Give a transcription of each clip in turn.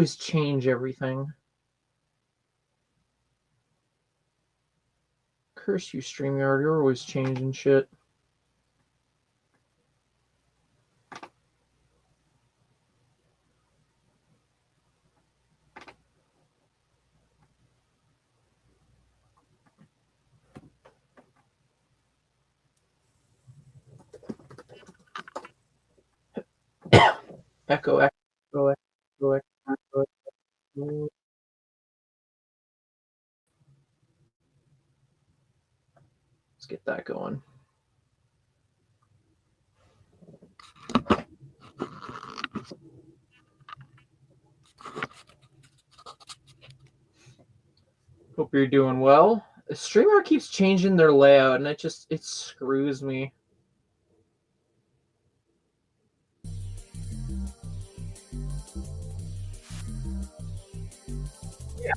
always change everything. Curse you, StreamYard. You're always changing shit. Echo, echo, echo, echo, echo. Let's get that going. Hope you're doing well. The streamer keeps changing their layout, and it screws me. Yeah.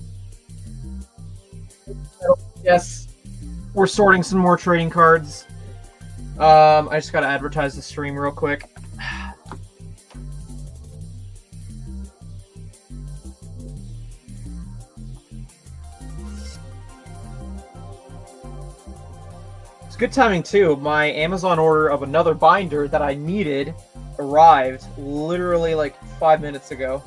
Yes, we're sorting some more trading cards. I just gotta advertise the stream real quick. It's good timing too. My Amazon order of another binder that I needed arrived literally like 5 minutes ago.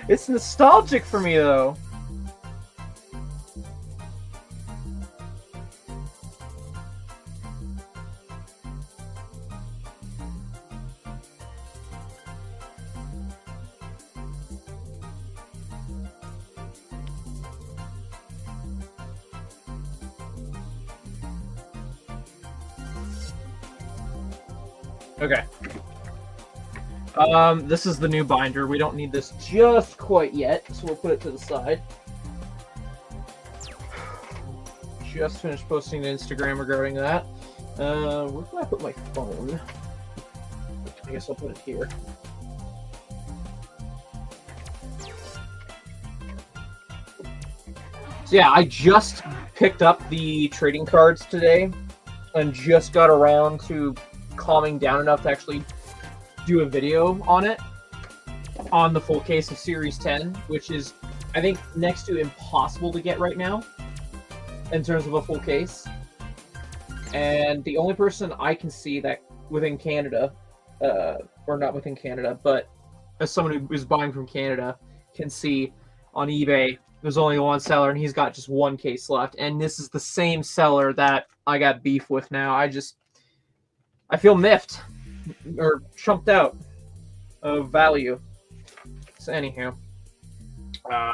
It's nostalgic for me though. Okay. This is the new binder. We don't need this just quite yet, so we'll put it to the side. Just finished posting to Instagram regarding that. Where can I put my phone? I guess I'll put it here. So yeah, I just picked up the trading cards today and just got around to calming down enough to actually do a video on it, on the full case of Series 10, which is, I think, next to impossible to get right now in terms of a full case. And the only person I can see that within Canada, or not within Canada, but as someone who is buying from Canada can see on eBay, there's only one seller and he's got just one case left. And this is the same seller that I got beef with now. I feel miffed or chumped out of value. So anywho,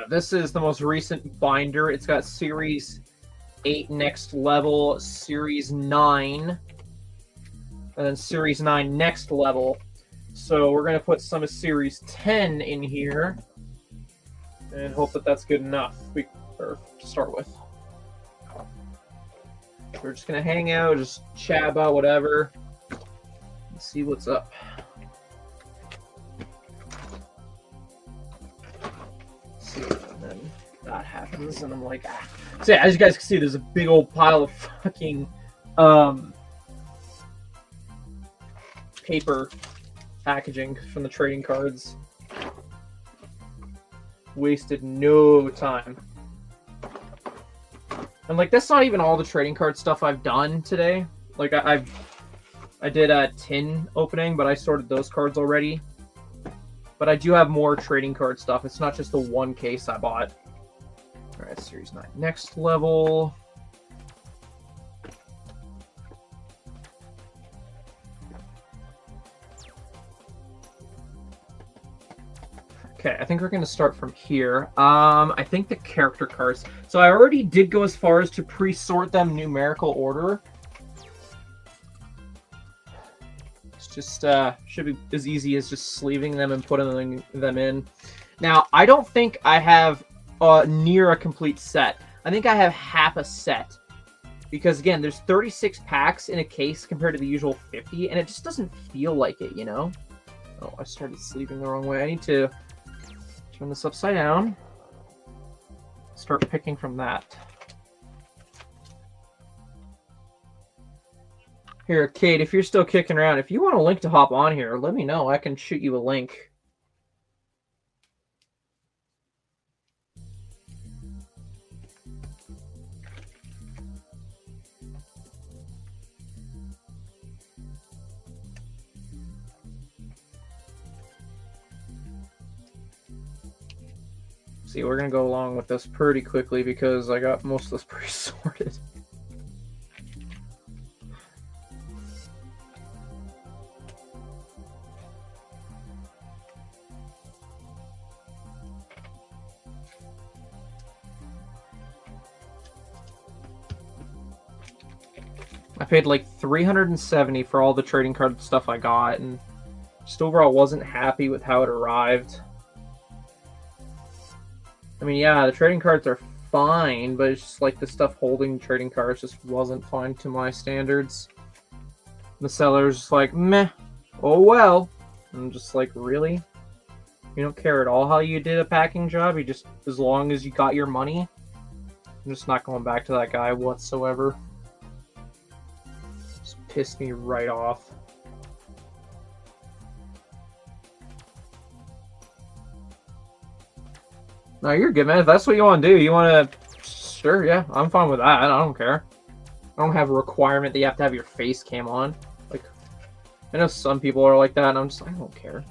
this is the most recent binder. It's got Series 8 Next Level, Series 9, and then Series 9 Next Level. So we're going to put some of Series 10 in here and hope that that's good enough to start with. We're just going to hang out, just chat about whatever. See what's up. See, and then that happens, and I'm like, ah. So yeah, as you guys can see, there's a big old pile of fucking paper packaging from the trading cards. Wasted no time. And like, that's not even all the trading card stuff I've done today. Like, I did a tin opening, but I sorted those cards already. But I do have more trading card stuff. It's not just the one case I bought. All right, Series 9 Next Level. Okay, I think we're going to start from here. I think the character cards. So I already did go as far as to pre-sort them numerical order. Just should be as easy as just sleeving them and putting them in. Now, I don't think I have near a complete set. I think I have half a set. Because, again, there's 36 packs in a case compared to the usual 50, and it just doesn't feel like it, you know? Oh, I started sleeving the wrong way. I need to turn this upside down. Start picking from that. Here, Kate, if you're still kicking around, if you want a link to hop on here, let me know. I can shoot you a link. See, we're gonna go along with this pretty quickly because I got most of this pretty sorted. I paid like $370 for all the trading card stuff I got, and just overall wasn't happy with how it arrived. I mean, yeah, the trading cards are fine, but it's just like the stuff holding trading cards just wasn't fine to my standards. The seller's just like, meh, oh well. I'm just like, really? You don't care at all how you did a packing job? You just, as long as you got your money? I'm just not going back to that guy whatsoever. Just pissed me right off. No, you're good, man. If that's what you want to do, you want to... Sure, yeah, I'm fine with that. I don't care. I don't have a requirement that you have to have your face cam on. Like, I know some people are like that, and I'm just like, I don't care.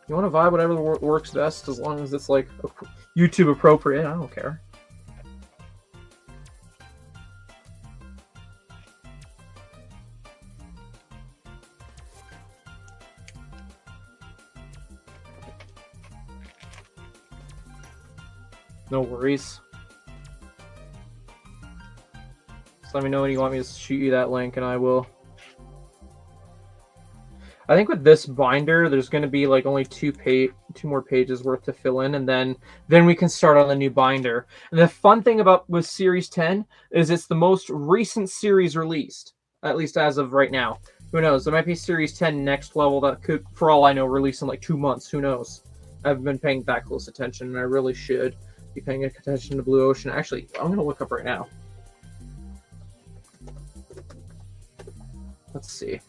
You want to vibe whatever works best, as long as it's, like, YouTube appropriate. I don't care. No worries. Just let me know when you want me to shoot you that link, and I will. I think with this binder, there's going to be like only two more pages worth to fill in, and then we can start on the new binder. And the fun thing about with Series 10 is it's the most recent series released, at least as of right now. Who knows? There might be Series 10 next level that could, for all I know, release in like 2 months. Who knows? I haven't been paying that close attention, and I really should be paying attention to Blue Ocean. Actually, I'm going to look up right now. Let's see.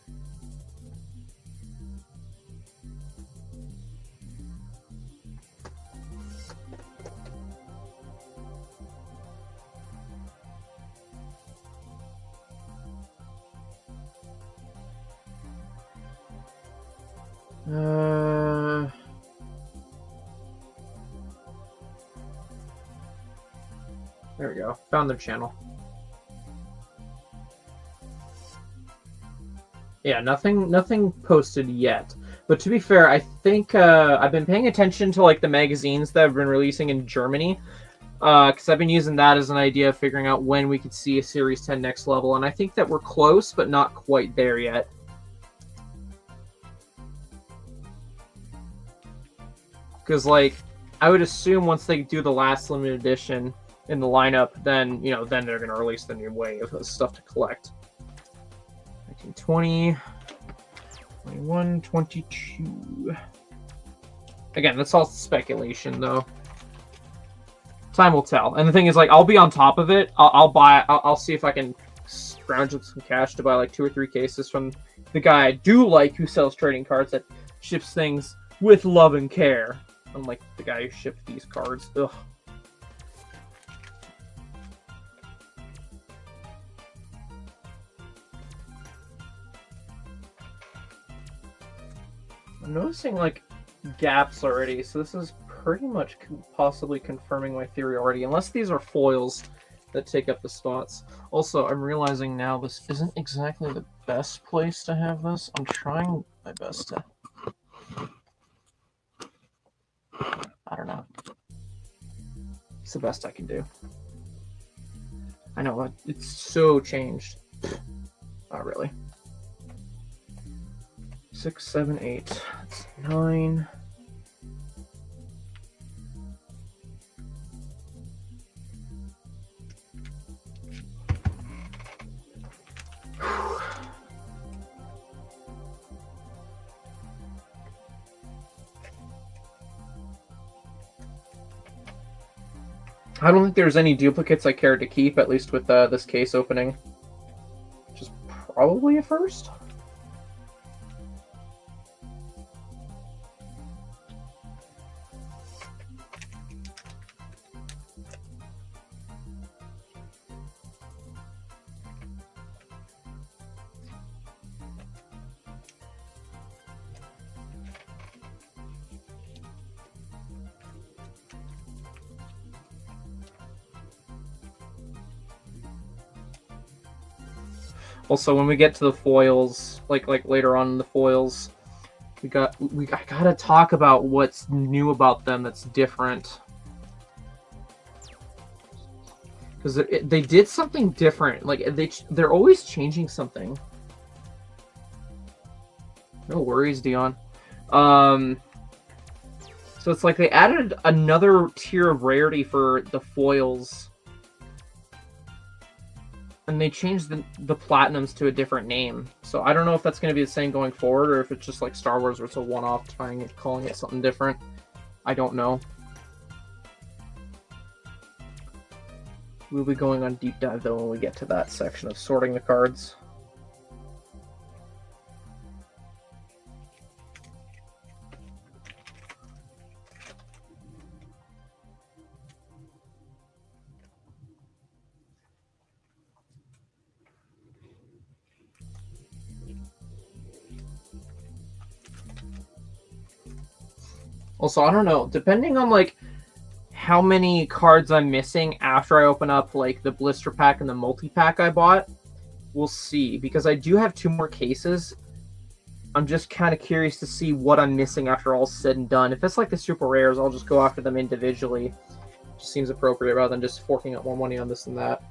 There we go. Found their channel. Yeah, nothing posted yet. But to be fair, I think I've been paying attention to like the magazines that have been releasing in Germany, because I've been using that as an idea of figuring out when we could see a Series 10 next level, and I think that we're close, but not quite there yet. Because like, I would assume once they do the last limited edition in the lineup, then then they're gonna release the new wave of stuff to collect. 1920, 21, 22. Again, that's all speculation, though. Time will tell. And the thing is, like, I'll be on top of it. I'll see if I can scrounge up some cash to buy like 2 or 3 cases from the guy I do like who sells trading cards that ships things with love and care. Unlike the guy who shipped these cards. Ugh. I'm noticing like gaps already, so this is pretty much possibly confirming my theory already, unless these are foils that take up the spots. Also, I'm realizing now this isn't exactly the best place to have this. I'm trying my best to... I don't know. It's the best I can do. I know, it's so changed. Not really. 6, 7, 8. That's 9. I don't think there's any duplicates I care to keep, at least with this case opening. Which is probably a first. Also, when we get to the foils, like later on in the foils, I gotta talk about what's new about them that's different. Because they did something different. Like they're always changing something. No worries, Dion. So it's like they added another tier of rarity for the foils. And they changed the platinums to a different name. So I don't know if that's going to be the same going forward, or if it's just like Star Wars where it's a one-off calling it something different. I don't know. We'll be going on deep dive though when we get to that section of sorting the cards. Also, I don't know, depending on like how many cards I'm missing after I open up like the blister pack and the multi-pack I bought, we'll see. Because I do have 2 more cases. I'm just kind of curious to see what I'm missing after all's said and done. If it's like the super rares, I'll just go after them individually. Just seems appropriate rather than just forking out more money on this and that.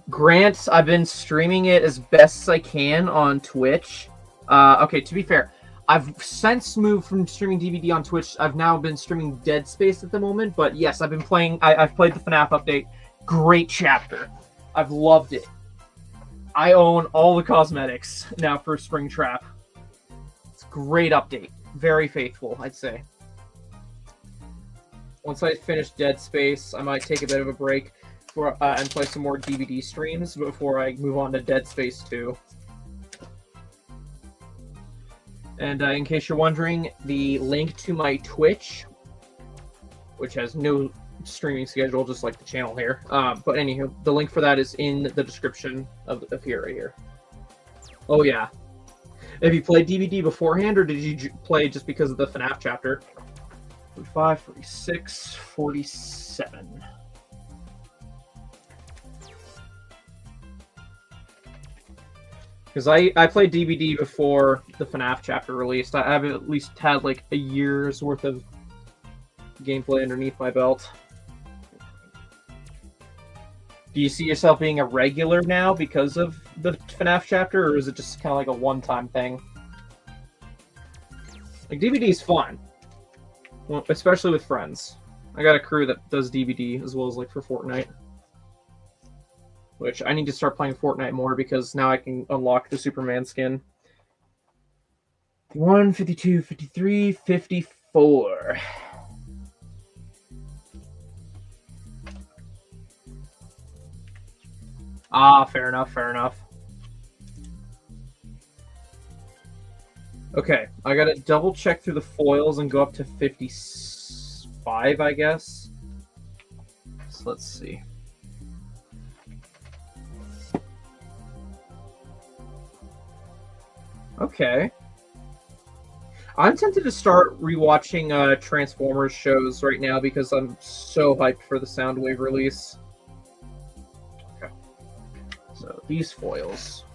Grant, I've been streaming it as best as I can on Twitch. Okay, to be fair, I've since moved from streaming DVD on Twitch. I've now been streaming Dead Space at the moment, but yes, I've been playing. I've played the FNAF update. Great chapter. I've loved it. I own all the cosmetics now for Springtrap. It's a great update. Very faithful, I'd say. Once I finish Dead Space, I might take a bit of a break and play some more DVD streams before I move on to Dead Space 2. And in case you're wondering, the link to my Twitch, which has no streaming schedule, just like the channel here. But anywho, the link for that is in the description of here, right here. Oh yeah. Have you played DVD beforehand, or did you play just because of the FNAF chapter? 45, 46, 47. Because I played DVD before the FNAF chapter released. I've at least had like a year's worth of gameplay underneath my belt. Do you see yourself being a regular now because of the FNAF chapter, or is it just kind of like a one-time thing? Like, DVD is fun. Well, especially with friends. I got a crew that does DVD as well as like for Fortnite. Which I need to start playing Fortnite more because now I can unlock the Superman skin. 51, 52, 53, 54. Ah, fair enough, fair enough. Okay, I gotta double check through the foils and go up to 55, I guess. So let's see. Okay. I'm tempted to start rewatching Transformers shows right now because I'm so hyped for the Soundwave release. Okay. So these foils.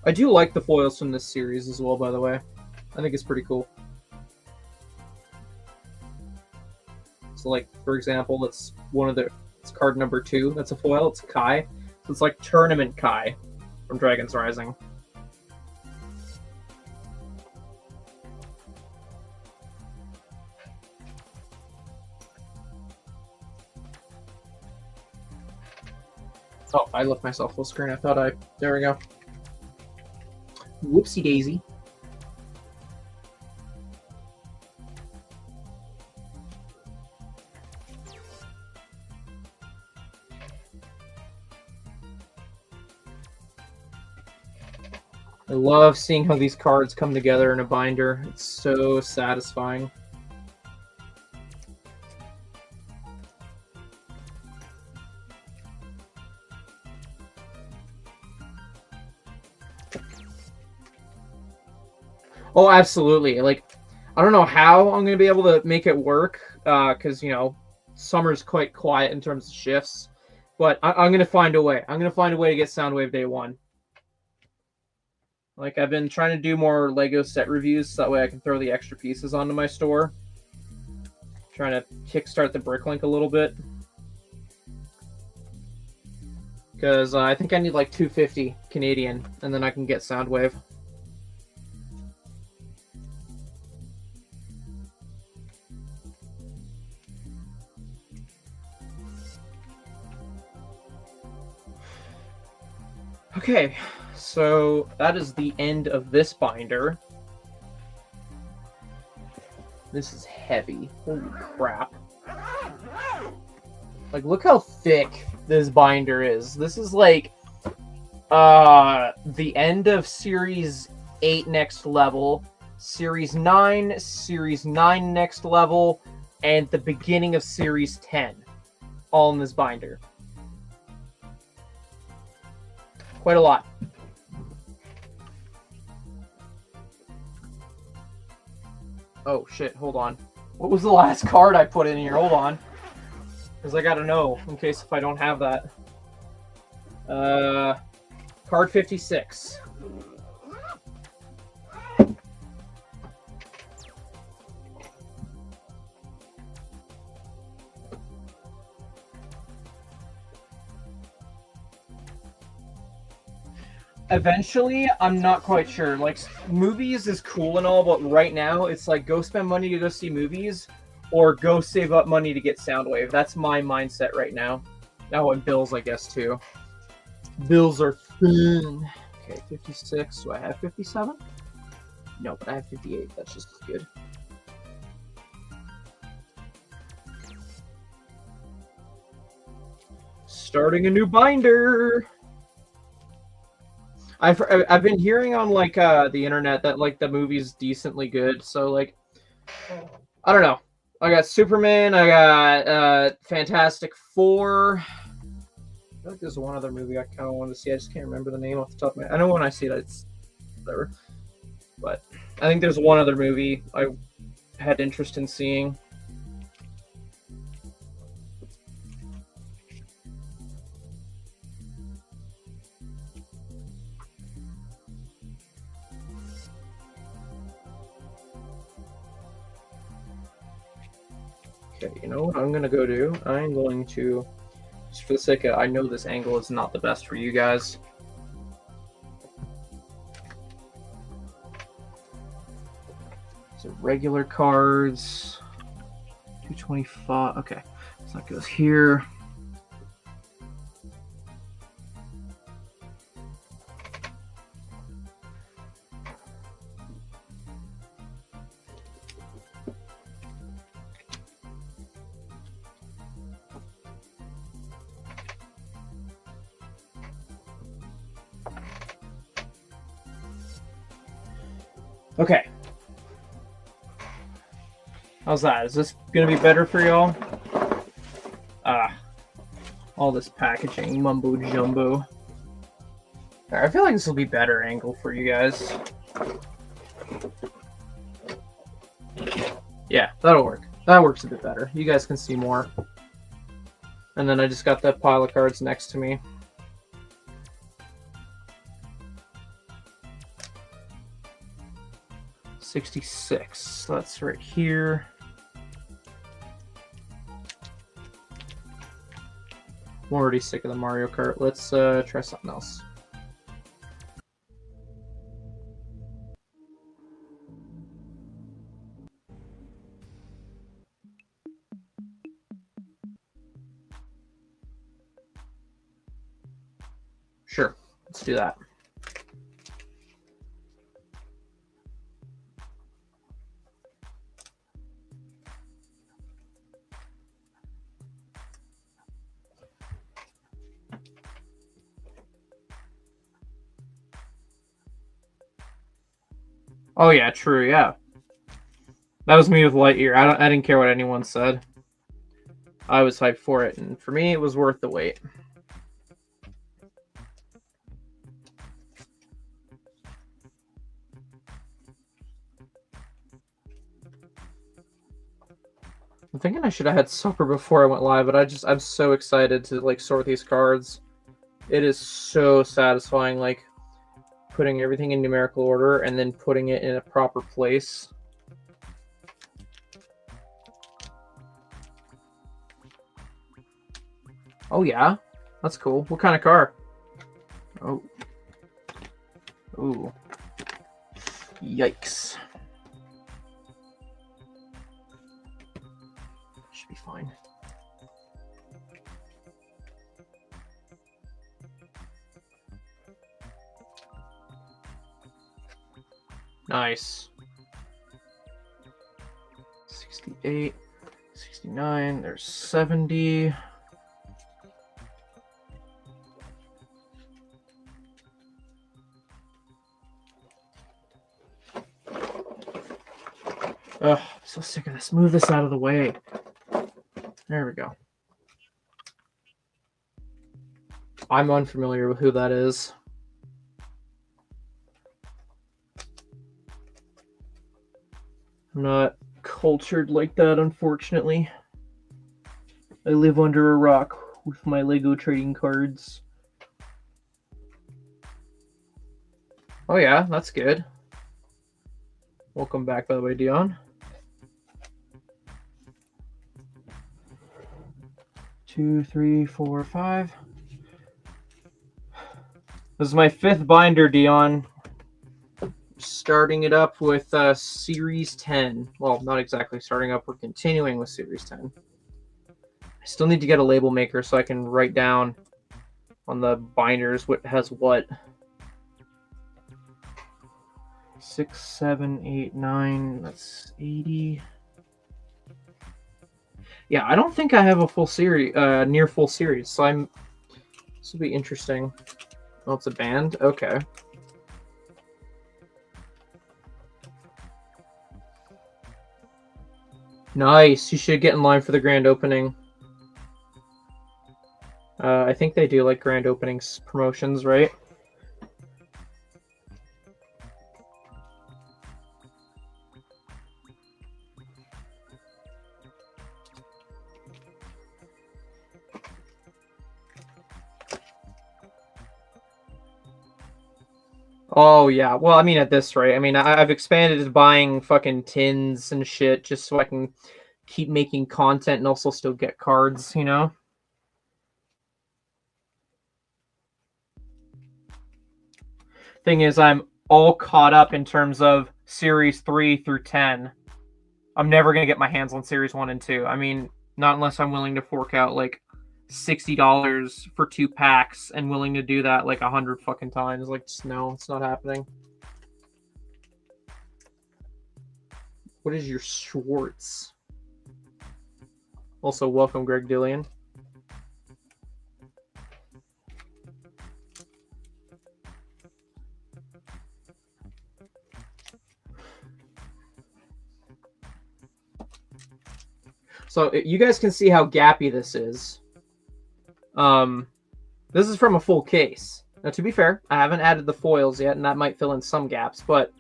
I do like the foils from this series as well, by the way. I think it's pretty cool. So, like, for example, it's card number 2. That's a foil. It's Kai. So it's like Tournament Kai from Dragon's Rising. Oh, I left myself full screen. There we go. Whoopsie daisy. love seeing how these cards come together in a binder. It's so satisfying. Oh, absolutely. Like, I don't know how I'm going to be able to make it work because, you know, summer's quite quiet in terms of shifts. But I'm going to find a way. I'm going to find a way to get Soundwave day one. Like, I've been trying to do more Lego set reviews so that way I can throw the extra pieces onto my store. Trying to kickstart the Bricklink a little bit. Because I think I need like 250 Canadian, and then I can get Soundwave. Okay, so that is the end of this binder. This is heavy. Holy crap. Like, look how thick this binder is. This is like the end of Series 8 next level, Series 9, Series 9 next level, and the beginning of Series 10. All in this binder. Quite a lot. Oh shit, hold on. What was the last card I put in here? Hold on. Because I gotta know, in case if I don't have that. Card 56. Eventually, I'm not quite sure. Like, movies is cool and all, but right now, it's like, go spend money to go see movies, or go save up money to get Soundwave. That's my mindset right now. Oh, and bills, I guess, too. Bills are thin. Okay, 56. Do I have 57? No, but I have 58. That's just as good. Starting a new binder! I've been hearing on like the internet that like the movie's decently good, so like I don't know. I got Superman, I got Fantastic Four. I feel like there's one other movie I kind of wanted to see. I just can't remember the name off the top of my head. I know when I see it, it's whatever. But I think there's one other movie I had interest in seeing. Okay, you know what I'm gonna go do? I'm going to, just for the sake of, I know this angle is not the best for you guys. So regular cards, 225. Okay, so that goes here. Okay. How's that? Is this gonna be better for y'all? All this packaging mumbo jumbo. I feel like this will be better angle for you guys. Yeah, that'll work. That works a bit better. You guys can see more. And then I just got that pile of cards next to me. $66. That's right here. I'm already sick of the Mario Kart. Let's try something else. Sure, let's do that. Oh yeah, true. Yeah, that was me with Lightyear. I didn't care what anyone said. I was hyped for it, and for me, it was worth the wait. I'm thinking I should have had supper before I went live, but I'm so excited to like sort these cards. It is so satisfying, like putting everything in numerical order and then putting it in a proper place. Oh yeah, that's cool. What kind of car? Oh, ooh, yikes. Should be fine. Nice. 68, 69, there's 70. Ugh, I'm so sick of this. Move this out of the way. There we go. I'm unfamiliar with who that is. I'm not cultured like that, unfortunately. I live under a rock with my Lego trading cards. Oh yeah, that's good. Welcome back, by the way, Dion. 2, 3, 4, 5. This is my 5th binder, Dion. Starting it up with Series 10. Well, not exactly starting up. We're continuing with Series 10. I still need to get a label maker so I can write down on the binders what has what. 6, 7, 8, 9. That's 80. Yeah, I don't think I have a full series, near full series. So this will be interesting. Oh, it's a band. Okay. Nice. You should get in line for the grand opening. I think they do like grand openings promotions, right? Oh yeah. Well, I mean at this rate, I mean I've expanded to buying fucking tins and shit just so I can keep making content and also still get cards, you know? Thing is, I'm all caught up in terms of Series 3 through 10. I'm never going to get my hands on Series 1 and 2. I mean, not unless I'm willing to fork out like $60 for 2 packs and willing to do that like 100 fucking times. Like, just no, it's not happening. What is your Schwartz? Also, welcome, Greg Dillian. So you guys can see how gappy this is. This is from a full case. Now, to be fair, I haven't added the foils yet, and that might fill in some gaps, but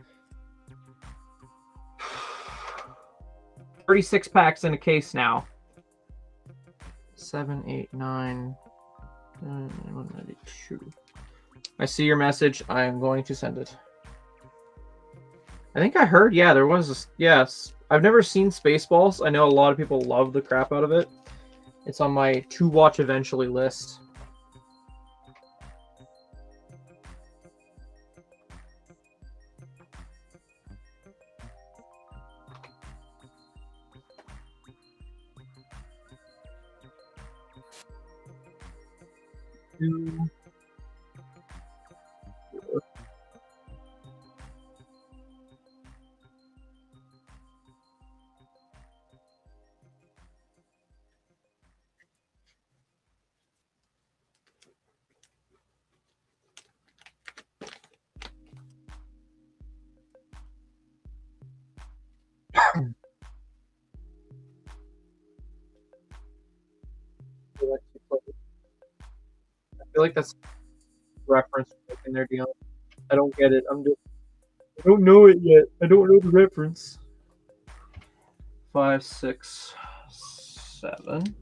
36 packs in a case now. 7, 8, 9, 192. I see your message. I am going to send it. I think I heard, yeah, there was, yes. I've never seen Spaceballs. I know a lot of people love the crap out of it. It's on my to watch eventually list. feel like that's reference in their deal. I don't get it. I don't know it yet. I don't know the reference. 5, 6, 7.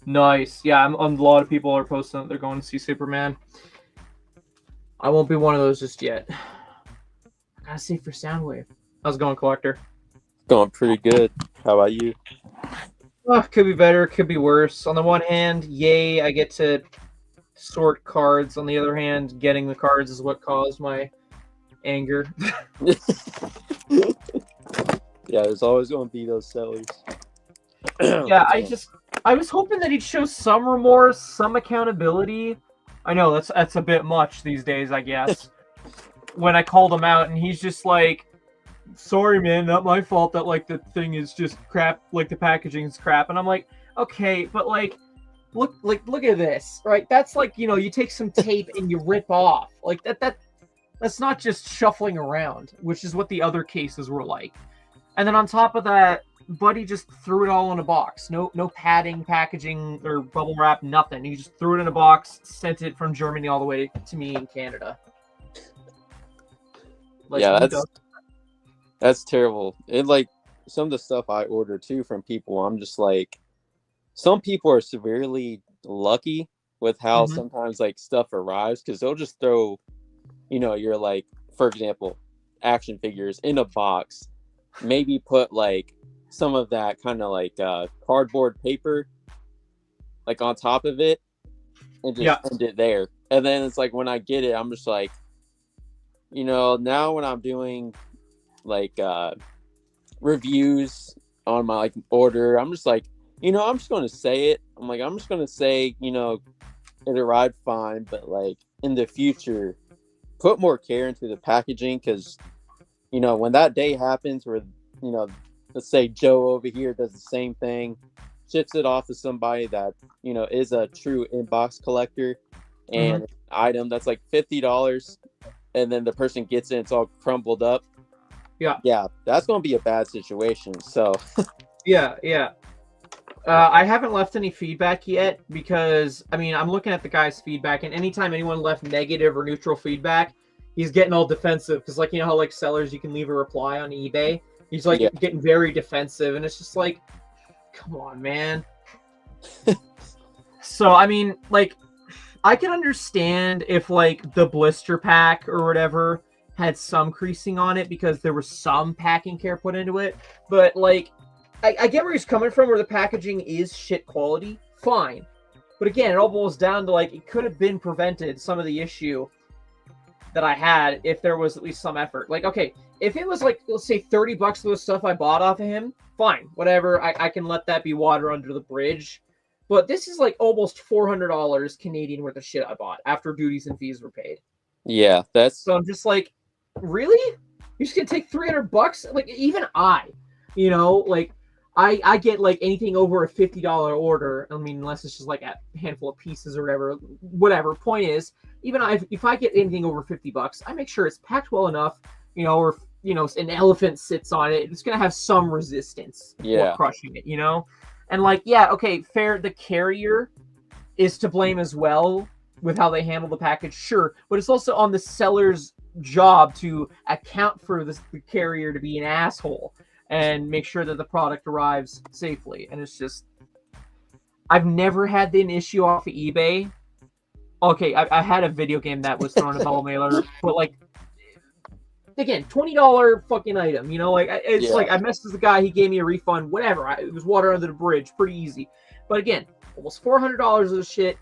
Nice. Yeah, a lot of people are posting that they're going to see Superman. I won't be one of those just yet. I gotta save for Soundwave. How's it going, Collector? Going pretty good. How about you? Could be better, could be worse. On the one hand, yay, I get to sort cards. On the other hand, getting the cards is what caused my anger. Yeah, there's always going to be those sellers. Yeah, I was hoping that he'd show some remorse, some accountability. I know that's a bit much these days, I guess. When I called him out, and he's just like, "Sorry, man, not my fault that like the thing is just crap, like the packaging is crap." And I'm like, "Okay, but like, look at this, right? That's like, you know, you take some tape and you rip off like that's not just shuffling around, which is what the other cases were like." And then on top of that, Buddy just threw it all in a box. No padding, packaging, or bubble wrap, nothing. He just threw it in a box, sent it from Germany all the way to me in Canada. Like, yeah, that's terrible. It like some of the stuff I order too from people, I'm just like, some people are severely lucky with how sometimes like stuff arrives, because they'll just throw, you know, your like, for example, action figures in a box, maybe put like some of that kind of like cardboard paper like on top of it and just end it there. And then it's like when I get it, I'm just like, you know, now when I'm doing like reviews on my like order, I'm just like, you know, I'm just going to say it. I'm like, I'm just going to say, you know, it arrived fine, but like in the future, put more care into the packaging, because, you know, when that day happens where, you know, let's say Joe over here does the same thing, ships it off to somebody that, you know, is a true inbox collector, and an item that's like $50, and then the person gets it, it's all crumbled up. Yeah, that's going to be a bad situation. So yeah. I haven't left any feedback yet, because I mean, I'm looking at the guy's feedback, and anytime anyone left negative or neutral feedback, he's getting all defensive, because like, you know how like sellers, you can leave a reply on eBay. He's like getting very defensive, and it's just like, come on, man. So I mean, like, I can understand if like the blister pack or whatever had some creasing on it because there was some packing care put into it, but like, I get where he's coming from, where the packaging is shit quality, fine. But again, it all boils down to like, it could have been prevented, some of the issue that I had, if there was at least some effort. Like, okay, if it was like, let's say $30 for the stuff I bought off of him, fine, whatever, I can let that be water under the bridge. But this is like almost $400 Canadian worth of shit I bought after duties and fees were paid. Yeah, so I'm just like, really? You're just gonna take $300? Like, even you know, like, I get like anything over a $50 order. I mean, unless it's just like a handful of pieces or whatever. Point is, even if I get anything over $50, I make sure it's packed well enough, you know, or, you know, an elephant sits on it, it's gonna have some resistance before crushing it, you know. And like, yeah, okay, fair. The carrier is to blame as well with how they handle the package, sure, but it's also on the seller's job to account for the carrier to be an asshole and make sure that the product arrives safely. And it's just, I've never had an issue off of eBay. Okay, I had a video game that was thrown in a bubble mailer, but like, again, $20 fucking item, you know, like, it's like, I messed with the guy, he gave me a refund, whatever, it was water under the bridge, pretty easy. But again, almost $400 of this shit.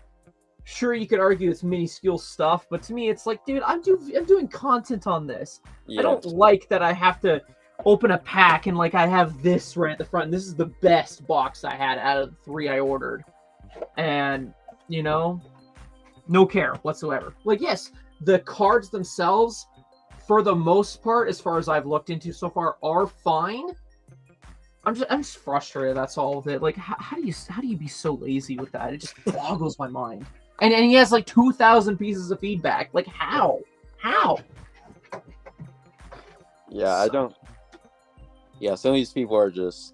Sure, you could argue it's minuscule stuff, but to me, it's like, dude, I'm doing content on this. I don't like that I have to open a pack and like I have this right at the front. And this is the best box I had out of the 3 I ordered, and you know, no care whatsoever. Like, yes, the cards themselves, for the most part, as far as I've looked into so far, are fine. I'm just frustrated. That's all of it. Like, how do you be so lazy with that? It just boggles my mind. And he has like 2,000 pieces of feedback. Like, how? Yeah, I don't. Yeah, some of these people are just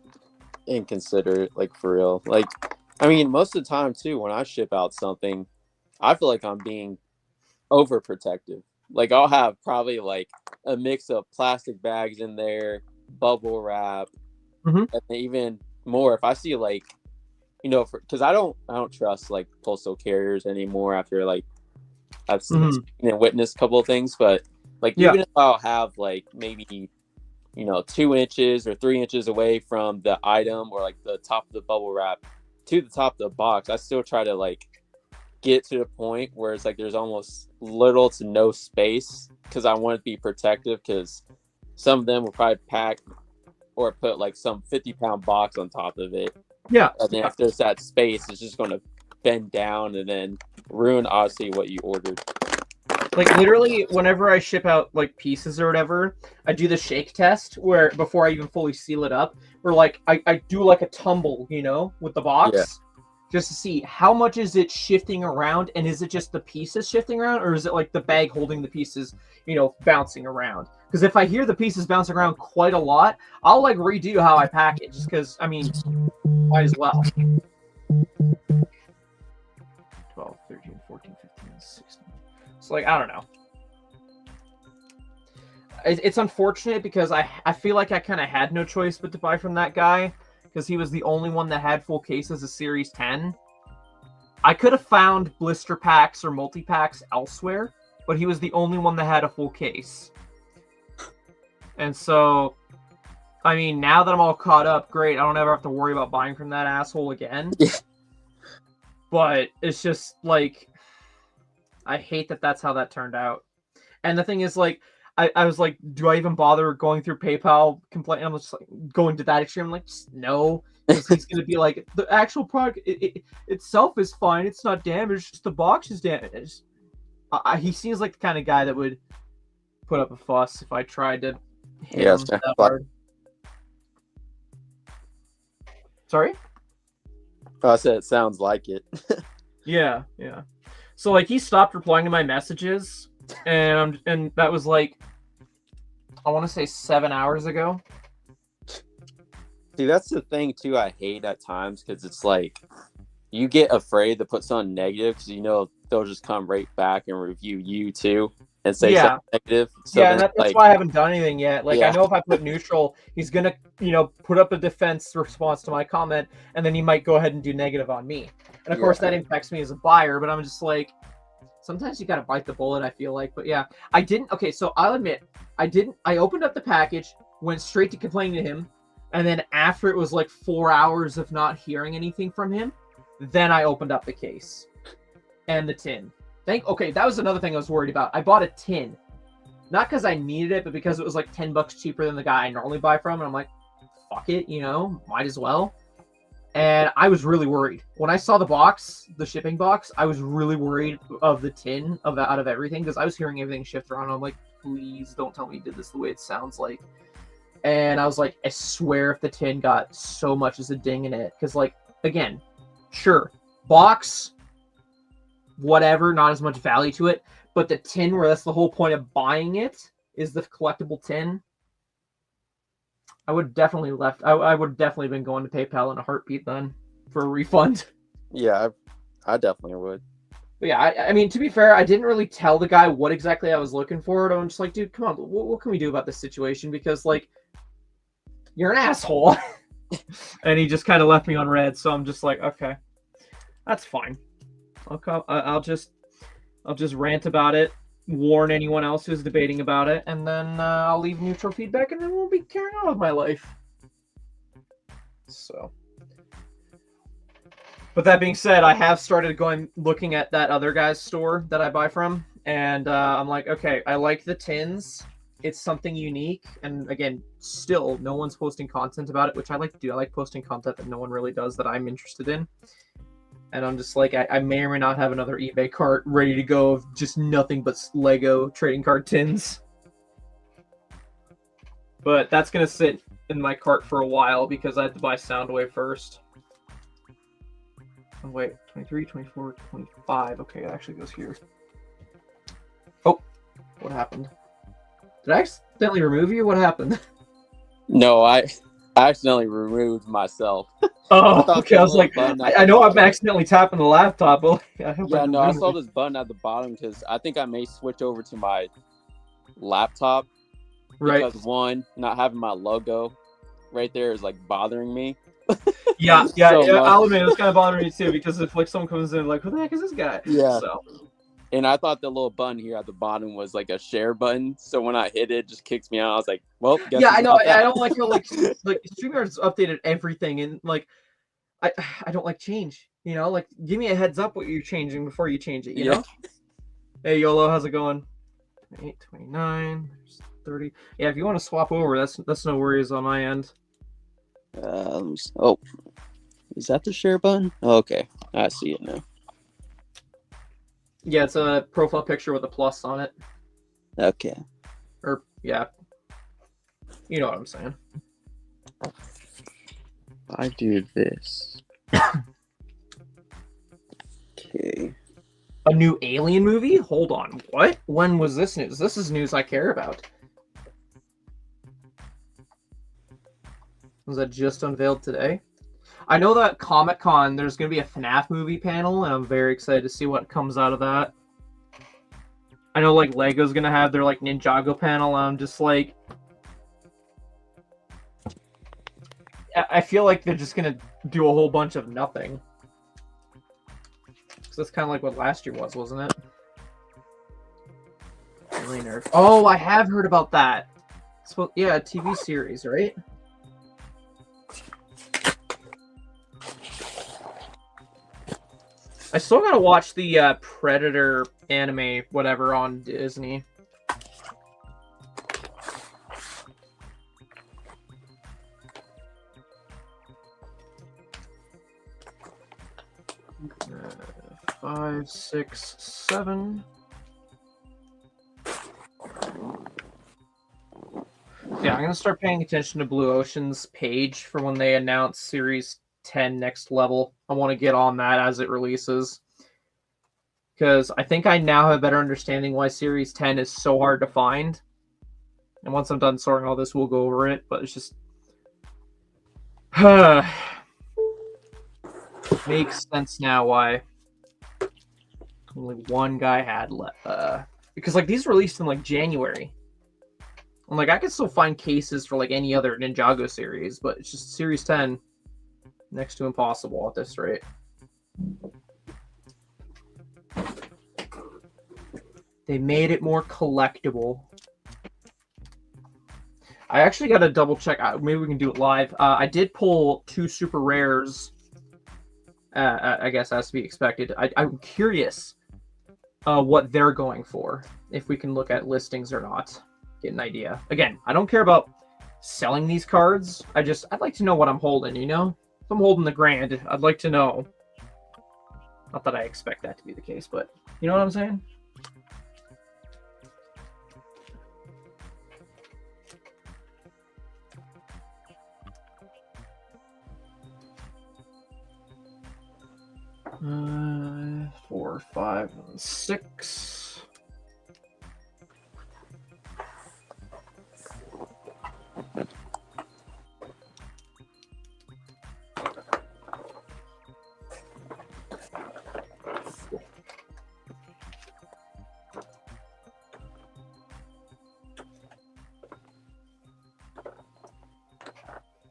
inconsiderate, like, for real. Like, I mean, most of the time too, when I ship out something, I feel like I'm being overprotective. Like I'll have probably like a mix of plastic bags in there, bubble wrap, Mm-hmm. and even more if I see like, because I don't trust like postal carriers anymore after like I've seen and witnessed a couple of things, but like Yeah. even if I'll have like maybe 2 inches or 3 inches away from the item or like the top of the bubble wrap to the top of the box, I still try to like get to the point where it's like there's almost little to no space because I want to be protective because some of them will probably pack or put like some 50-pound box on top of it. Yeah. And then if there's that space, it's just going to bend down and then ruin obviously what you ordered. Like literally whenever I ship out like pieces or whatever, I do the shake test where before I even fully seal it up, where like I do like a tumble, with the box just to see how much is it shifting around, and is it just the pieces shifting around, or is it like the bag holding the pieces, bouncing around? Because if I hear the pieces bouncing around quite a lot, I'll like redo how I pack it, just because I mean, might as well. 12, 13, 14, 15, 16. So, like, I don't know. It's unfortunate because I feel like I kind of had no choice but to buy from that guy because he was the only one that had full cases of Series 10. I could have found blister packs or multi-packs elsewhere, but he was the only one that had a full case. And so, I mean, now that I'm all caught up, great. I don't ever have to worry about buying from that asshole again. But it's just, like, I hate that that's how that turned out. And the thing is, like, I was like, do I even bother going through PayPal complaining? I'm just like going to that extreme. I'm like, no, because he's going to be like, the actual product itself is fine. It's not damaged. Just the box is damaged. He seems like the kind of guy that would put up a fuss if I tried to hit him that hard. Sorry? Oh, I said it sounds like it. Yeah. So like he stopped replying to my messages, and that was like, I want to say 7 hours ago. See, that's the thing too. I hate at times because it's like you get afraid to put something negative because they'll just come right back and review you too and say something negative. So and that's why I haven't done anything yet. Like I know if I put neutral, he's gonna put up a defense response to my comment, and then he might go ahead and do negative on me. And of course that impacts me as a buyer. But I'm just like, sometimes you gotta bite the bullet, I feel like. But yeah, I didn't. Okay, so I'll admit, I didn't. I opened up the package, went straight to complaining to him, and then after it was like 4 hours of not hearing anything from him, then I opened up the case and the tin. Okay, that was another thing I was worried about. I bought a tin, not because I needed it, but because it was like $10 cheaper than the guy I normally buy from, and I'm like, fuck it, might as well. And I was really worried when I saw the box, the shipping box. I was really worried of the tin out of everything because I was hearing everything shift around. I'm like, please don't tell me you did this the way it sounds like. And I was like, I swear if the tin got so much as a ding in it, because like, again, sure, box, whatever, not as much value to it, but the tin, where that's the whole point of buying it, is the collectible tin. I would definitely I would definitely been going to PayPal in a heartbeat then for a refund. Yeah, I definitely would. But yeah, I mean, to be fair, I didn't really tell the guy what exactly I was looking for. I'm just like, dude, come on, what can we do about this situation? Because like, you're an asshole. And he just kind of left me on red. So I'm just like, okay, that's fine. I'll just rant about it, warn anyone else who's debating about it, and then I'll leave neutral feedback, and then we'll be carrying on with my life. So, but that being said, I have started looking at that other guy's store that I buy from, and I'm like, okay, I like the tins. It's something unique, and again, still no one's posting content about it, which I like to do. I like posting content that no one really does that I'm interested in. And I'm just like, I may or may not have another eBay cart ready to go of just nothing but Lego trading card tins. But that's going to sit in my cart for a while because I have to buy Soundwave first. Oh, wait, 23, 24, 25. Okay, it actually goes here. Oh, what happened? Did I accidentally remove you? What happened? No, I accidentally removed myself. Oh, thought okay. I was like, I know I'm accidentally tapping the laptop, but I hope Yeah, I no, I saw this button at the bottom because I think I may switch over to my laptop right. because one, not having my logo right there is like bothering me. Yeah, So much. I'll admit it's kind of bothering me too because if like someone comes in like, who the heck is this guy? Yeah. So. And I thought the little button here at the bottom was like a share button, so when I hit it, just kicks me out. I was like, well, guess Yeah, I know. that. I don't like how like StreamYard's updated everything, and like I don't like change. You know, like give me a heads up what you're changing before you change it. You know. Hey YOLO, how's it going? 829, 30. Yeah, if you want to swap over, that's no worries on my end. Oh, is that the share button? Okay, I see it now. Yeah, it's a profile picture with a plus on it. Okay. Or yeah, you know what I'm saying. I do this. Okay. A new Alien movie? Hold on. What? When was this news? This is news I care about. Was that just unveiled today? I know that Comic-Con, there's going to be a FNAF movie panel, and I'm very excited to see what comes out of that. I know, like, Lego's going to have their, like, Ninjago panel, and I'm just like... I feel like they're just going to do a whole bunch of nothing. So that's kind of like what last year was, wasn't it? Really nerd. Oh, I have heard about that. So, yeah, a TV series, right? I still gotta watch the Predator anime, whatever, on Disney. Five, 6, 7. Yeah, I'm gonna start paying attention to Blue Ocean's page for when they announce Series 10 Next Level. I want to get on that as it releases. Because I think I now have a better understanding why Series 10 is so hard to find. And once I'm done sorting all this, we'll go over it. But it's just... makes sense now why only one guy had left. Because, like, these released in, like, January. And, like, I could still find cases for, like, any other Ninjago series. But it's just Series 10... next to impossible at this rate. They made it more collectible. I actually got to double check. Maybe we can do it live. I did pull 2 super rares. I guess as to be expected. I'm curious what they're going for. If we can look at listings or not. Get an idea. Again, I don't care about selling these cards. I'd like to know what I'm holding, you know? If I'm holding the grand, I'd like to know. Not that I expect that to be the case, but you know what I'm saying? Uh, 4, 5, and 6.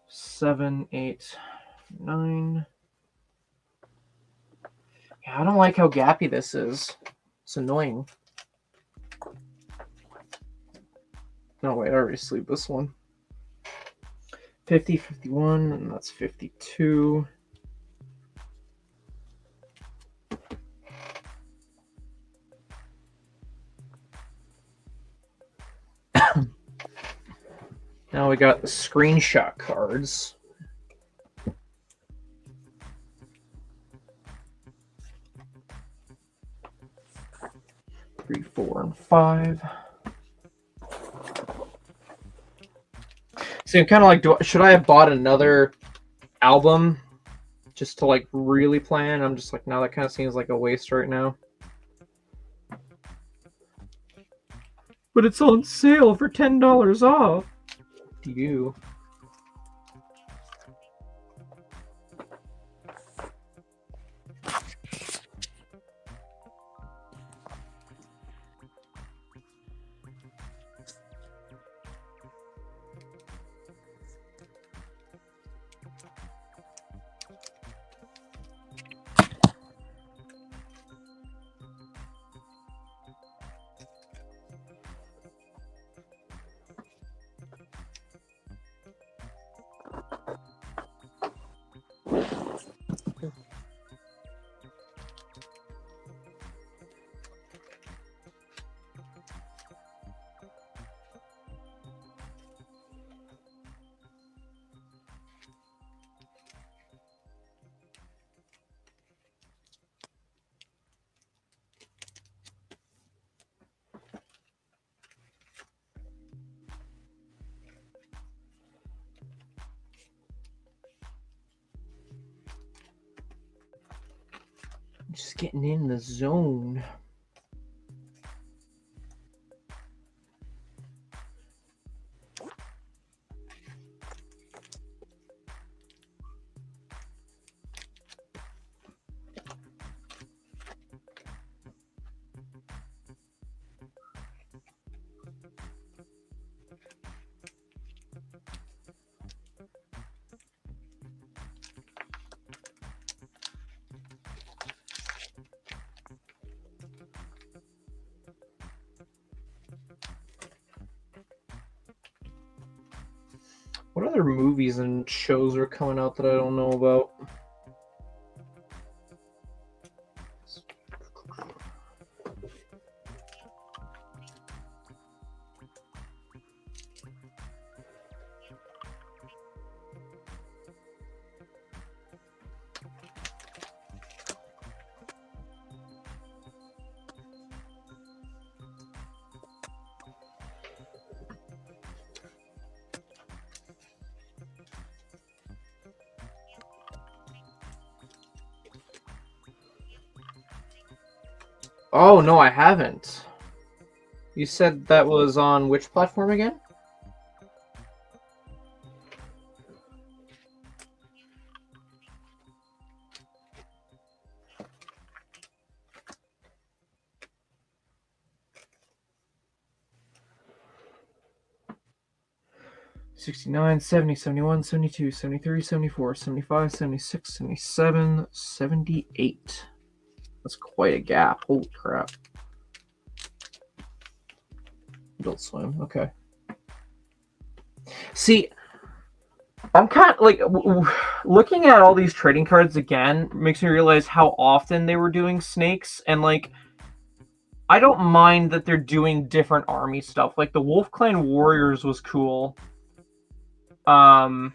Seven, 8, 9. Yeah, I don't like how gappy this is. It's annoying. No, wait, I already sleeved this one. 50, 51, and that's 52. Now we got the screenshot cards. Three, 4, and 5. See, I'm kind of like, should I have bought another album just to like really plan? I'm just like, no, that kind of seems like a waste right now. But it's on sale for $10 off. You. Just getting in the zone. What other movies and shows are coming out that I don't know about? Oh, no, I haven't. You said that was on which platform again? '69, '70, '71, '72, '73, '74, '75, '76, '77, '78. That's quite a gap. Holy crap. Adult Swim. Okay. See, I'm kind of like looking at all these trading cards again makes me realize how often they were doing snakes, and like I don't mind that they're doing different army stuff. Like the Wolf Clan Warriors was cool. And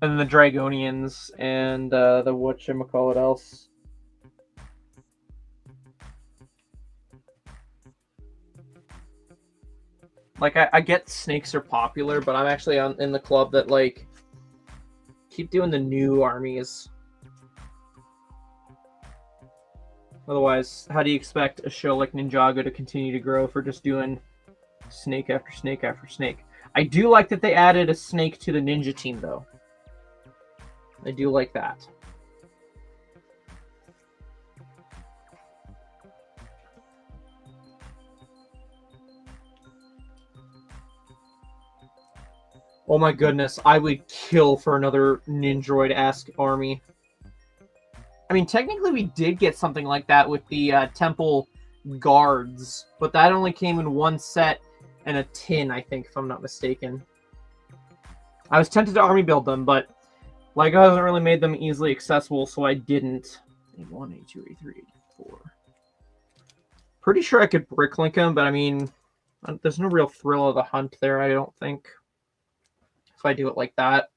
the Dragonians and the whatchamacallit else. Like I get snakes are popular, but I'm actually in the club that like keep doing the new armies. Otherwise, how do you expect a show like Ninjago to continue to grow if we're just doing snake after snake after snake? I do like that they added a snake to the ninja team, though. I do like that. Oh my goodness, I would kill for another Ninjroid-esque army. I mean, technically we did get something like that with the Temple Guards, but that only came in one set and a tin, I think, if I'm not mistaken. I was tempted to army build them, but LEGO hasn't really made them easily accessible, so I didn't. A1, A2, A3, A4. Pretty sure I could bricklink them, but I mean, there's no real thrill of the hunt there, I don't think. If I do it like that.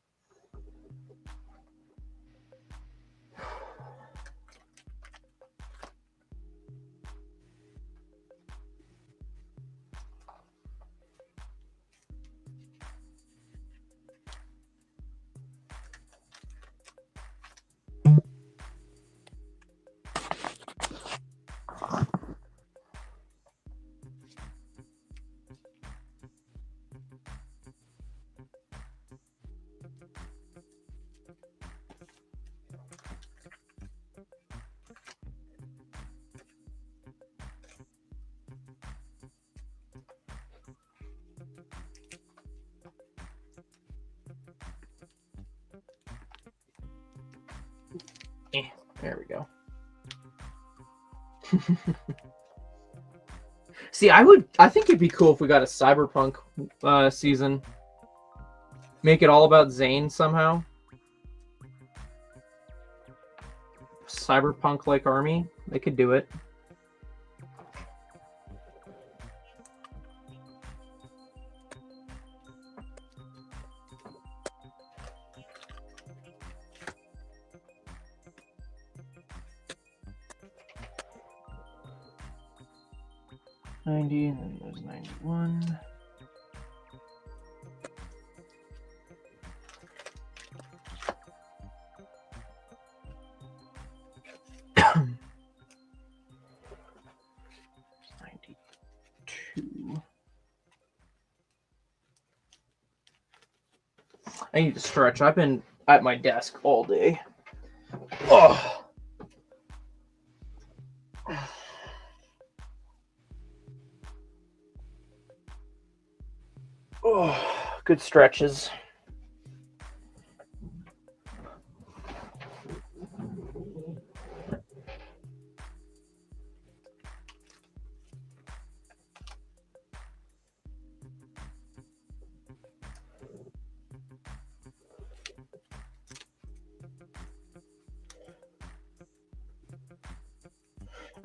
There we go. See, I think it'd be cool if we got a Cyberpunk season. Make it all about Zane somehow. Cyberpunk-like army. They could do it. And then there's 91. I need to stretch. I've been at my desk all day. Oh. Oh, good stretches.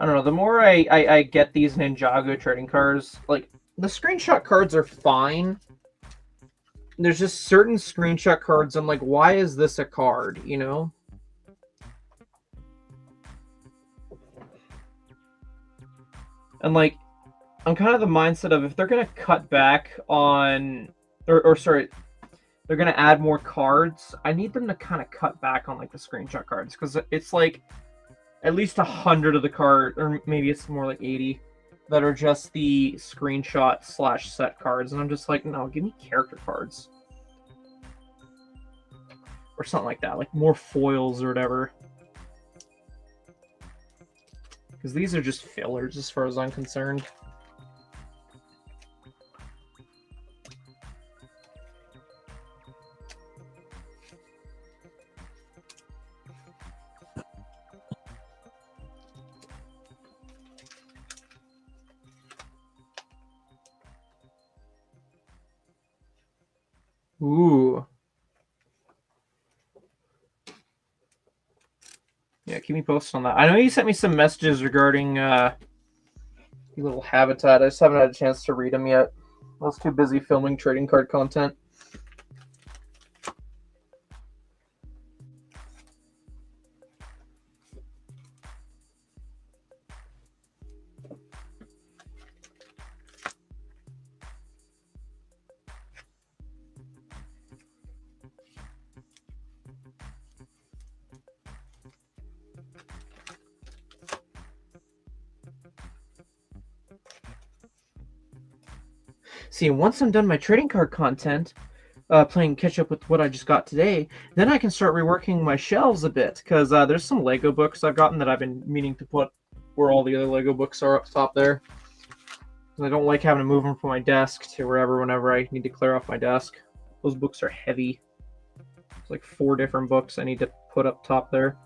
I don't know. The more I get these Ninjago trading cards, like the screenshot cards are fine. There's just certain screenshot cards. I'm like, why is this a card? You know. And like, I'm kind of the mindset of if they're gonna cut back on, or sorry, they're gonna add more cards. I need them to kind of cut back on like the screenshot cards because it's like at least 100 of the card, or maybe it's more like 80, that are just the screenshot / set cards, and I'm just like, no, give me character cards or something like that, like more foils or whatever. Because these are just fillers as far as I'm concerned. Ooh. Yeah, keep me posted on that. I know you sent me some messages regarding your little habitat. I just haven't had a chance to read them yet. I was too busy filming trading card content. See, once I'm done my trading card content, playing catch up with what I just got today, then I can start reworking my shelves a bit, because there's some Lego books I've gotten that I've been meaning to put where all the other Lego books are up top there. I don't like having to move them from my desk to wherever whenever I need to clear off my desk. Those books are heavy. It's like 4 different books I need to put up top there.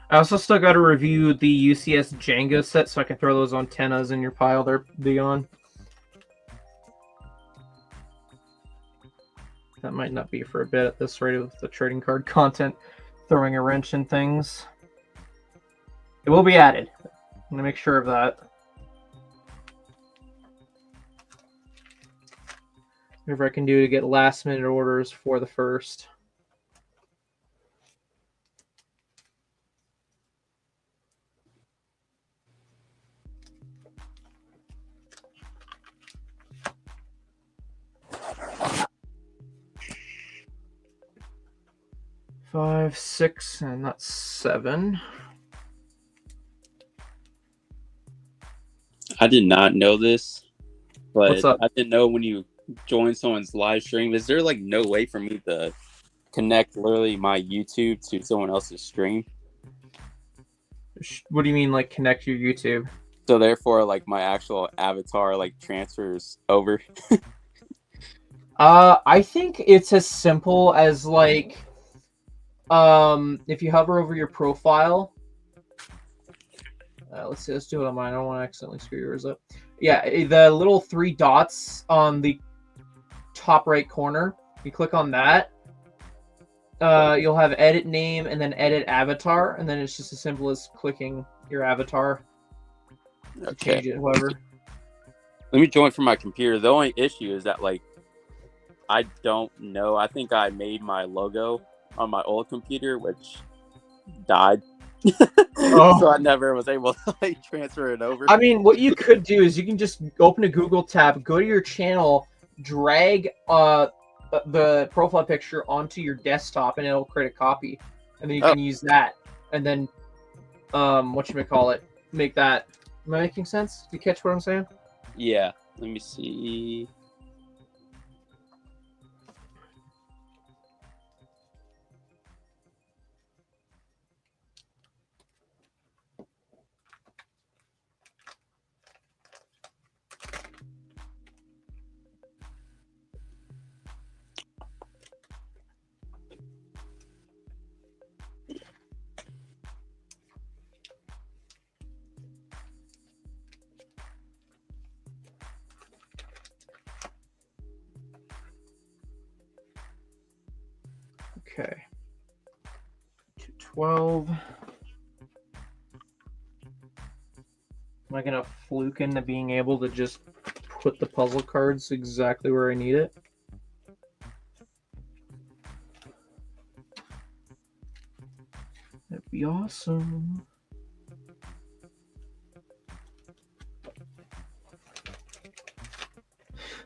I also still got to review the UCS Jenga set so I can throw those antennas in your pile there, Dion. That might not be for a bit at this rate with the trading card content, throwing a wrench in things. It will be added. I'm going to make sure of that. Whatever I can do to get last minute orders for the first. Five, 6, and that's 7. I did not know this, but I didn't know when you join someone's live stream. Is there like no way for me to connect literally my YouTube to someone else's stream? What do you mean, like connect your YouTube? So therefore, like my actual avatar like transfers over. I think it's as simple as like, if you hover over your profile. Let's see. Let's do it on mine. I don't want to accidentally screw yours up. Yeah, the little 3 dots on the top right corner. You click on that. You'll have edit name and then edit avatar, and then it's just as simple as clicking your avatar. Okay. Change it, however. Let me join from my computer. The only issue is that like I don't know. I think I made my logo on my old computer, which died. So I never was able to like transfer it over. I mean, what you could do is you can just open a Google tab, go to your channel, drag the profile picture onto your desktop, and it'll create a copy, and then you Oh. can use that, and then whatchamacallit, make that. Am I making sense? Do you catch what I'm saying? Yeah. Let me see. Okay. 212. Am I gonna fluke into being able to just put the puzzle cards exactly where I need it? That'd be awesome.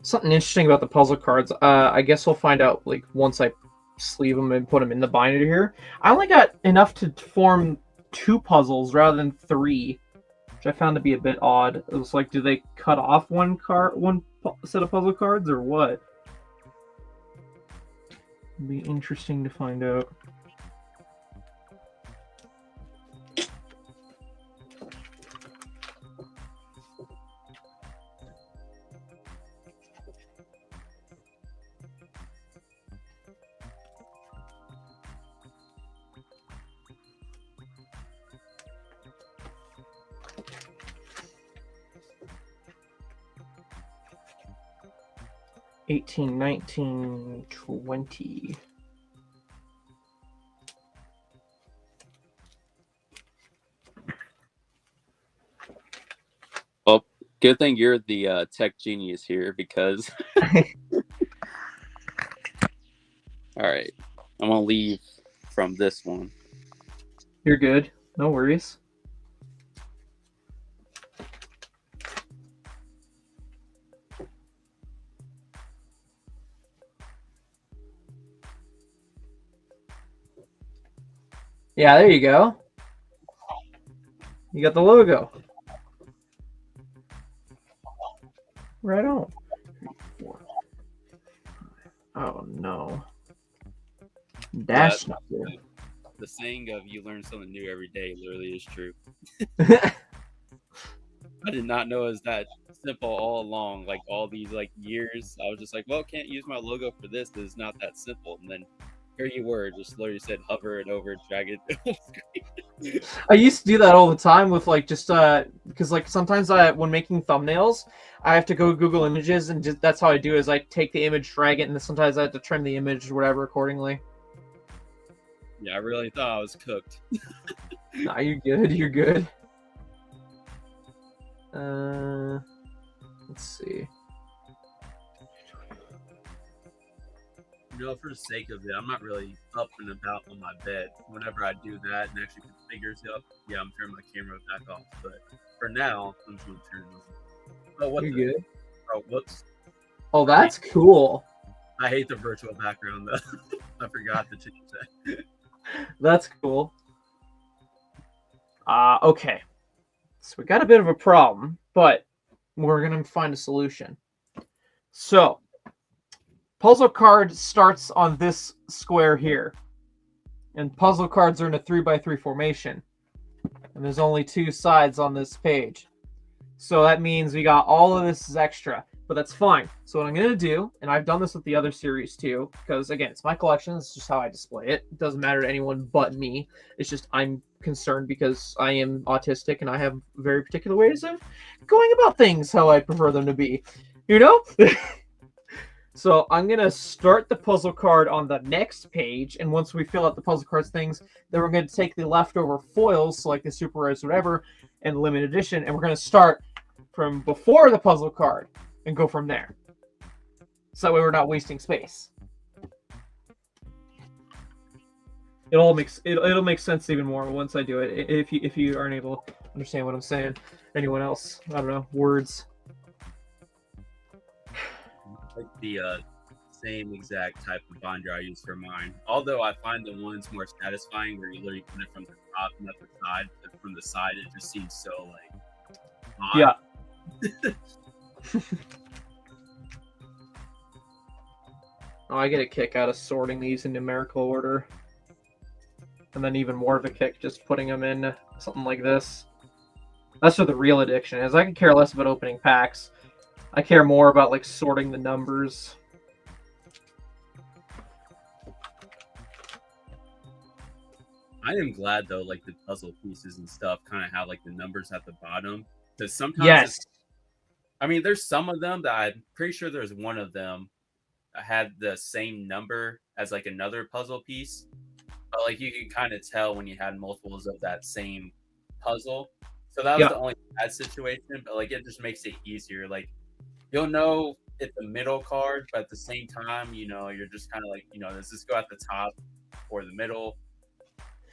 Something interesting about the puzzle cards. I guess we'll find out like once I sleeve them and put them in the binder here. I only got enough to form 2 puzzles rather than 3, which I found to be a bit odd. It was like, do they cut off one set of puzzle cards or what? It'd be interesting to find out. $18, $19, $20. Well, good thing you're the tech genius here, because all right, I'm gonna leave from this one. You're good. No worries. Yeah, there you go. You got the logo. Right on. 3, 4. Oh no. Dash number. The saying of "you learn something new every day" literally is true. I did not know it was that simple all along. Like all these years, I was just like, well, can't use my logo for this. It's not that simple. And then here you were, just literally said hover it over, drag it. I used to do that all the time with because sometimes when making thumbnails, I have to go Google Images, and that's how I do it, is I take the image, drag it, and then sometimes I have to trim the image or whatever accordingly. Yeah, I really thought I was cooked. Nah, you're good. You're good. Let's see. You know, for the sake of it, I'm not really up and about on my bed. Whenever I do that and actually put figures up, yeah, I'm turning my camera back off. But for now, I'm just going to turn it on. Oh, what? You're good. Oh, whoops. Oh, that's cool. I hate the virtual background, though. I forgot to change that. That's cool. Okay. So we got a bit of a problem, but we're going to find a solution. So, puzzle card starts on this square here. And puzzle cards are in a 3x3 formation. And there's only 2 sides on this page. So that means we got all of this is extra. But that's fine. So what I'm going to do, and I've done this with the other series too, because again, it's my collection. It's just how I display it. It doesn't matter to anyone but me. It's just I'm concerned because I am autistic and I have very particular ways of going about things how I prefer them to be. You know? So I'm going to start the puzzle card on the next page, and once we fill out the puzzle cards things, then we're going to take the leftover foils, so like the Super Rares, whatever, and limited edition, and we're going to start from before the puzzle card and go from there. So that way we're not wasting space. It'll make sense even more once I do it. If you aren't able to understand what I'm saying. Anyone else? I don't know. Words. Like the same exact type of binder I use for mine. Although I find the ones more satisfying where you literally put it from the top, not the side. But from the side, it just seems so like odd. Yeah. Oh, I get a kick out of sorting these in numerical order. And then even more of a kick just putting them in something like this. That's where the real addiction is. I can care less about opening packs. I care more about like sorting the numbers. I am glad though, like the puzzle pieces and stuff kind of have like the numbers at the bottom. Because sometimes, yes, I mean, there's some of them that I'm pretty sure there's one of them that had the same number as like another puzzle piece. But like you can kind of tell when you had multiples of that same puzzle. So that was the only bad situation, but like it just makes it easier. Like you'll know it's the middle card, but at the same time, you know, you're just kind of like, you know, does this go at the top or the middle?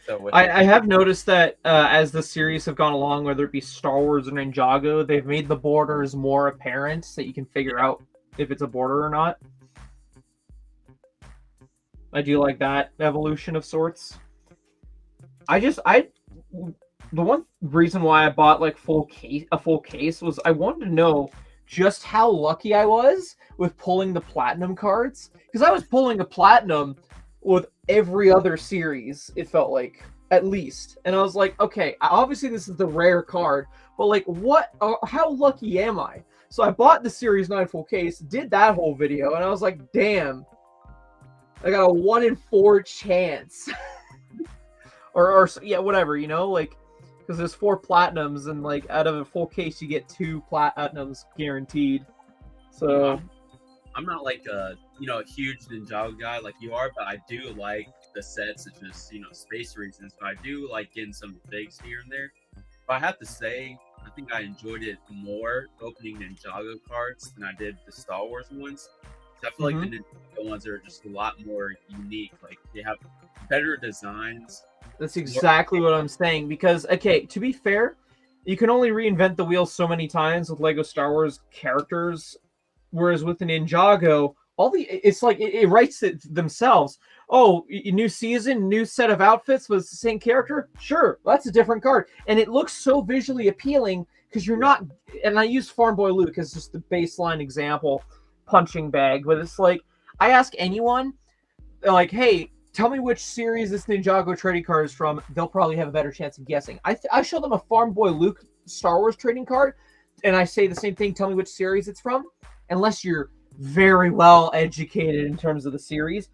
So I have noticed that as the series have gone along, whether it be Star Wars or Ninjago, they've made the borders more apparent so that you can figure out if it's a border or not. I do like that evolution of sorts. The one reason why I bought like a full case was I wanted to know just how lucky I was with pulling the platinum cards, because I was pulling a platinum with every other series, it felt like, at least. And I was like, okay, obviously this is the rare card, but like how lucky am I? So I bought the Series 9 full case, did that whole video, and I was like, damn, I got a 1 in 4 chance. or yeah, whatever, you know, like, because there's 4 platinums, and like out of a full case you get 2 platinums guaranteed. So I'm not like a huge Ninjago guy like you are, but I do like the sets, such as space reasons. But I do like getting some figs here and there. But I have to say, I think I enjoyed it more opening Ninjago cards than I did the Star Wars ones. I feel like the Ninjago ones are just a lot more unique. Like they have better designs. That's exactly what I'm saying. Because, okay, to be fair, you can only reinvent the wheel so many times with Lego Star Wars characters, whereas with the Ninjago, it's like it writes it themselves. Oh, new season, new set of outfits with the same character. Sure, that's a different card, and it looks so visually appealing because you're not. And I use Farm Boy Luke as just the baseline example, punching bag. But it's like I ask anyone, like, hey, tell me which series this Ninjago trading card is from. They'll probably have a better chance of guessing. I show them a Farm Boy Luke Star Wars trading card, and I say the same thing. Tell me which series it's from. Unless you're very well educated in terms of the series,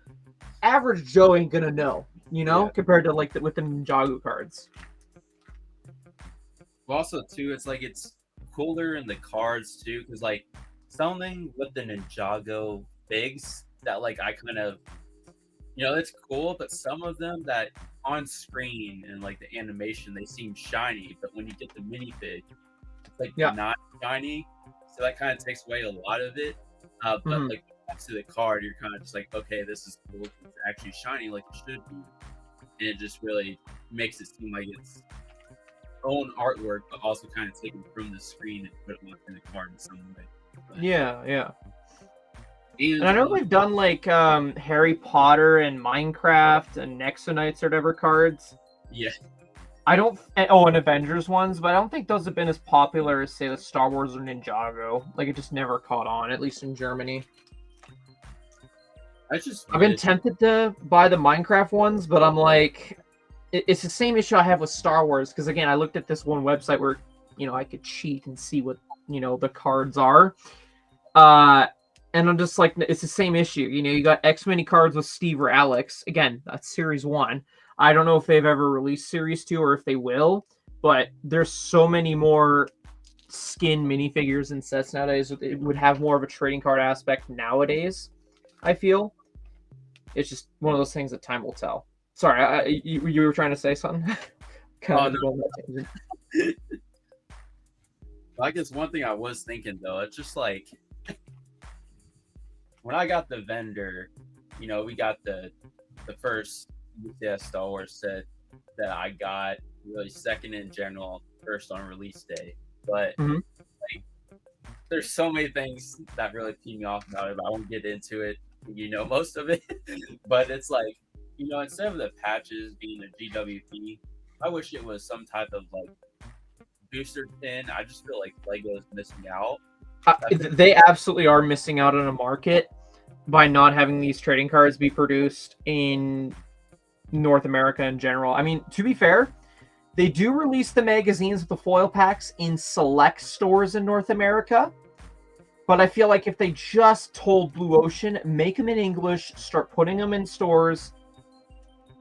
average Joe ain't gonna know, compared to like with the Ninjago cards. Also, too, it's like it's cooler in the cards too, because like something with the Ninjago figs that like I kind of, it's cool, but some of them that on screen and like the animation they seem shiny, but when you get the minifig, it's like not shiny. So that kind of takes away a lot of it. But like to the card, you're kind of just like, okay, this is cool. It's actually shiny like it should be. And it just really makes it seem like it's own artwork, but also kind of taken from the screen and put it in the card in some way. But, yeah. And I know they've done like Harry Potter and Minecraft and Nexonites or whatever cards. Yeah. And Avengers ones, but I don't think those have been as popular as, say, the Star Wars or Ninjago. Like, it just never caught on, at least in Germany. I've been tempted to buy the Minecraft ones, but I'm like, it's the same issue I have with Star Wars, because, again, I looked at this one website where, I could cheat and see what, the cards are. And I'm just like, it's the same issue. You got X many cards with Steve or Alex. Again, that's Series 1. I don't know if they've ever released Series 2 or if they will, but there's so many more skin minifigures and sets nowadays. It would have more of a trading card aspect nowadays, I feel. It's just one of those things that time will tell. Sorry, you were trying to say something? I guess one thing I was thinking, though, it's just like, when I got the vendor, we got the first Star Wars set that I got, really second in general, first on release day. But like, there's so many things that really pee me off about it, but I won't get into it. you know most of it. But it's like, you know, instead of the patches being a GWP, I wish it was some type of like booster pin. I just feel like Lego's missing out. They absolutely are missing out on a market by not having these trading cards be produced in North America in general. I mean, to be fair, they do release the magazines with the foil packs in select stores in North America. But I feel like if they just told Blue Ocean, make them in English, start putting them in stores.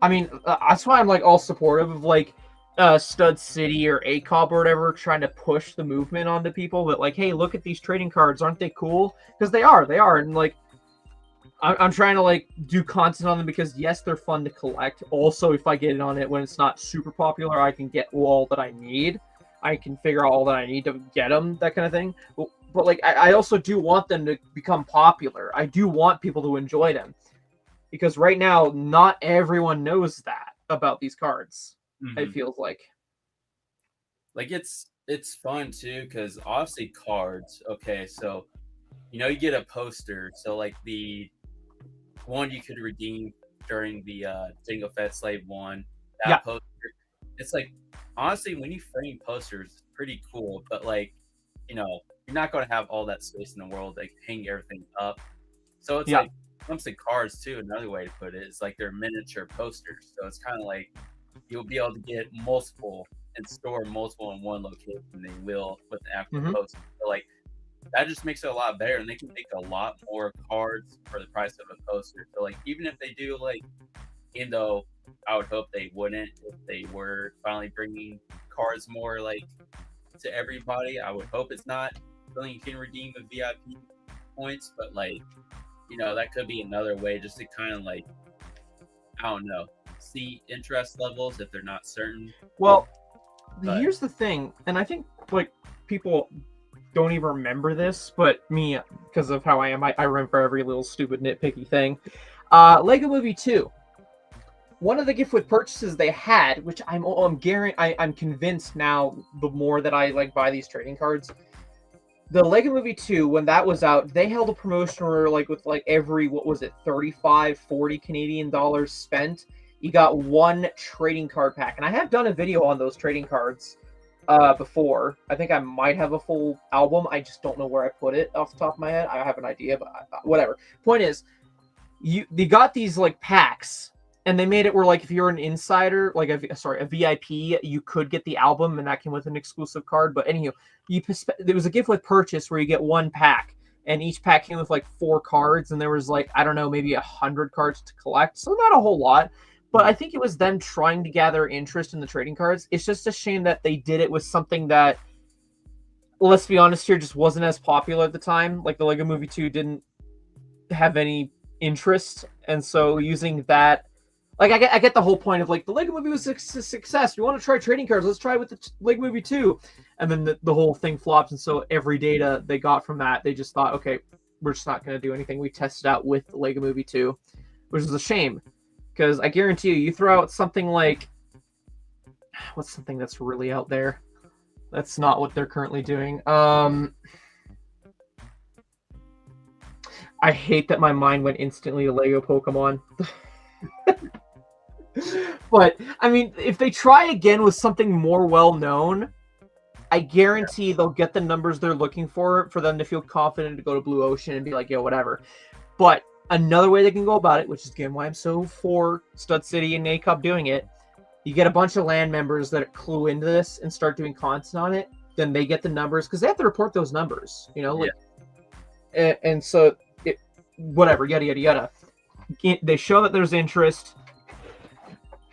I mean, that's why I'm like all supportive of like Stud City or ACOB or whatever, trying to push the movement onto people that like, hey, look at these trading cards, aren't they cool? Because they are, and like I'm trying to like do content on them because yes, they're fun to collect. Also, if I get in on it when it's not super popular, I can get all that I need. I can figure out all that I need to get them, that kind of thing. But like, I also do want them to become popular. I do want people to enjoy them. Because right now, not everyone knows that about these cards. Mm-hmm. It feels like it's fun too, because obviously cards. Okay, so you know you get a poster. So like the one you could redeem during the Jango Fett Slave 1. That poster. It's like honestly, when you frame posters, it's pretty cool. But like, you know, you're not going to have all that space in the world like hang everything up. So it's like. Comes to cards too, another way to put it is like they're miniature posters. So it's kind of like you'll be able to get multiple and store multiple in one location than they will with the actual poster. So like that just makes it a lot better, and they can make a lot more cards for the price of a poster. So like even if they do like, even though I would hope they wouldn't, if they were finally bringing cards more like to everybody, I would hope it's not something you can redeem with VIP points, but like, you know, that could be another way just to kind of like, I don't know, see interest levels if they're not certain. Well, here's the thing, and I think like people don't even remember this, but me, because of how I am, I remember every little stupid nitpicky thing. Lego Movie 2. One of the gift with purchases they had, which I'm convinced now, the more that I like buy these trading cards. The Lego Movie 2, when that was out, they held a promotion where, like, with, like, every, 35, 40 Canadian dollars spent, you got one trading card pack. And I have done a video on those trading cards before. I think I might have a full album. I just don't know where I put it off the top of my head. I have an idea, but whatever. Point is, they got these, like, packs, and they made it where, like, if you're an insider, like, a VIP, you could get the album, and that came with an exclusive card. But anywho, there was a gift with purchase where you get one pack, and each pack came with, like, 4 cards, and there was, like, I don't know, maybe 100 cards to collect. So not a whole lot. But I think it was them trying to gather interest in the trading cards. It's just a shame that they did it with something that, let's be honest here, just wasn't as popular at the time. Like, the Lego Movie 2 didn't have any interest. And so using that, like, I get the whole point of, like, the Lego Movie was a success. You want to try trading cards? Let's try it with the Lego Movie 2. And then the whole thing flopped. And so every data they got from that, they just thought, okay, we're just not going to do anything. We tested out with the Lego Movie 2, which is a shame. Because I guarantee you throw out something like, what's something that's really out there? That's not what they're currently doing. I hate that my mind went instantly to Lego Pokemon. But, I mean, if they try again with something more well-known, I guarantee they'll get the numbers they're looking for them to feel confident to go to Blue Ocean and be like, yo, whatever. But another way they can go about it, which is again why I'm so for Stud City and ACOB doing it, you get a bunch of land members that clue into this and start doing content on it, then they get the numbers, because they have to report those numbers, you know? Like, and so, whatever, yada, yada, yada. They show that there's interest,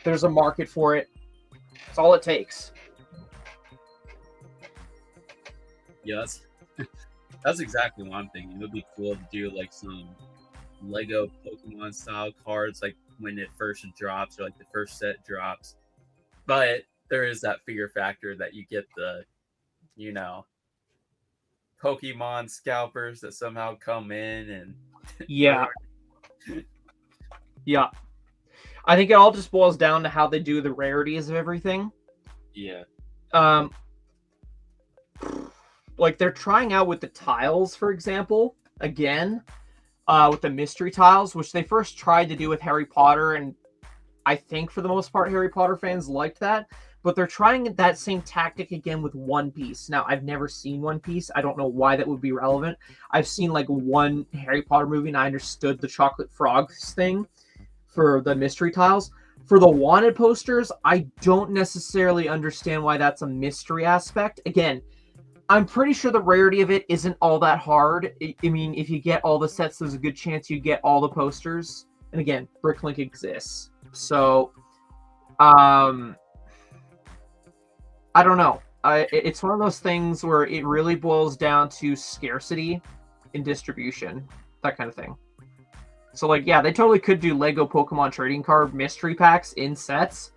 there's a market for it. That's all it takes. Yeah, that's exactly what I'm thinking. It would be cool to do, like, some Lego Pokemon style cards, like when it first drops or like the first set drops, but there is that figure factor that you get the, you know, Pokemon scalpers that somehow come in and yeah I think it all just boils down to how they do the rarities of everything. Like they're trying out with the tiles, for example, again. with the mystery tiles, which they first tried to do with Harry Potter, and I think for the most part Harry Potter fans liked that. But they're trying that same tactic again with One Piece. Now, I've never seen One Piece. I don't know why that would be relevant. I've seen like one Harry Potter movie, and I understood the chocolate frogs thing for the mystery tiles. For the wanted posters, I don't necessarily understand why that's a mystery aspect. Again, I'm pretty sure the rarity of it isn't all that hard. I mean, if you get all the sets, there's a good chance you get all the posters. And again, Bricklink exists. So, I don't know. It's one of those things where it really boils down to scarcity in distribution, that kind of thing. So, like, yeah, they totally could do Lego Pokemon trading card mystery packs in sets.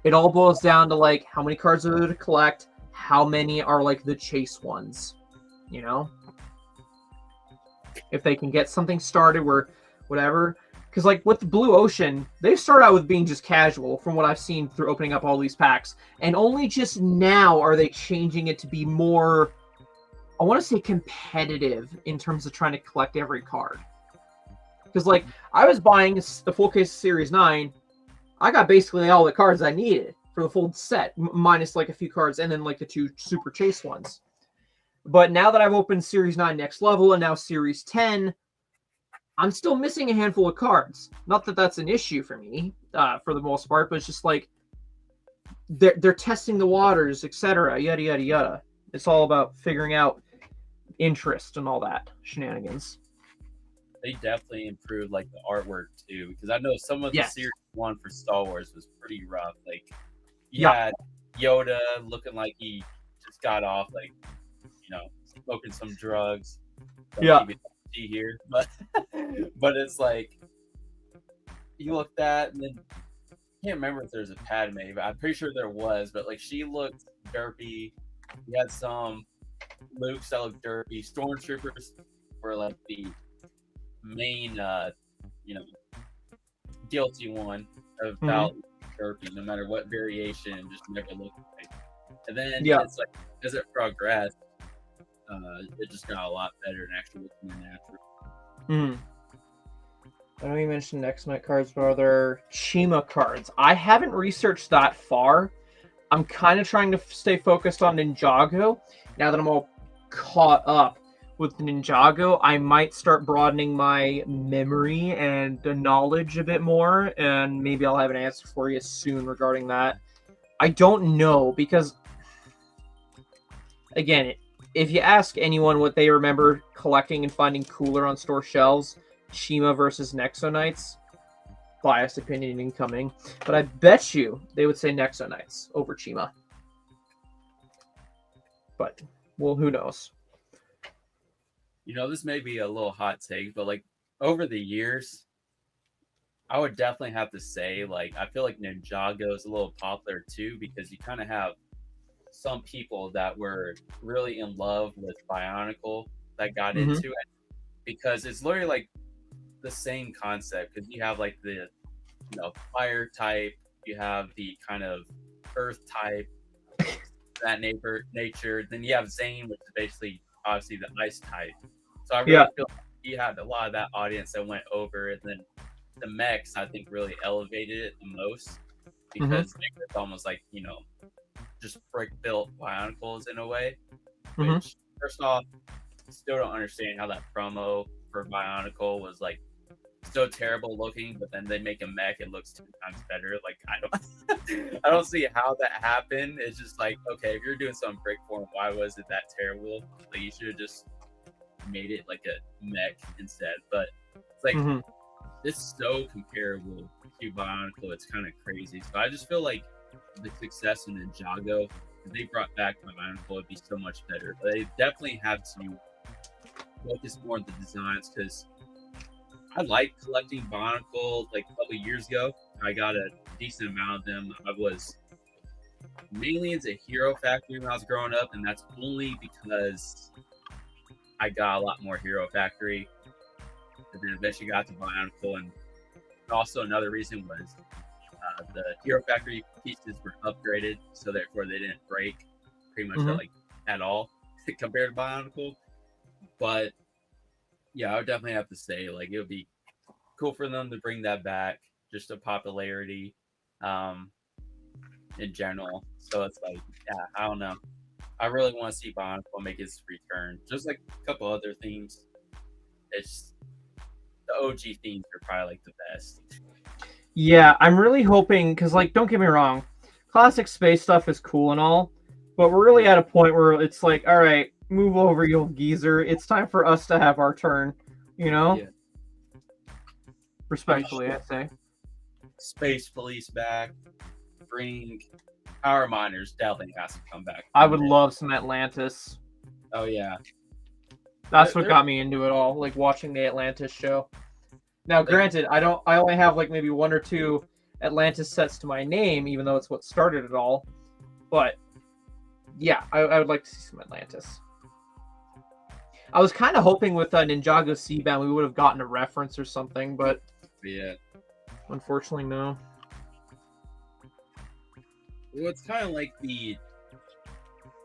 It all boils down to, like, how many cards are there to collect, how many are, like, the chase ones, you know? If they can get something started where, whatever... Because, like, with the Blue Ocean, they start out with being just casual, from what I've seen through opening up all these packs. And only just now are they changing it to be more, I want to say, competitive in terms of trying to collect every card. Because, like, I was buying the full case of Series 9. I got basically all the cards I needed for the full set, minus, like, a few cards, and then, like, the 2 Super Chase ones. But now that I've opened Series 9 Next Level and now Series 10... I'm still missing a handful of cards. Not that that's an issue for me, for the most part, but it's just like they're testing the waters, etc. Yada yada yada. It's all about figuring out interest and all that shenanigans. They definitely improved like the artwork too, because I know some of the Series 1 for Star Wars was pretty rough. Like you had Yoda looking like he just got off, like, you know, smoking some drugs. Here, but it's like you looked at, and then I can't remember if there's a Padme, but I'm pretty sure there was. But like she looked derpy. We had some Lukes that looked derpy. Stormtroopers were like the main, you know, guilty one about derpy. No matter what variation, just never looked right. And then it's like as it progressed. It just got a lot better and actually looked more natural. I know you mentioned X-Knight cards, but are there Chima cards? I haven't researched that far. I'm kind of trying to stay focused on Ninjago. Now that I'm all caught up with Ninjago, I might start broadening my memory and the knowledge a bit more, and maybe I'll have an answer for you soon regarding that. I don't know, because, again, if you ask anyone what they remember collecting and finding cooler on store shelves, Chima versus Nexo Knights, biased opinion incoming, but I bet you they would say Nexo Knights over Chima. But, well, who knows? You know, this may be a little hot take, but like over the years, I would definitely have to say, like, I feel like Ninjago is a little popular too, because you kind of have some people that were really in love with Bionicle that got into it, because it's literally like the same concept, because you have like the, you know, fire type, you have the kind of earth type, that nature, then you have Zane, which is basically obviously the ice type. So I really feel like he had a lot of that audience that went over, and then the mechs I think really elevated it the most, because it's almost like, you know, just brick built Bionicles in a way. Which first off, still don't understand how that promo for Bionicle was like so terrible looking, but then they make a mech, it looks 2 times better. Like I don't see how that happened. It's just like, okay, if you're doing some brick form, why was it that terrible? Like you should have just made it like a mech instead. But it's like it's so comparable to Bionicle, it's kind of crazy. So I just feel like the success in Ninjago, if they brought back Bionicle, would be so much better. But they definitely have to focus more on the designs, because I like collecting Bionicle. Like a couple of years ago, I got a decent amount of them. I was mainly into Hero Factory when I was growing up, and that's only because I got a lot more Hero Factory, and then eventually got to Bionicle. And also another reason was the Hero Factory pieces were upgraded, so therefore they didn't break pretty much like at all compared to Bionicle. But Yeah, I would definitely have to say like it would be cool for them to bring that back, just a popularity, um, in general. So it's like, yeah, I don't know. I really want to see Bionicle make his return, just like a couple other themes. It's the OG themes are probably like the best. Yeah, I'm really hoping because, like, don't get me wrong, classic space stuff is cool and all, but we're really at a point where it's like, all right, move over, you old geezer. It's time for us to have our turn. You know, Yeah. respectfully, I'd say. Space Police back, bring Power Miners definitely has to come back. I would love some Atlantis. Oh yeah, That's what got me into it all, like watching the Atlantis show. Now, granted, I only have like maybe one or two Atlantis sets to my name, even though it's what started it all. But yeah, I would like to see some Atlantis. I was kind of hoping with Ninjago Seabound we would have gotten a reference or something, but yeah. Unfortunately, no. Well, it's kind of like the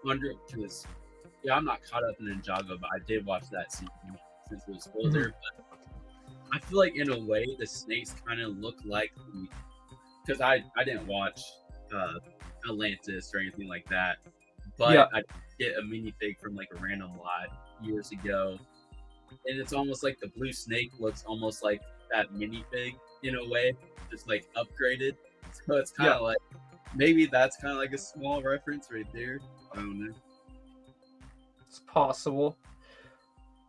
because yeah, I'm not caught up in Ninjago, but I did watch that season since it was older. Mm-hmm. But I feel like in a way the snakes kind of look like because I didn't watch Atlantis or anything like that, but Yeah. I did get a minifig from like a random lot years ago, and it's almost like the blue snake looks almost like that minifig in a way, just like upgraded. So it's kind of like maybe that's kind of like a small reference right there. I don't know. It's possible.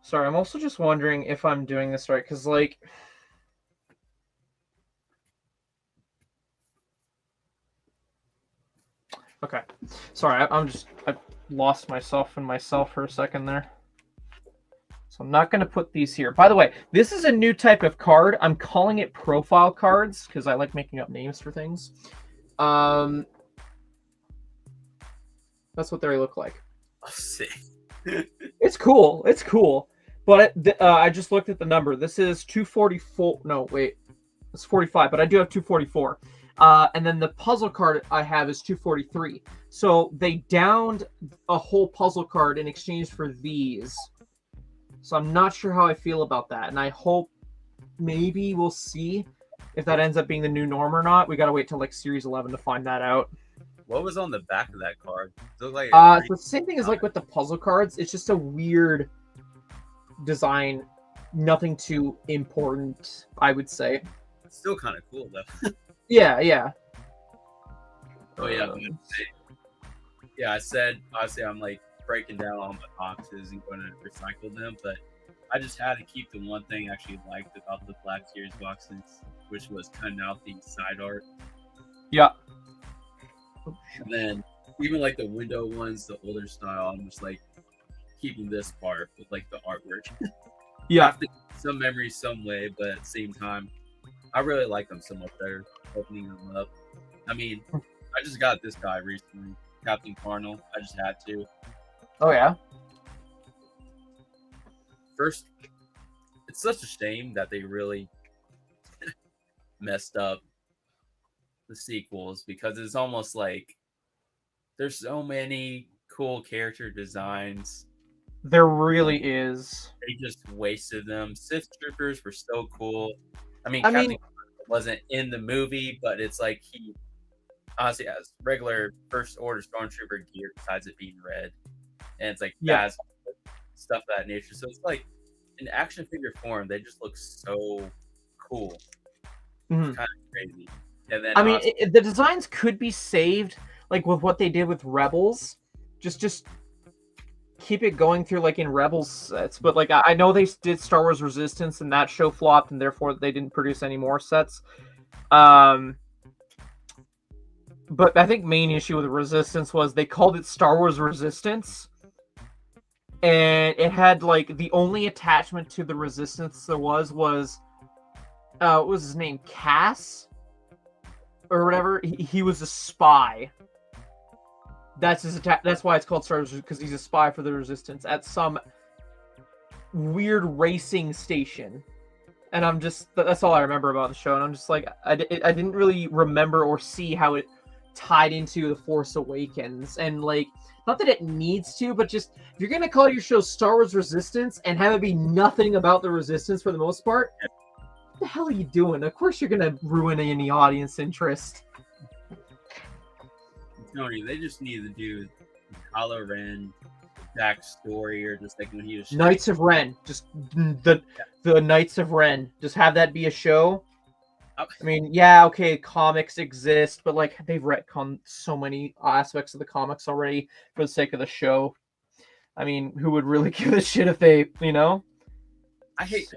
Sorry, I'm also just wondering if I'm doing this right, because, like... Okay. Sorry, I lost myself in myself for a second there. So I'm not going to put these here. By the way, this is a new type of card. I'm calling it profile cards, because I like making up names for things. That's what they look like. Oh, sick. It's cool. It's cool. But I just looked at the number. This is 244. No, wait. It's 45, but I do have 244. And then the puzzle card I have is 243. So they downed a whole puzzle card in exchange for these. So I'm not sure how I feel about that. And I hope maybe we'll see if that ends up being the new norm or not. We got to wait till like Series 11 to find that out. What was on the back of that card? It looked like So the same thing as like with the puzzle cards. It's just a weird design. Nothing too important, I would say. It's still kind of cool though. Yeah. Oh yeah. Yeah, I said obviously I'm like breaking down all my boxes and going to recycle them, but I just had to keep the one thing I actually liked about the Black Series boxes, which was cutting out the side art. Yeah. And then even like the window ones, the older style, I'm just like keeping this part with like the artwork. Yeah. Some memories, some way, but at the same time, I really like them so much better. Opening them up. I mean, I just got this guy recently, Captain Carnal. I just had to. Oh yeah. First, it's such a shame that they really messed up the sequels because it's almost like there's so many cool character designs. There really is. They just wasted them. Sith Troopers were so cool. I mean, Captain wasn't in the movie, but it's like he honestly has regular First Order Stormtrooper gear besides it being red. And it's like that's stuff of that nature. So it's like in action figure form, they just look so cool. Mm-hmm. It's kind of crazy. And then I mean, the designs could be saved, like with what they did with Rebels. Just keep it going through like in Rebels sets. But like I know they did Star Wars Resistance, and that show flopped, and therefore they didn't produce any more sets. But I think main issue with Resistance was they called it Star Wars Resistance, and it had like the only attachment to the Resistance there was what was his name, Cass or whatever. He was a spy. That's his attack. That's why it's called Star Wars, because he's a spy for the Resistance at some weird racing station. And that's all I remember about the show. And I'm just like, I didn't really remember or see how it tied into the Force Awakens, and like, not that it needs to, but just if you're gonna call your show Star Wars Resistance and have it be nothing about the Resistance for the most part, what the hell are you doing? Of course you're gonna ruin any audience interest. Tony, they just need to do Kylo Ren backstory, or just like when he was Knights of Ren, just the Knights of Ren, just have that be a show. I mean, yeah, okay, comics exist, but like they've retconned so many aspects of the comics already for the sake of the show. I mean, who would really give a shit if they, you know? I hate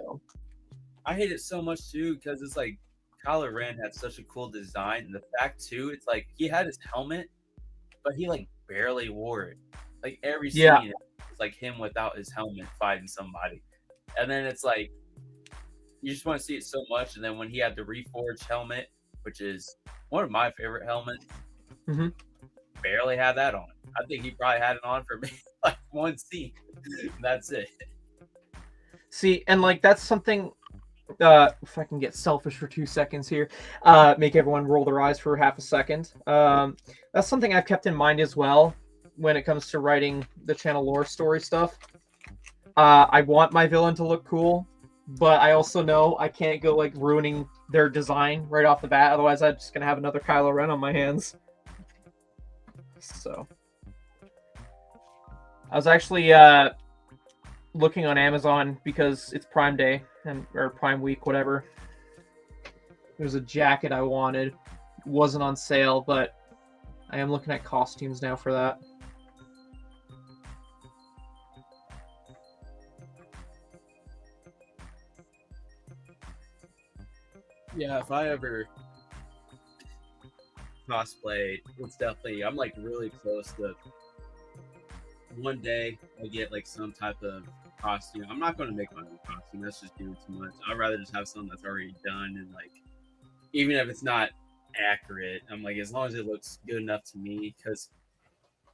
it so much too, because it's like Kylo Ren had such a cool design, and the fact too, it's like he had his helmet, but he like barely wore it. Like every scene, it's like him without his helmet fighting somebody, and then it's like you just want to see it so much. And then when he had the reforged helmet, which is one of my favorite helmets, barely had that on. I think he probably had it on for maybe like one scene. That's it. See, and like that's something. If I can get selfish for 2 seconds here, make everyone roll their eyes for half a second. That's something I've kept in mind as well when it comes to writing the channel lore story stuff. I want my villain to look cool, but I also know I can't go like ruining their design right off the bat. Otherwise, I'm just gonna have another Kylo Ren on my hands. So, I was actually looking on Amazon because it's Prime Day or Prime Week, whatever. There's a jacket I wanted. It wasn't on sale, but I am looking at costumes now for that. Yeah, if I ever cosplay, it's definitely, I'm like really close to one day I get like some type of costume. I'm not going to make my own costume. That's just doing too much. I'd rather just have something that's already done, and like, even if it's not accurate, I'm like, as long as it looks good enough to me. Because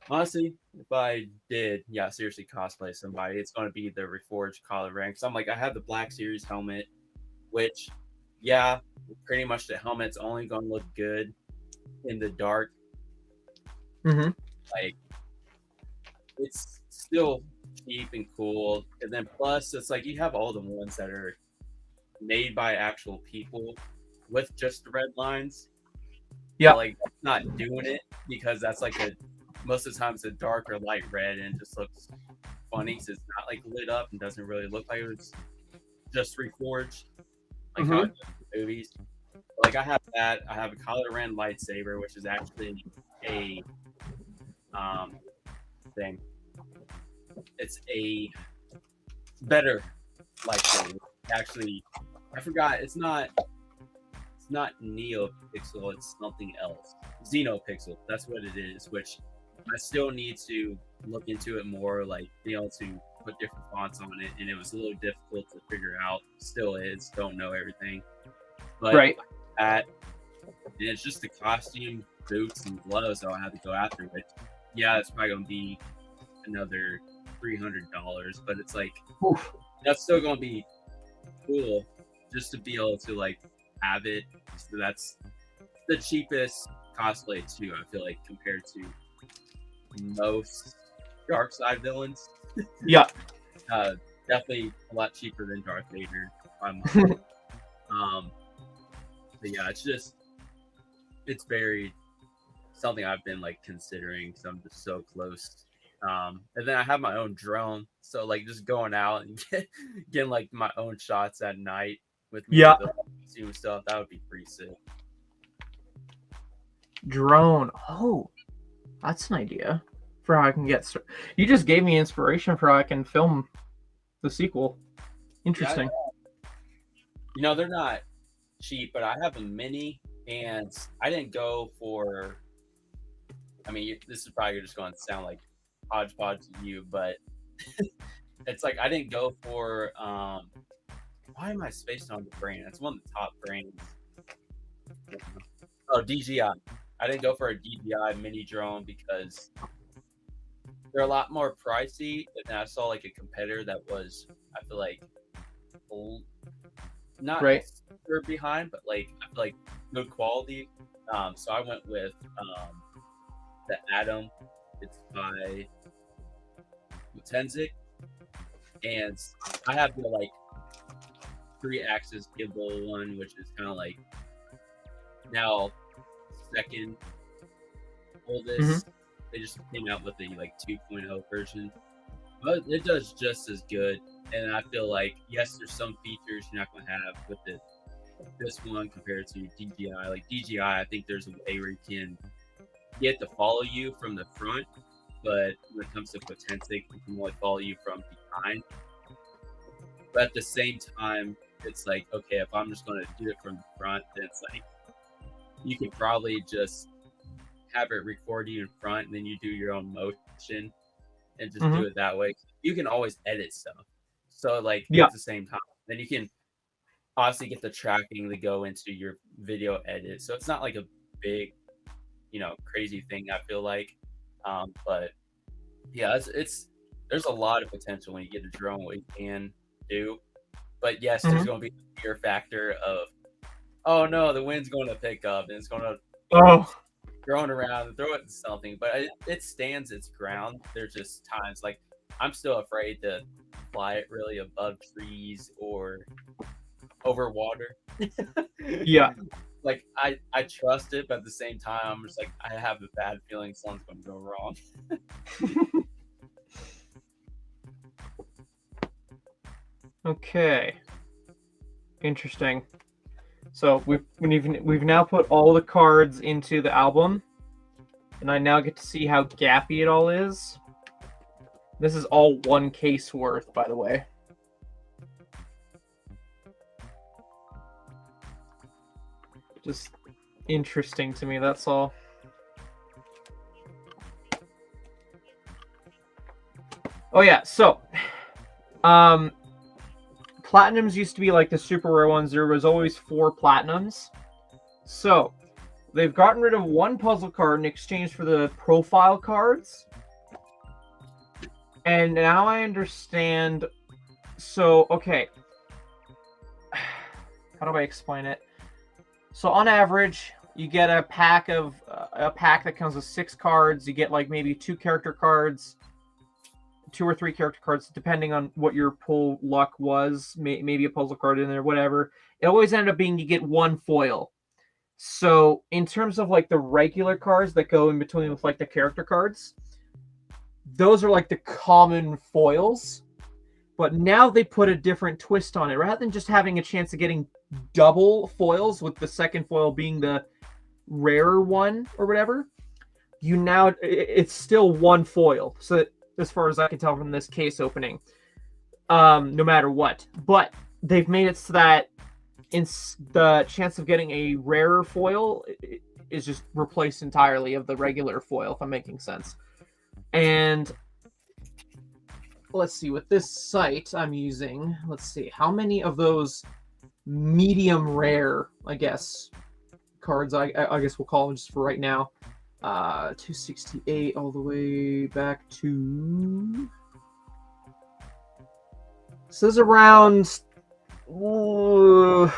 honestly, if I did, seriously cosplay somebody, it's going to be the reforged Kylo Ren. Because I'm like, I have the Black Series helmet, which, pretty much the helmet's only going to look good in the dark. Like, it's still cheap and cool, and then plus it's like you have all the ones that are made by actual people with just the red lines. Like not doing it because that's like most of the time it's a dark or light red and it just looks funny because it's not like lit up and doesn't really look like it was just reforged like how it does in the movies. Like I have that. I have a Kylo Ren lightsaber, which is actually a thing. It's a better lightsaber. Actually, I forgot. It's not NeoPixel. It's something else. Xenopixel. That's what it is. Which I still need to look into it more. Like be able to put different fonts on it, and it was a little difficult to figure out. Still is. Don't know everything. But and it's just the costume, boots, and gloves that I have to go after. But it's probably gonna be another $300, but it's like that's still gonna be cool just to be able to like have it. So that's the cheapest cosplay too, I feel like, compared to most dark side villains. Definitely a lot cheaper than Darth Vader. But it's very something I've been like considering because I'm just so close. And then I have my own drone, so like just going out and getting like my own shots at night with me doing stuff, that would be pretty sick. Drone. Oh, that's an idea for how I can get. You just gave me inspiration for how I can film the sequel. Interesting. They're not cheap, but I have a mini, and I didn't go for. I mean, this is probably just going to sound like hodgepodge to you, but it's like I didn't go for. Why am I spaced on the brand? It's one of the top brands. Oh, DJI. I didn't go for a DJI mini drone because they're a lot more pricey. And I saw like a competitor that was, I feel like, not Right. super behind, but like I feel like good quality. So I went with the Atom. It's by Tenzik, and I have the like 3-axis gimbal one, which is kind of like now second oldest. They just came out with the like 2.0 version, but it does just as good. And I feel like yes, there's some features you're not going to have with this one compared to DJI. Like DJI, I think there's a way where you can get to follow you from the front, but when it comes to Potentic, you can only follow you from behind. But at the same time, it's like, okay, if I'm just going to do it from the front, then it's like you could probably just have it record you in front, and then you do your own motion and just do it that way. You can always edit stuff. So like at the same time, then you can obviously get the tracking to go into your video edit. So it's not like a big, crazy thing, I feel like. But yeah, it's there's a lot of potential when you get a drone, what you can do. But yes, there's going to be the fear factor of, oh no, the wind's going to pick up and it's going to thrown around and throw it into something. But it stands its ground. There's just times like I'm still afraid to fly it really above trees or over water. Yeah. Like I trust it, but at the same time, I'm just like, I have a bad feeling something's going to go wrong. Okay. Interesting. So we've now put all the cards into the album, and I now get to see how gappy it all is. This is all one case worth, by the way. Just interesting to me, that's all. Oh yeah, so platinums used to be like the super rare ones. There was always 4 platinums. So they've gotten rid of 1 puzzle card in exchange for the profile cards. And now I understand. So, okay. How do I explain it? So on average, you get a pack that comes with 6 cards. You get like maybe 2 character cards, 2 or 3 character cards, depending on what your pull luck was. Maybe a puzzle card in there, whatever. It always ended up being you get 1 foil. So in terms of like the regular cards that go in between with like the character cards, those are like the common foils. But now they put a different twist on it. Rather than just having a chance of getting double foils, with the second foil being the rarer one or whatever, it's still 1 foil. So as far as I can tell from this case opening, no matter what. But they've made it so that the chance of getting a rarer foil is just replaced entirely of the regular foil, if I'm making sense. And let's see, with this site I'm using, let's see, how many of those medium rare, I guess, cards, I guess we'll call them just for right now, 268 all the way back to... So this is around... Am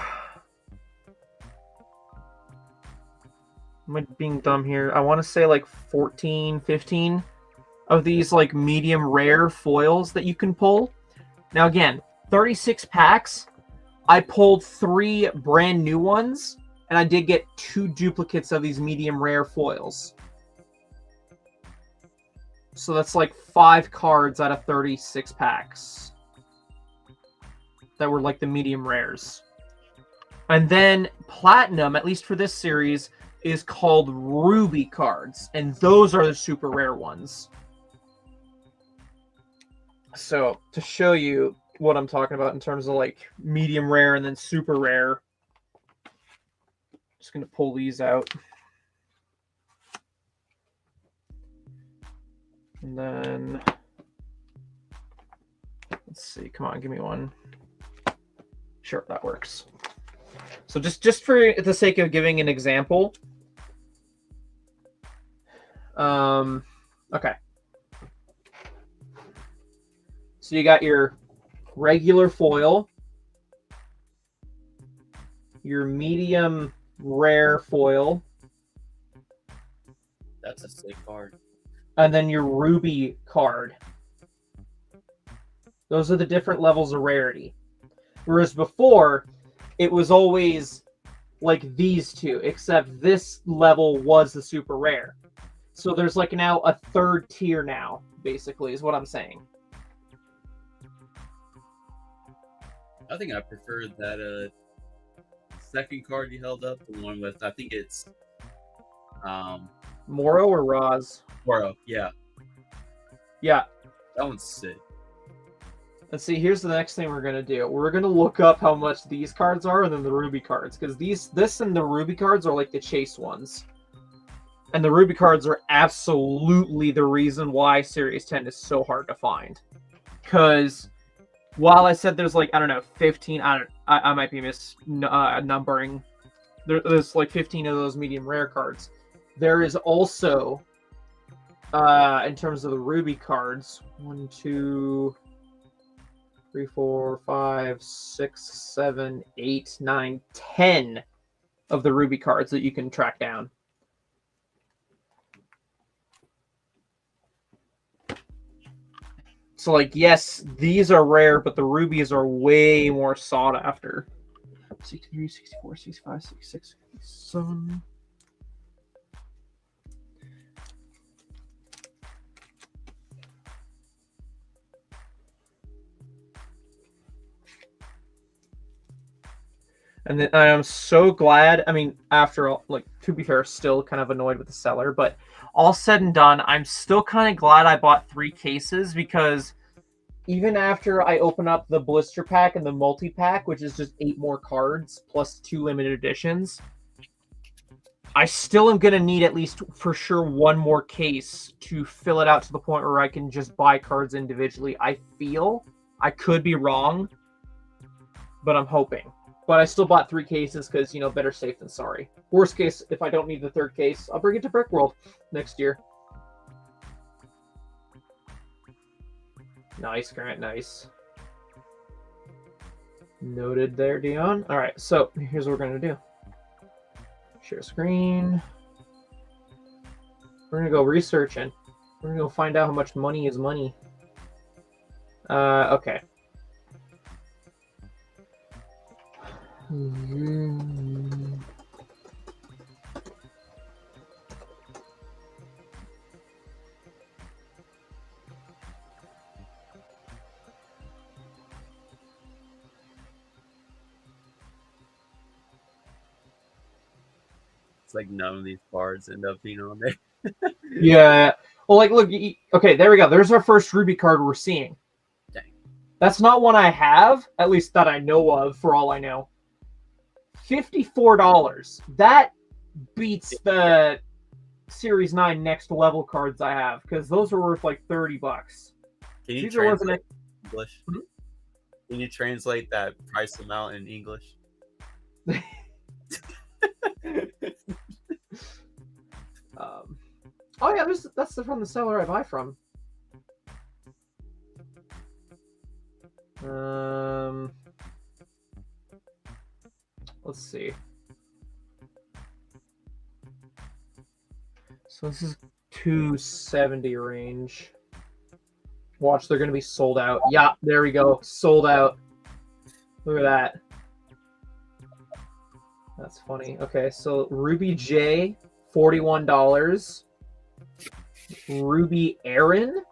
I being dumb here? I want to say like 14, 15 of these like medium rare foils that you can pull. Now again, 36 packs. I pulled 3 brand new ones, and I did get 2 duplicates of these medium rare foils. So that's like 5 cards out of 36 packs that were like the medium rares. And then platinum, at least for this series, is called ruby cards, and those are the super rare ones. So to show you what I'm talking about in terms of like medium rare and then super rare, just going to pull these out. And then let's see, come on, give me one. Sure, that works. So just for the sake of giving an example, okay. So you got your regular foil, your medium rare foil, That's a sick card. and then your ruby card. Those are the different levels of rarity. Whereas before, it was always like these two, except this level was the super rare. So there's like now a third tier now, basically, is what I'm saying. I think I prefer that second card you held up, the one with, I think it's Moro or Roz? Moro. Yeah, Yeah. that one's sick. Let's see, here's the next thing we're going to do. We're going to look up how much these cards are and then the ruby cards. Because this and the ruby cards are like the chase ones. And the ruby cards are absolutely the reason why Series 10 is so hard to find. Because while I said there's like, I don't know, 15, I might be numbering. There's like 15 of those medium rare cards. There is also, in terms of the ruby cards, 1, 2... 3, 4, 5, 6, 7, 8, 9, 10 of the ruby cards that you can track down. So, like, yes, these are rare, but the rubies are way more sought after. 63, 64, 65, 66, 67. And then I am so glad. I mean, after all, like, to be fair, still kind of annoyed with the seller, but all said and done, I'm still kind of glad I bought 3 cases, because even after I open up the blister pack and the multi-pack, which is just 8 more cards plus 2 limited editions, I still am going to need at least for sure 1 more case to fill it out to the point where I can just buy cards individually. I feel I could be wrong, but I'm hoping. But I still bought 3 cases because, you know, better safe than sorry. Worst case, if I don't need the 3rd case, I'll bring it to Brick World next year. Nice, Grant, nice. Noted there, Dion. All right, so here's what we're going to do. Share screen. We're going to go researching. We're going to go find out how much money is money. Okay. It's like none of these cards end up being on there. Yeah. Well, like, look. Okay, there we go. There's our first ruby card we're seeing. Dang. That's not one I have, at least that I know of, for all I know. $54. That beats the Series 9 next level cards I have, because those are worth like $30. Can you These are worth translate English? Hmm? Can you translate that price amount in English? Oh yeah, that's from the seller I buy from. Let's see. So this is 270 range. Watch, they're gonna be sold out. Yeah, there we go, sold out. Look at that. That's funny. Okay, so Ruby J, $41. Ruby Aaron,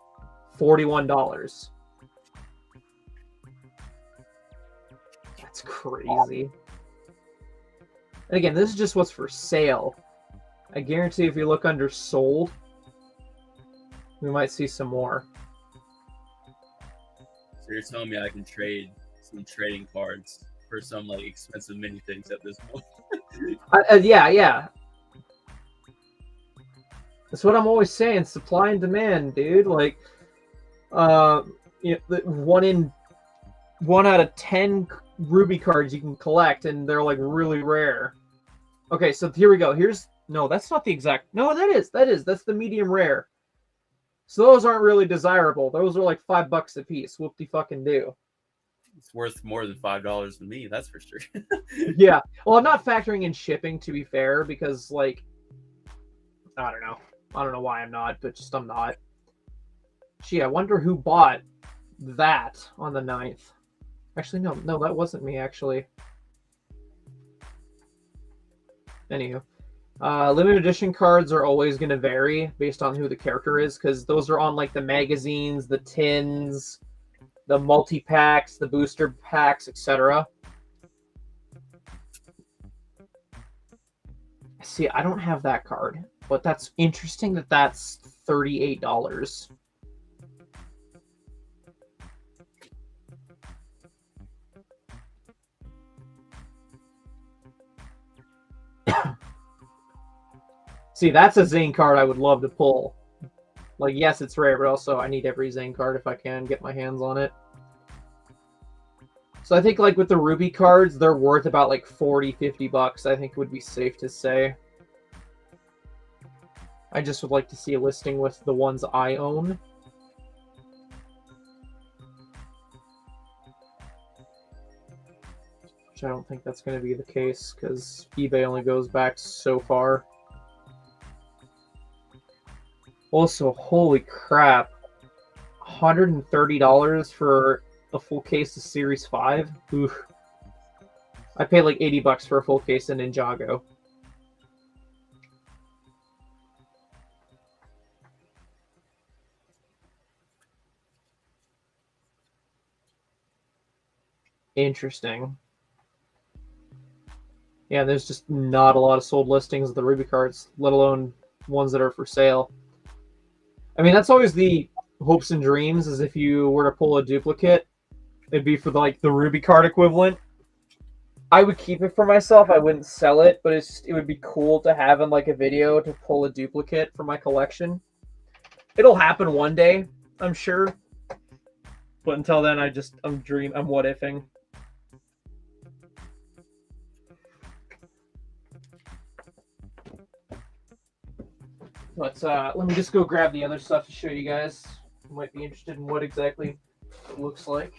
$41. That's crazy. And again, this is just what's for sale. I guarantee if you look under sold, we might see some more. So you're telling me I can trade some trading cards for some like expensive mini things at this point? Yeah. That's what I'm always saying. Supply and demand, dude. Like, you know, 1 out of 10 ruby cards you can collect, and they're like really rare. Okay, so here we go. No, that's not the exact. No, that's the medium rare. So those aren't really desirable. Those are like $5 a piece. Whoop-de-fucking-do. it's worth more than $5 to me. That's for sure. Yeah. Well, I'm not factoring in shipping, to be fair, because like I don't know. I don't know why I'm not, but just I'm not. Gee, I wonder who bought that on the 9th. Actually, no, that wasn't me, actually. Anywho. Limited edition cards are always going to vary based on who the character is, because those are on like the magazines, the tins, the multi-packs, the booster packs, etc. See, I don't have that card, but that's interesting that that's $38. See, that's a Zane card I would love to pull. Like, yes, it's rare, but also I need every Zane card if I can get my hands on it. So I think, like, with the Ruby cards, they're worth about, like, 40, 50 bucks, I think would be safe to say. I just would like to see a listing with the ones I own. Which I don't think that's going to be the case, because eBay only goes back so far. Also, holy crap, $130 for a full case of Series 5? Oof. I paid like 80 bucks for a full case of Ninjago. Interesting. Yeah, there's just not a lot of sold listings of the Ruby cards, let alone ones that are for sale. I mean, that's always the hopes and dreams, is if you were to pull a duplicate, it'd be for like the Ruby card equivalent. I would keep it for myself. I wouldn't sell it, but it would be cool to have in like a video to pull a duplicate for my collection. It'll happen one day, I'm sure. But until then, I'm what ifing. But let me just go grab the other stuff to show you guys. You might be interested in what exactly it looks like.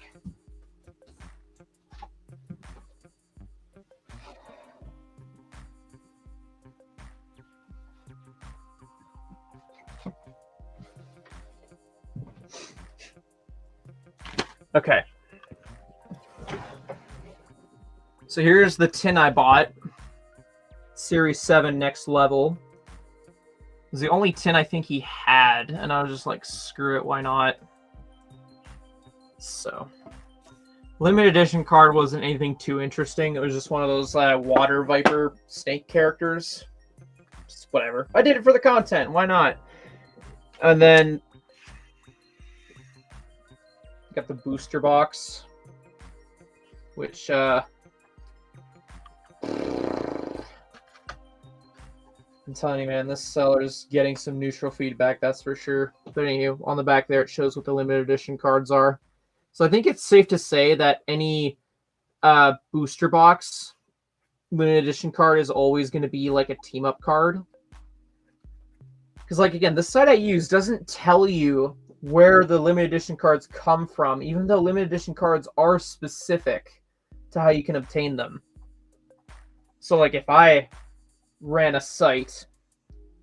Okay. So here's the tin I bought. Series 7 Next Level. It was the only tin I think he had, and I was just like, screw it, why not? So, limited edition card wasn't anything too interesting. It was just one of those water viper snake characters. Just whatever. I did it for the content, why not? And then got the booster box, which I'm telling you, man, this seller's getting some neutral feedback, that's for sure. But anyway, on the back there, it shows what the limited edition cards are. So I think it's safe to say that any booster box limited edition card is always going to be like a team-up card. Because, like, again, the site I use doesn't tell you where the limited edition cards come from, even though limited edition cards are specific to how you can obtain them. So, like, if I ran a site,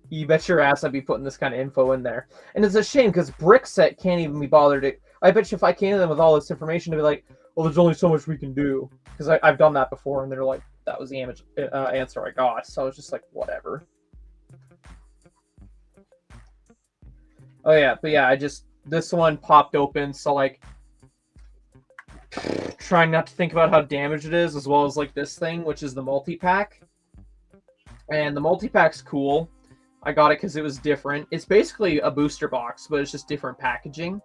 you bet your ass I'd be putting this kind of info in there. And it's a shame because Brickset can't even be bothered to... I bet you if I came to them with all this information, they'd be like, well, there's only so much we can do. Because I've done that before, and they're like, that was the answer I got. So I was just like, whatever. Oh, yeah. But yeah, this one popped open, so like, trying not to think about how damaged it is, as well as like this thing, which is the multi-pack. And the multi-pack's cool. I got it because it was different. It's basically a booster box, but it's just different packaging.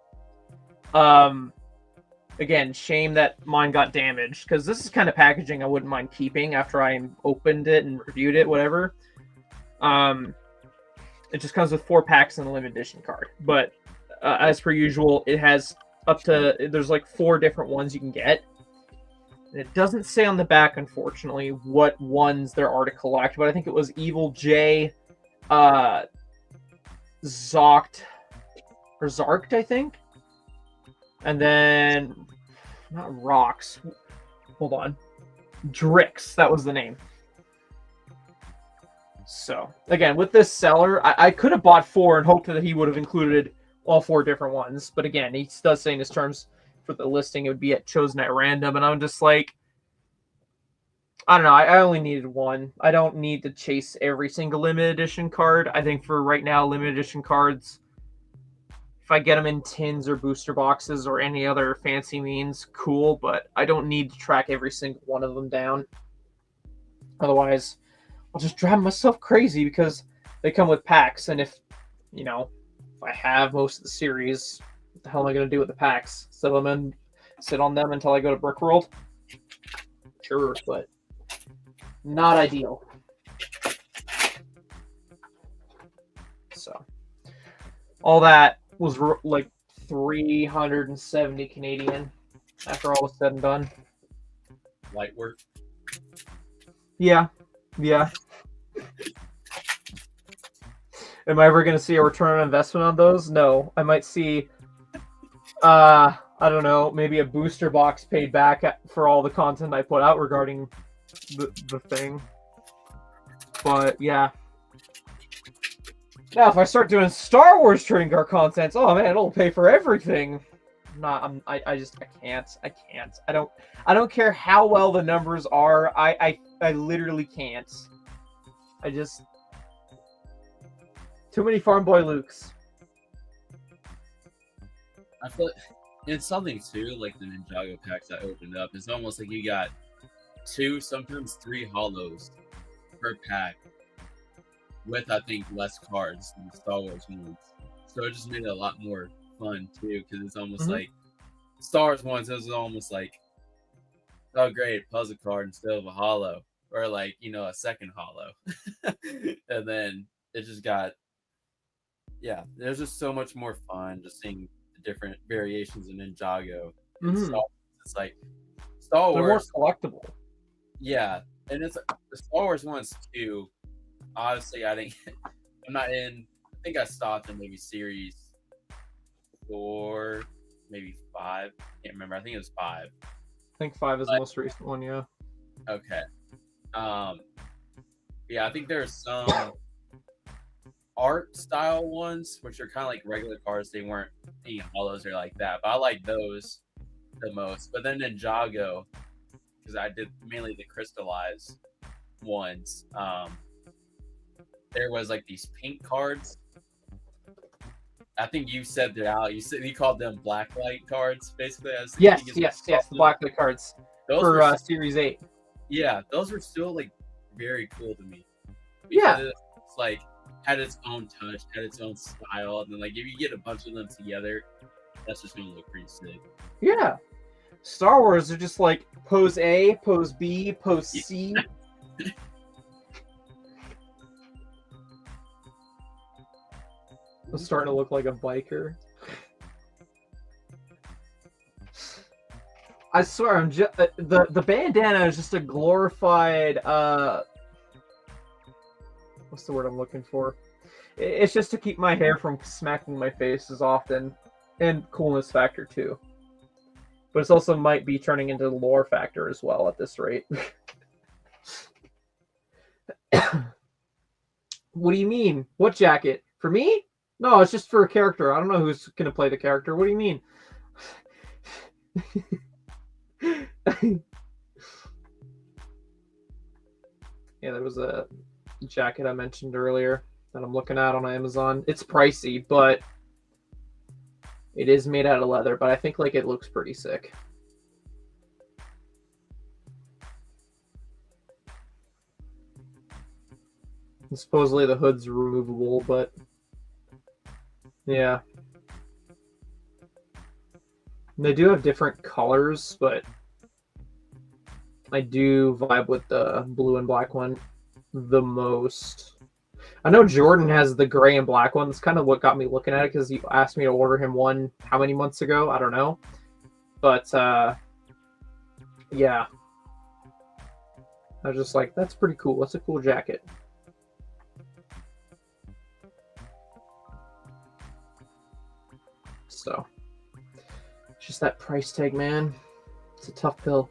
Again, shame that mine got damaged, because this is kind of packaging I wouldn't mind keeping after I opened it and reviewed it, whatever. It just comes with 4 packs and a limited edition card. But as per usual, it has there's like 4 different ones you can get. And it doesn't say on the back, unfortunately, what ones there are to collect, but I think it was Evil J, Zarked, I think. And then not Rocks. Hold on. Drix, that was the name. So, again, with this seller, I could have bought 4 and hoped that he would have included all 4 different ones. But again, he does say in his terms for the listing it would be chosen at random. And I'm just like, I don't know. I only needed 1. I don't need to chase every single limited edition card. I think for right now, limited edition cards, if I get them in tins or booster boxes or any other fancy means, cool. But I don't need to track every single one of them down. Otherwise, I'll just drive myself crazy because they come with packs. And if I have most of the series, what the hell am I going to do with the packs? Sit on them until I go to Brickworld? Sure, but not ideal. So, all that was like 370 Canadian after all was said and done. Light work. Yeah. Am I ever going to see a return on investment on those? No. I might see, I don't know, maybe a booster box paid back for all the content I put out regarding the thing. But, yeah. Now, if I start doing Star Wars trading card content, oh man, it'll pay for everything. I can't. I don't care how well the numbers are. I literally can't. Too many Farm Boy Lukes. I feel like it's something too, like the Ninjago packs that opened up. It's almost like you got 2, sometimes 3 hollows per pack, with I think less cards than the Star Wars ones. So it just made it a lot more fun too, because it's almost like Star Wars ones. It was almost like, oh great, puzzle card instead of a hollow, or like a second hollow, and then it just got. Yeah, there's just so much more fun just seeing the different variations in Ninjago. It's like Star Wars. They're more collectible. Yeah, and it's the Star Wars ones too. Honestly, I'm not in. I think I stopped in maybe series 4, maybe 5. Can't remember. I think it was 5. I think 5 is the most recent one. Yeah. Okay. Yeah, I think there's some art style ones, which are kind of like regular cards. They weren't any hollows or like that, but I like those the most. But then Ninjago, because I did mainly the crystallized ones. There was like these pink cards. I think you said it out. You called them blacklight cards, basically. Yes, the blacklight cards for Series 8. Yeah, those were still like very cool to me. Yeah, it's like had its own touch, had its own style, and then like if you get a bunch of them together, that's just gonna look pretty sick. Yeah, Star Wars are just like pose A, pose B, pose C. I'm starting to look like a biker. I swear, I'm just the bandana is just a glorified. What's the word I'm looking for? It's just to keep my hair from smacking my face as often, and coolness factor too. But it's also might be turning into the lore factor as well at this rate. What do you mean? What jacket? For me? No, it's just for a character. I don't know who's going to play the character. What do you mean? Yeah, there was a jacket I mentioned earlier that I'm looking at on Amazon. It's pricey, but it is made out of leather, but I think like it looks pretty sick. And supposedly the hood's removable, but yeah. And they do have different colors, but I do vibe with the blue and black one the most. I know Jordan has the gray and black one. That's kind of what got me looking at it, because he asked me to order him one how many months ago? I don't know. But yeah. I was just like, that's pretty cool. That's a cool jacket. So, it's just that price tag, man. It's a tough pill.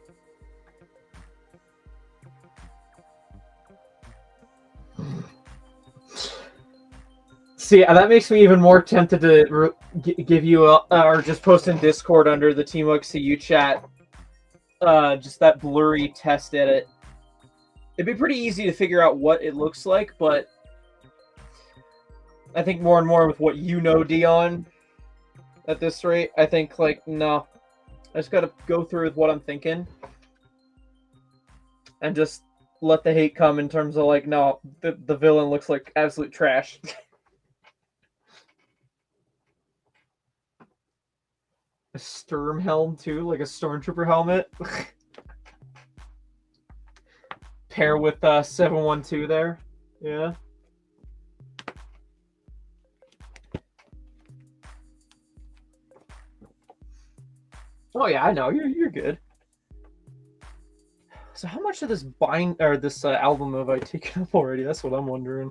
See, that makes me even more tempted to give you or just post in Discord under the Team XCU chat. Just that blurry test edit. It'd be pretty easy to figure out what it looks like, but I think more and more with what you know, Dion, at this rate, I think, like, no. I just gotta go through with what I'm thinking. And just let the hate come in terms of, like, no, the villain looks like absolute trash. A Sturm helm, too? Like a Stormtrooper helmet? Pair with 712 there. Yeah. Oh yeah, I know. You're good. So how much of this this album have I taken up already? That's what I'm wondering.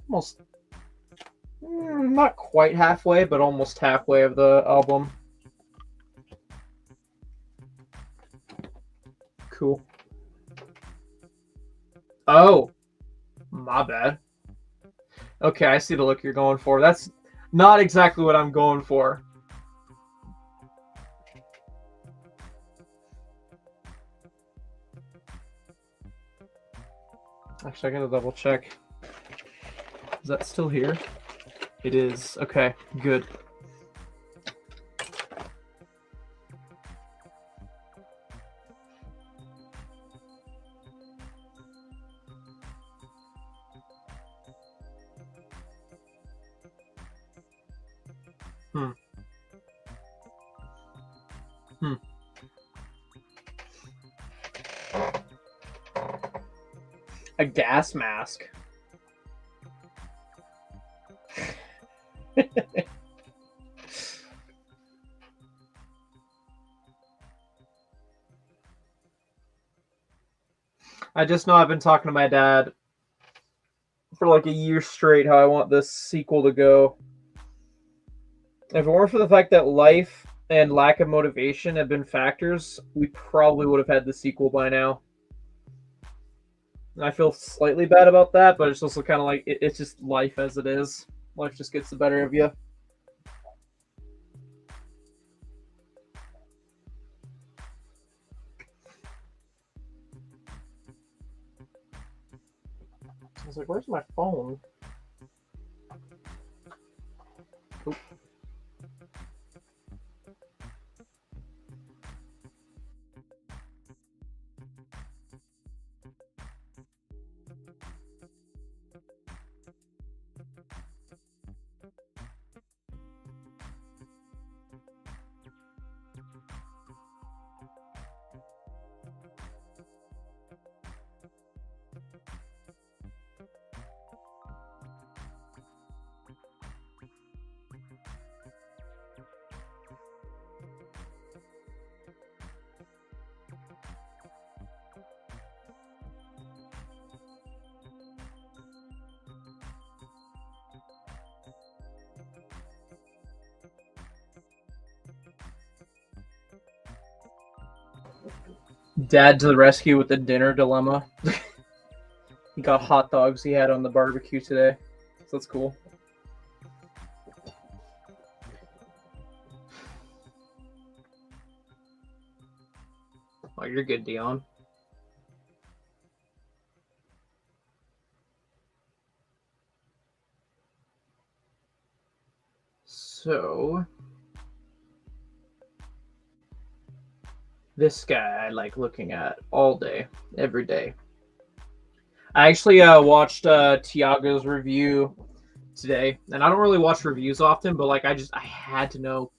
Almost, not quite halfway, but almost halfway of the album. Cool. Oh, my bad. Okay, I see the look you're going for. That's not exactly what I'm going for. Actually, I gotta double check. Is that still here? It is. Okay, good. A gas mask. I just know I've been talking to my dad for like a year straight how I want this sequel to go. If it weren't for the fact that life and lack of motivation have been factors, we probably would have had the sequel by now. I feel slightly bad about that, but it's also kind of like, it's just life as it is. Life just gets the better of you. I was like, where's my phone? Oop. Dad to the rescue with the dinner dilemma. He got hot dogs he had on the barbecue today. So that's cool. Oh, you're good, Dion. So this guy I like looking at all day, every day. I actually watched Tiago's review today, and I don't really watch reviews often, but like I had to know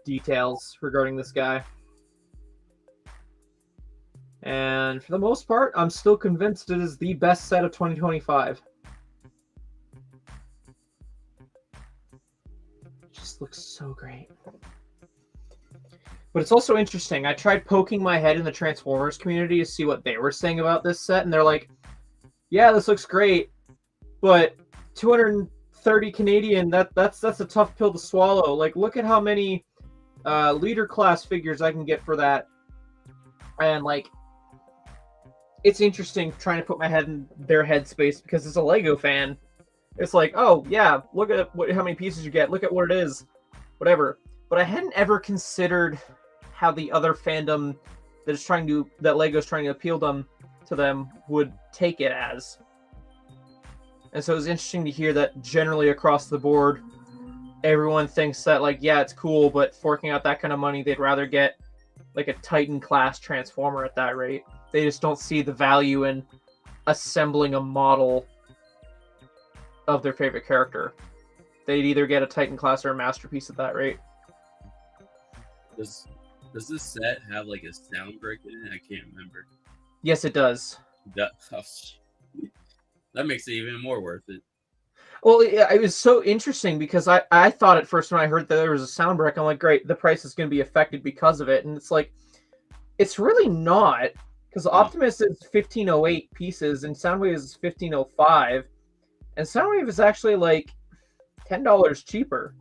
details regarding this guy. And for the most part, I'm still convinced it is the best set of 2025. It just looks so great. But it's also interesting. I tried poking my head in the Transformers community to see what they were saying about this set, and they're like, yeah, this looks great, but 30 Canadian, that's a tough pill to swallow. Like, look at how many leader class figures I can get for that. And like, it's interesting trying to put my head in their headspace because as a Lego fan, it's like, oh yeah, look at how many pieces you get. Look at what it is, whatever. But I hadn't ever considered how the other fandom that Lego's trying to appeal to them would take it as. And so it was interesting to hear that generally across the board, everyone thinks that, like, yeah, it's cool, but forking out that kind of money, they'd rather get like a Titan class Transformer at that rate. They just don't see the value in assembling a model of their favorite character. They'd either get a Titan class or a Masterpiece at that rate. Does this set have like a sound brick in it? I can't remember. Yes, it does. That makes it even more worth it. Well, it was so interesting because I thought at first when I heard that there was a sound brick, I'm like, great, the price is going to be affected because of it. And it's like, it's really not, because Optimus is 1508 pieces and Soundwave is 1505. And Soundwave is actually like $10 cheaper.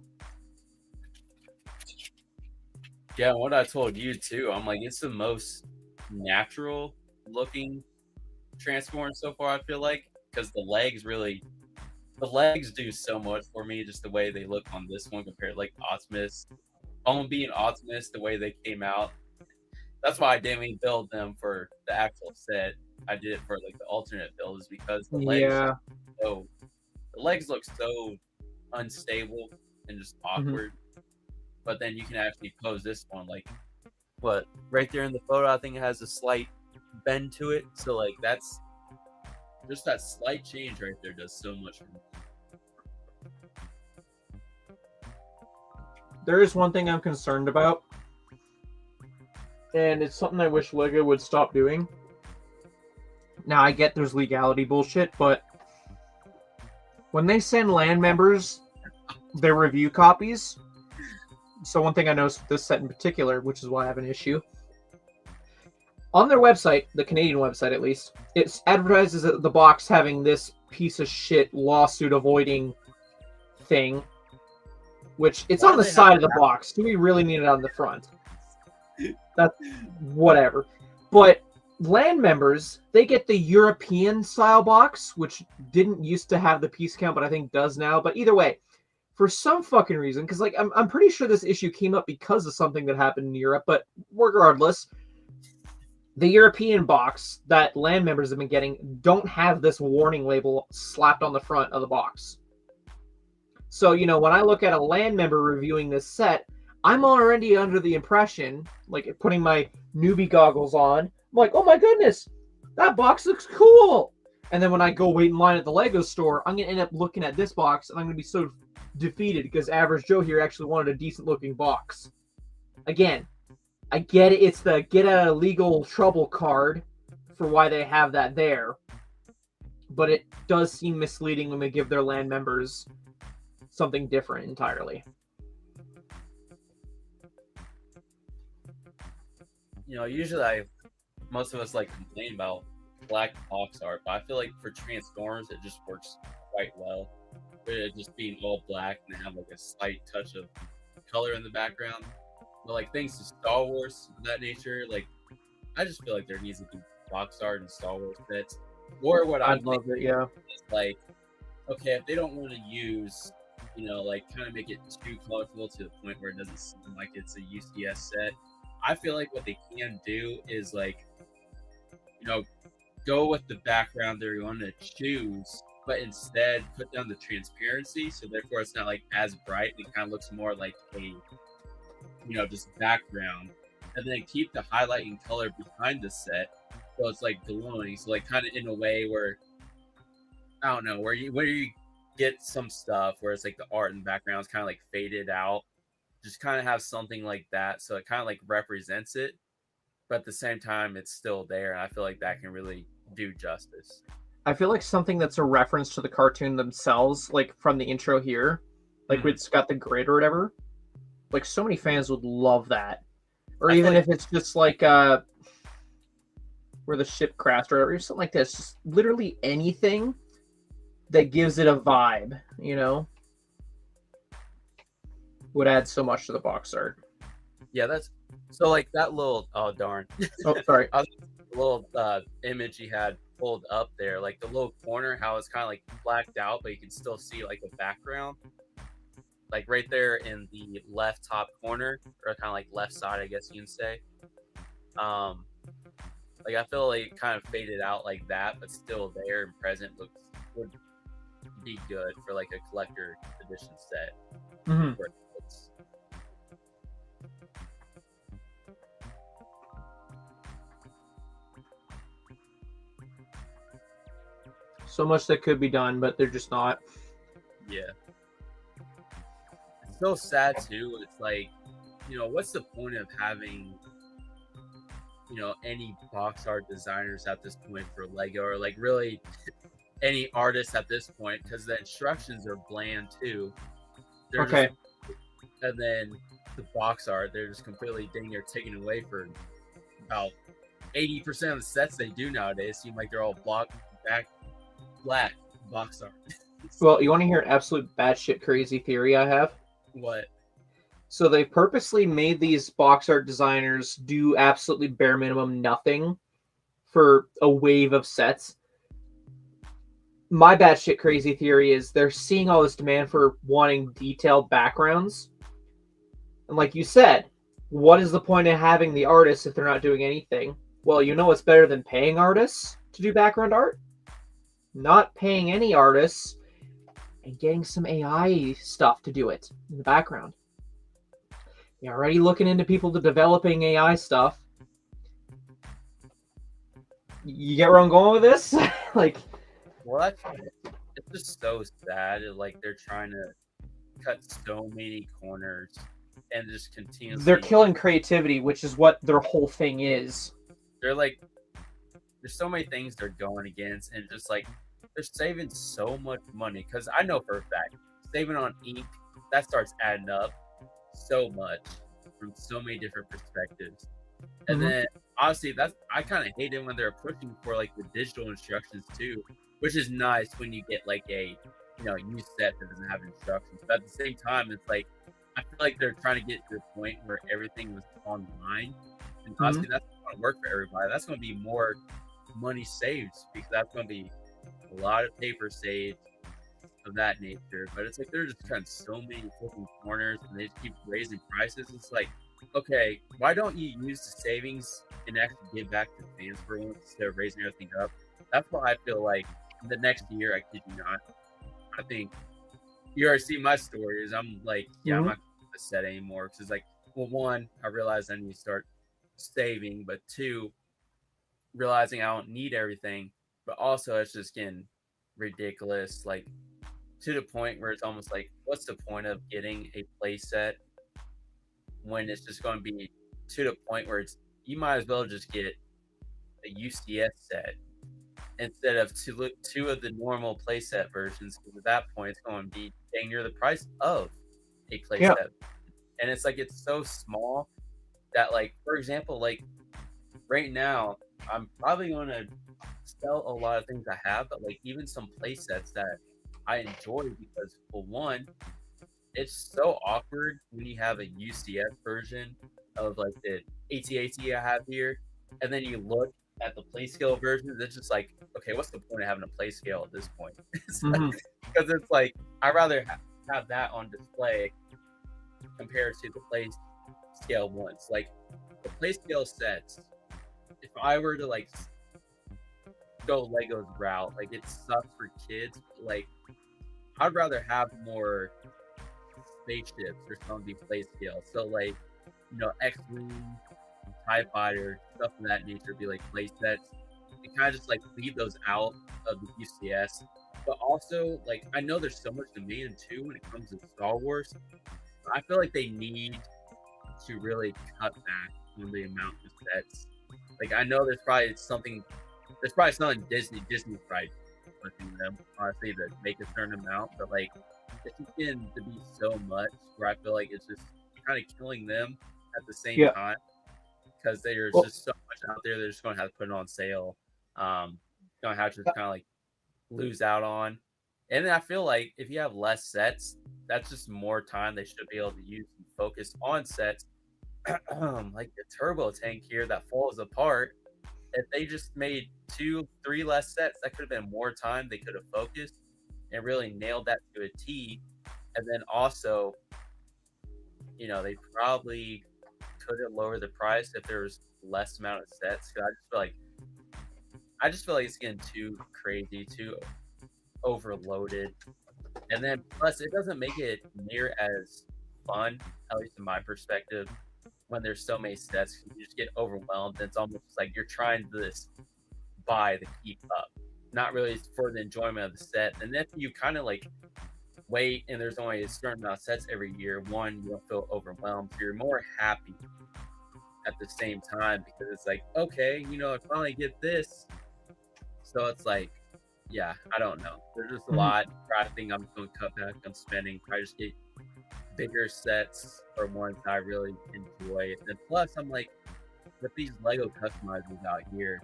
Yeah, what I told you too, I'm like, it's the most natural looking Transform so far, I feel like, because the legs do so much for me, just the way they look on this one compared to like Optimus. Being Optimus, the way they came out. That's why I didn't even build them for the actual set. I did it for like the alternate build, is because the legs look so unstable and just awkward. But then you can actually pose this one like, what, right there in the photo, I think it has a slight bend to it. So like that's just that slight change right there does so much for me. There is one thing I'm concerned about, and it's something I wish Lego would stop doing. Now, I get there's legality bullshit, but when they send LAN members their review copies, so one thing I noticed with this set in particular, which is why I have an issue, on their website, the Canadian website at least, it advertises the box having this piece of shit lawsuit avoiding thing, which it's on the side of the box. Do we really need it on the front? That's whatever. But LAN members, they get the European style box, which didn't used to have the piece count, but I think does now. But either way, for some fucking reason, because like I'm pretty sure this issue came up because of something that happened in Europe, but regardless, the European box that LAN members have been getting don't have this warning label slapped on the front of the box. So, you know, when I look at a LAN member reviewing this set, I'm already under the impression, like putting my newbie goggles on, I'm like, oh my goodness, that box looks cool. And then when I go wait in line at the Lego store, I'm going to end up looking at this box and I'm going to be so defeated because Average Joe here actually wanted a decent looking box. Again, I get it. It's the get out of legal trouble card for why they have that there. But it does seem misleading when they give their LAN members something different entirely. You know, usually most of us like complain about black box art, but I feel like for Transformers, it just works quite well. It just being all black and have like a slight touch of color in the background. But like things to Star Wars of that nature, like I just feel like there needs to be box art and Star Wars bits. Or what I'd love it, yeah. Is like, okay, if they don't want to use, you know, like kind of make it too colorful to the point where it doesn't seem like it's a UCS set, I feel like what they can do is like, you know, go with the background they're going to choose, but instead put down the transparency, so therefore it's not like as bright. It kind of looks more like a, you know, just background, and then keep the highlighting color behind the set, so it's like glowing. So like kind of in a way where, I don't know, where you get some stuff where it's like the art in the background is kind of like faded out. Just kind of have something like that, so it kind of like represents it, but at the same time it's still there, and I feel like that can really do justice. I feel like something that's a reference to the cartoon themselves, like from the intro here, like it's got the grid or whatever. Like so many fans would love that, or even if it's just like where the ship crashed or something like this, just literally anything that gives it a vibe, you know, would add so much to the box art. Yeah, that's so like that little. Oh darn! Oh, sorry. The little image he had pulled up there, like the little corner, how it's kind of like blacked out, but you can still see like the background, like right there in the left top corner, or kind of like left side, I guess you can say. Like I feel like it kind of faded out like that, but still there and present would be good for like a collector edition set. Mm-hmm. So much that could be done, but they're just not. Yeah. It's so sad too. It's like, you know, what's the point of having, you know, any box art designers at this point for Lego, or like really any artists at this point, because the instructions are bland too. They're Okay. and then the box art, they're just completely dang near taken away for about 80% of the sets they do nowadays. Seem like they're all black box art. Well, you want to hear an absolute batshit crazy theory I have? What? So they purposely made these box art designers do absolutely bare minimum nothing for a wave of sets. My batshit crazy theory is they're seeing all this demand for wanting detailed backgrounds. And like you said, what is the point of having the artists if they're not doing anything? Well, you know what's better than paying artists to do background art? Not paying any artists and getting some AI stuff to do it in the background. You're already looking into people to developing AI stuff. You get where I'm going with this? Like, well, it's just so sad. Like they're trying to cut so many corners and just continuously. They're killing creativity, which is what their whole thing is. They're like, there's so many things they're going against, and just like they're saving so much money. Because I know for a fact, saving on ink, that starts adding up so much from so many different perspectives. And then honestly, I kind of hate it when they're pushing for like the digital instructions too, which is nice when you get like a used set that doesn't have instructions. But at the same time, it's like I feel like they're trying to get to the point where everything was online, and honestly, that's not going to work for everybody. That's going to be more money saved, because that's going to be a lot of paper saved of that nature. But it's like they're just trying so many different corners, and they just keep raising prices. It's like, okay, why don't you use the savings and actually give back to fans for once instead of raising everything up? That's why I feel like the next year, I kid you not, I think you already see my stories. I'm like, yeah, I'm not going to set anymore, because it's like, well, one, I realized I need to start saving, but two, realizing I don't need everything, but also it's just getting ridiculous, like to the point where it's almost like, what's the point of getting a play set when it's just going to be to the point where it's, you might as well just get a UCS set instead of two of the normal playset versions, because at that point it's going to be dang near the price of a playset. And it's like, it's so small that, like, for example, like right now I'm probably going to sell a lot of things I have, but like even some playsets that I enjoy, because for one, it's so awkward when you have a UCS version of like the AT-AT I have here, and then you look at the play scale version, it's just like, okay, what's the point of having a play scale at this point? Because it's like, I'd rather have that on display compared to the play scale ones. Like the play scale sets, if I were to like go Lego's route, like it sucks for kids, but like I'd rather have more spaceships or something play scale. So like, X-Wing, TIE Fighter, stuff of that nature be like play sets. And kind of just like leave those out of the UCS. But also, like, I know there's so much demand too when it comes to Star Wars. I feel like they need to really cut back on the amount of sets. Like, I know there's probably something Disney's probably pushing them, honestly, to make a certain amount, but like it's just getting to be so much where I feel like it's just kind of killing them at the same time, because there's just so much out there. They're just going to have to put it on sale. Going to have to kind of like lose out on, And then I feel like if you have less sets, that's just more time they should be able to use and focus on sets. Like the turbo tank here that falls apart. If they just made 2-3 less sets, that could have been more time they could have focused and really nailed that to a T. And then also, they probably could have lowered the price if there was less amount of sets. Cause I just feel like it's getting too crazy, too overloaded. And then plus it doesn't make it near as fun, at least in my perspective, when there's so many sets. You just get overwhelmed. It's almost like you're trying to just buy to keep up, not really for the enjoyment of the set. And if you kind of like wait and there's only a certain amount of sets every year, one, you don't feel overwhelmed, so you're more happy at the same time, because it's like, okay, I finally get this. So it's like, yeah, I don't know. There's just a lot. I think I'm going to cut back on spending. I just get bigger sets or ones I really enjoy. And plus, I'm like, with these Lego customizers out here,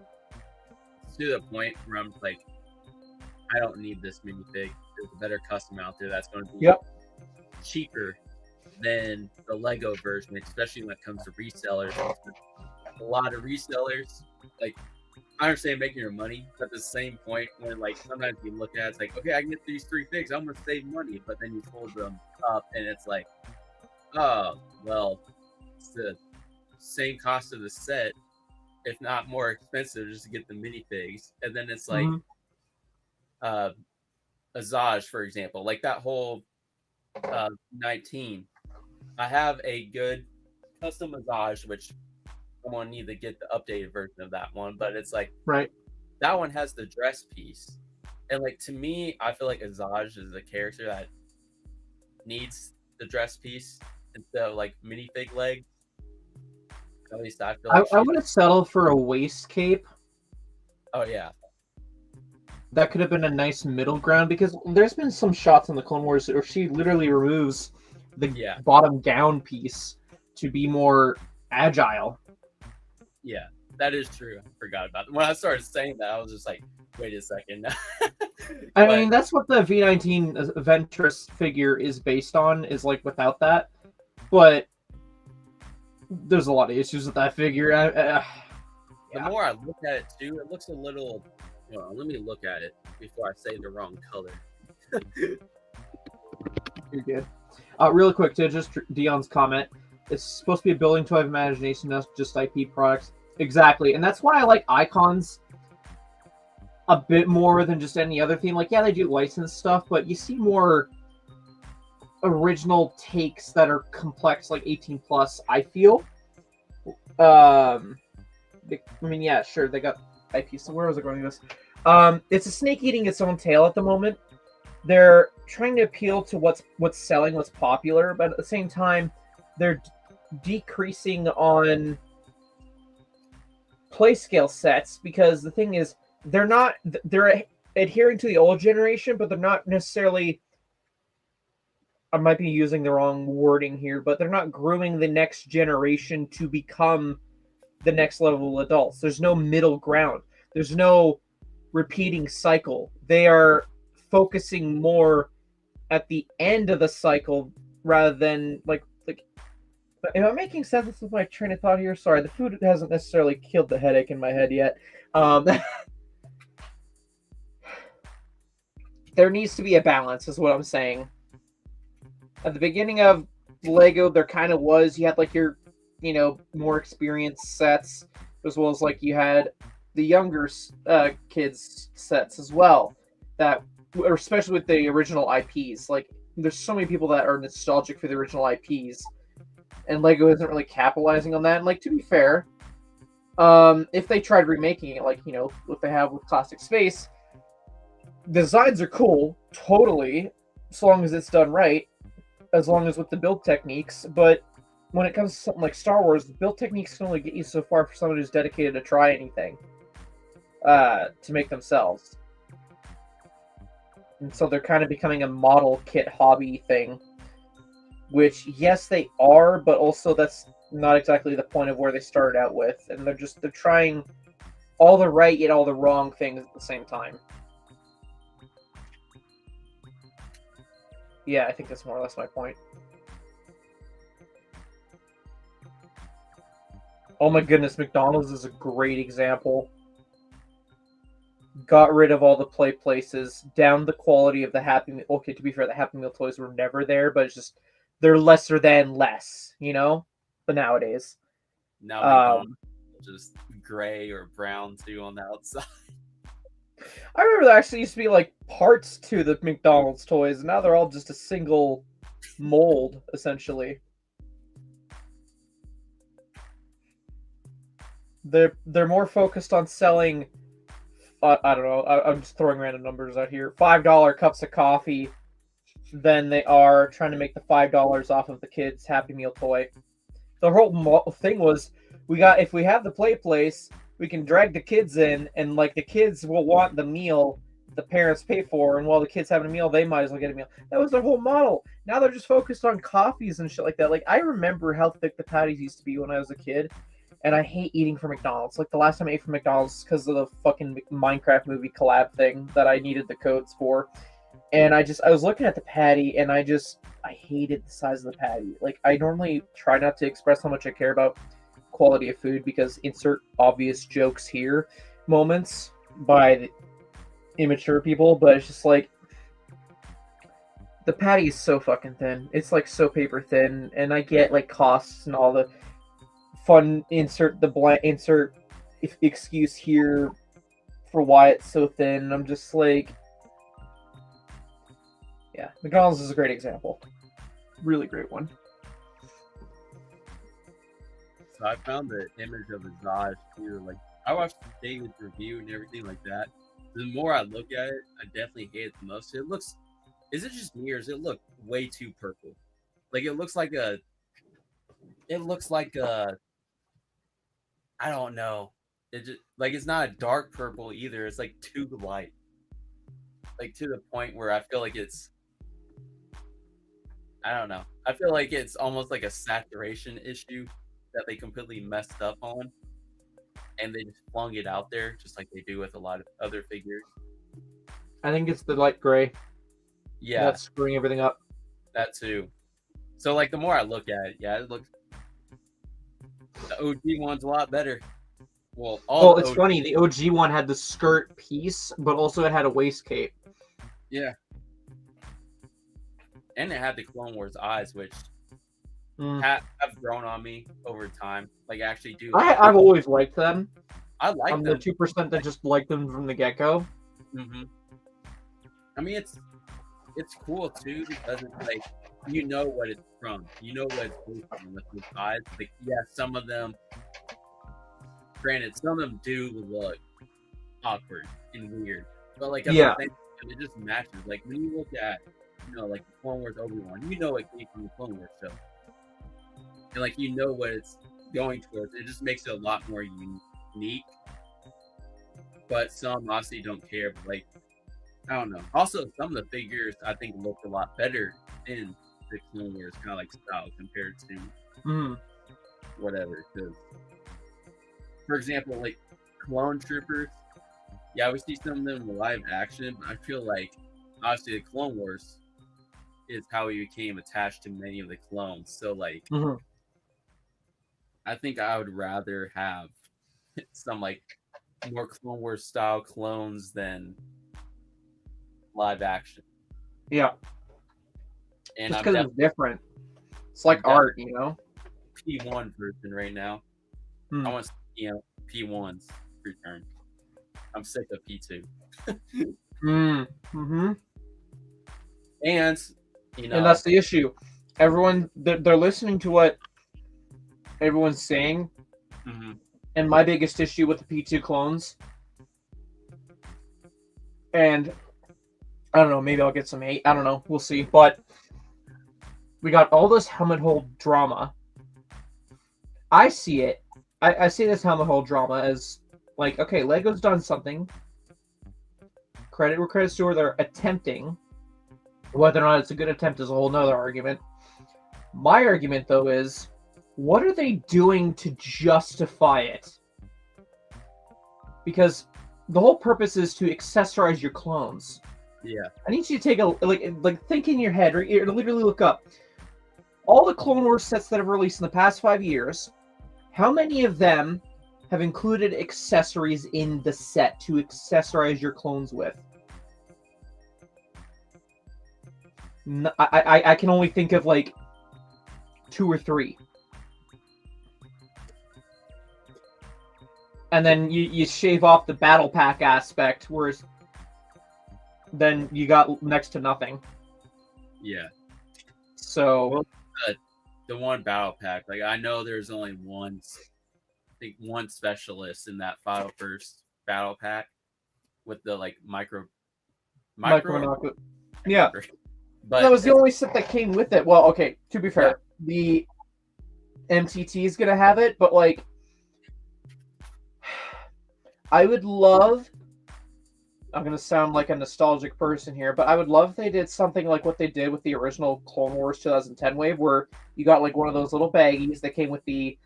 it's to the point where I'm like, I don't need this minifig. There's a better custom out there that's going to be cheaper than the Lego version, especially when it comes to resellers. A lot of resellers, like, I understand making your money, but at the same point, when like sometimes you look at it, it's like, okay, I can get these 3 figs, I'm gonna save money, but then you fold them up and it's like, oh, well, it's the same cost of the set, if not more expensive, just to get the minifigs. And then it's like Azaj, for example, like that whole 19. I have a good custom Azaj, which I'm gonna need to get the updated version of that one, but it's like, right, that one has the dress piece, and like, to me, I feel like Azaj is a character that needs the dress piece instead of like minifig legs. At least I feel like I would have settled for a waist cape. Oh yeah, that could have been a nice middle ground, because there's been some shots in the Clone Wars where she literally removes the bottom gown piece to be more agile. Yeah, that is true. I forgot about it. When I started saying that, I was just like, wait a second. I mean, that's what the V19 Ventress figure is based on, is like without that. But there's a lot of issues with that figure. The more I look at it too, it looks a little... Well, let me look at it before I say the wrong color. You're good. Real quick, to just Dion's comment, it's supposed to be a building toy of imagination, not just IP products. Exactly, and that's why I like Icons a bit more than just any other theme. Like, yeah, they do licensed stuff, but you see more original takes that are complex, like 18 plus, I feel. I mean, yeah, sure, they got IP, so where was I going with this? It's a snake eating its own tail at the moment. They're trying to appeal to what's selling, what's popular, but at the same time, they're decreasing on play scale sets, because the thing is, they're adhering to the old generation, but they're not necessarily, I might be using the wrong wording here, but they're not grooming the next generation to become the next level of adults. There's no middle ground. There's no repeating cycle. They are focusing more at the end of the cycle rather than like. Am I making sense with my train of thought here? Sorry, the food hasn't necessarily killed the headache in my head yet. There needs to be a balance, is what I'm saying. At the beginning of Lego, there kind of was. You had like your, more experienced sets, as well as like you had the younger kids sets as well. That, especially with the original IPs, like there's so many people that are nostalgic for the original IPs. And Lego isn't really capitalizing on that. And, like, to be fair, if they tried remaking it, like, what they have with Classic Space, designs are cool, totally, as long as it's done right, as long as with the build techniques. But when it comes to something like Star Wars, the build techniques can only get you so far for someone who's dedicated to try anything to make themselves. And so they're kind of becoming a model kit hobby thing. Which, yes, they are, but also that's not exactly the point of where they started out with. And they're trying all the right yet all the wrong things at the same time. Yeah, I think that's more or less my point. Oh my goodness, McDonald's is a great example. Got rid of all the play places, down the quality of the Happy Meal. Okay, to be fair, the Happy Meal toys were never there, but it's just they're lesser than less, you know? But nowadays. Now McDonald's just gray or brown too on the outside. I remember there actually used to be like parts to the McDonald's toys, and now they're all just a single mold, essentially. They're more focused on selling. I don't know. I'm just throwing random numbers out here. $5 cups of coffee, than they are trying to make the $5 off of the kids' Happy Meal toy. The whole thing was if we have the play place, we can drag the kids in, and like the kids will want the meal the parents pay for, and while the kids having a meal, they might as well get a meal. That was their whole model. Now they're just focused on coffees and shit like that. Like, I remember how thick the patties used to be when I was a kid, and I hate eating from McDonald's. Like, the last time I ate from McDonald's because of the fucking Minecraft movie collab thing that I needed the codes for. And I was looking at the patty, and I hated the size of the patty. Like, I normally try not to express how much I care about quality of food, because insert obvious jokes here moments by immature people, but it's just like, the patty is so fucking thin. It's like so paper thin, and I get like costs and all the fun insert excuse here for why it's so thin. I'm just like, yeah, McDonald's is a great example. Really great one. So I found the image of Azaj too. Like, I watched David's review and everything like that. The more I look at it, I definitely hate it the most. It looks, is it just me, or does it look way too purple? Like, it looks like I don't know. It just, like, it's not a dark purple either. It's like too light. Like, to the point where I feel like I don't know. I feel like it's almost like a saturation issue that they completely messed up on, and they just flung it out there, just like they do with a lot of other figures. I think it's the light gray. Yeah, that's screwing everything up. That too. So, like, the more I look at it, yeah, it looks, the OG one's a lot better. Well, it's funny. The OG one had the skirt piece, but also it had a waist cape. Yeah. And it had the Clone Wars eyes, which have grown on me over time. Like, actually do. I've always liked them. I like them. I'm the 2% that just liked them from the get-go. Mm-hmm. I mean, it's cool, too, because it's like, you know what it's from. You know what it's from with the eyes. Like, yeah, some of them, granted, some of them do look awkward and weird. But, like, at the same time, it just matches. Like, when you look at, you know, like, the Clone Wars Obi-Wan, you know it came from the Clone Wars show. And, like, you know what it's going towards. It just makes it a lot more unique. But some obviously don't care. But, like, I don't know. Also, some of the figures, I think, look a lot better in the Clone Wars kind of, like, style compared to whatever. Because, for example, like, Clone Troopers, yeah, we see some of them in live action, but I feel like, obviously, the Clone Wars is how we became attached to many of the clones. So, like, I think I would rather have some, like, more Clone Wars style clones than live action. Yeah. And just because it's different. It's like art, you know? P1 version right now. I want to see, you know, P1's return. I'm sick of P2. And, you know, and that's the issue. Everyone, they're listening to what everyone's saying. And my biggest issue with the P2 clones, and I don't know, maybe I'll get some hate. I don't know. We'll see. But we got all this helmet hole drama. I see it. I see this helmet hole drama as, like, okay, Lego's done something. Credit where credit's due. They're attempting. Whether or not it's a good attempt is a whole nother argument. My argument, though, is, what are they doing to justify it? Because the whole purpose is to accessorize your clones. Yeah. I need you to take a like think in your head, or literally look up all the Clone Wars sets that have released in the past 5 years. How many of them have included accessories in the set to accessorize your clones with? I can only think of like 2 or 3. And then you shave off the battle pack aspect, whereas then you got next to nothing. Yeah. So well, the one battle pack, like I know there's only one, I think one specialist in that Final First battle pack with the like micro. Yeah. But that was the only set that came with it. Well, okay, to be fair, the MTT is gonna have it, but like I would love, I'm going to sound like a nostalgic person here, but I would love if they did something like what they did with the original Clone Wars 2010 wave, where you got like one of those little baggies that came with the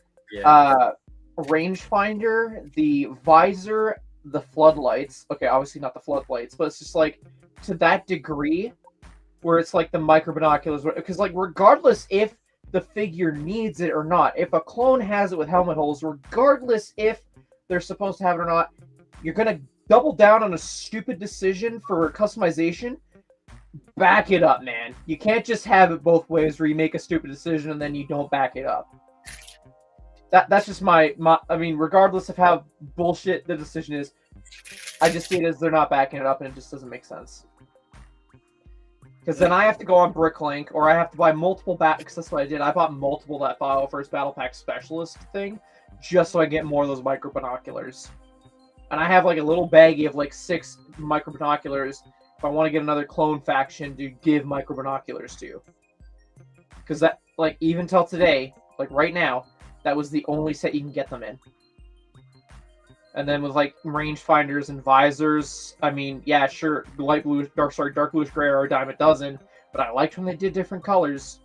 rangefinder, the visor, the floodlights. Okay, obviously not the floodlights, but it's just like to that degree where it's like the micro binoculars. Because like regardless if the figure needs it or not, if a clone has it with helmet holes, regardless if they're supposed to have it or not, you're going to double down on a stupid decision for customization. Back it up, man. You can't just have it both ways where you make a stupid decision and then you don't back it up. That's just my I mean, regardless of how bullshit the decision is, I just see it as they're not backing it up and it just doesn't make sense. Because then I have to go on Bricklink, or I have to buy multiple because that's what I did. I bought multiple that Final First Battle Pack Specialist thing, just so I get more of those micro binoculars. And I have like a little baggie of like 6 micro binoculars if I want to get another clone faction to give micro binoculars to. Because that, like, even till today, like right now, that was the only set you can get them in. And then with like rangefinders and visors, I mean, yeah, sure, dark bluish gray are a dime a dozen, but I liked when they did different colors.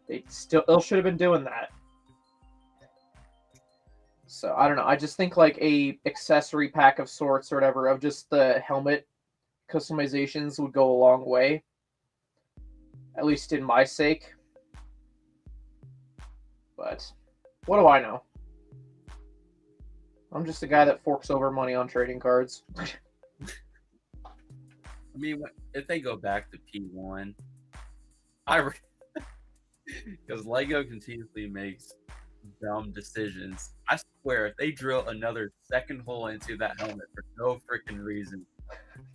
They still should have been doing that. So I don't know. I just think like a accessory pack of sorts or whatever of just the helmet customizations would go a long way. At least in my sake. But what do I know? I'm just a guy that forks over money on trading cards. I mean, if they go back to P1, because Lego continuously makes dumb decisions. I swear, if they drill another second hole into that helmet for no freaking reason,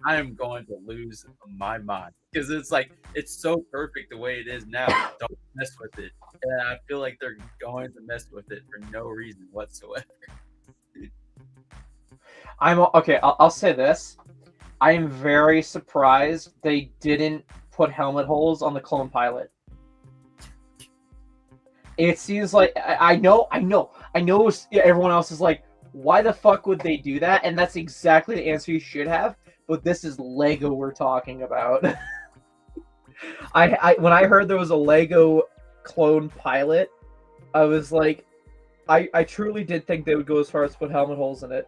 I am going to lose my mind. Because it's like, it's so perfect the way it is now. Don't mess with it. And I feel like they're going to mess with it for no reason whatsoever. I'll say this. I am very surprised they didn't put helmet holes on the clone pilot. It seems like I know. Everyone else is like, why the fuck would they do that? And that's exactly the answer you should have. But this is Lego we're talking about. When I heard there was a Lego clone pilot, I was like, I truly did think they would go as far as put helmet holes in it.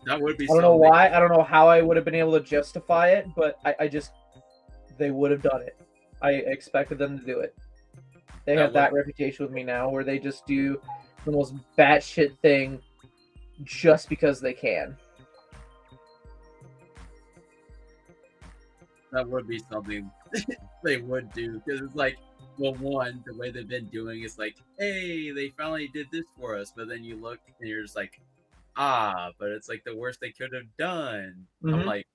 That would be. I don't know why. I don't know how I would have been able to justify it, but they would have done it. I expected them to do it. They have that reputation with me now, where they just do the most batshit thing just because they can. That would be something they would do, because it's like, well, one, the way they've been doing is like, hey, they finally did this for us, but then you look and you're just like, but it's like the worst they could have done. Mm-hmm. I'm like,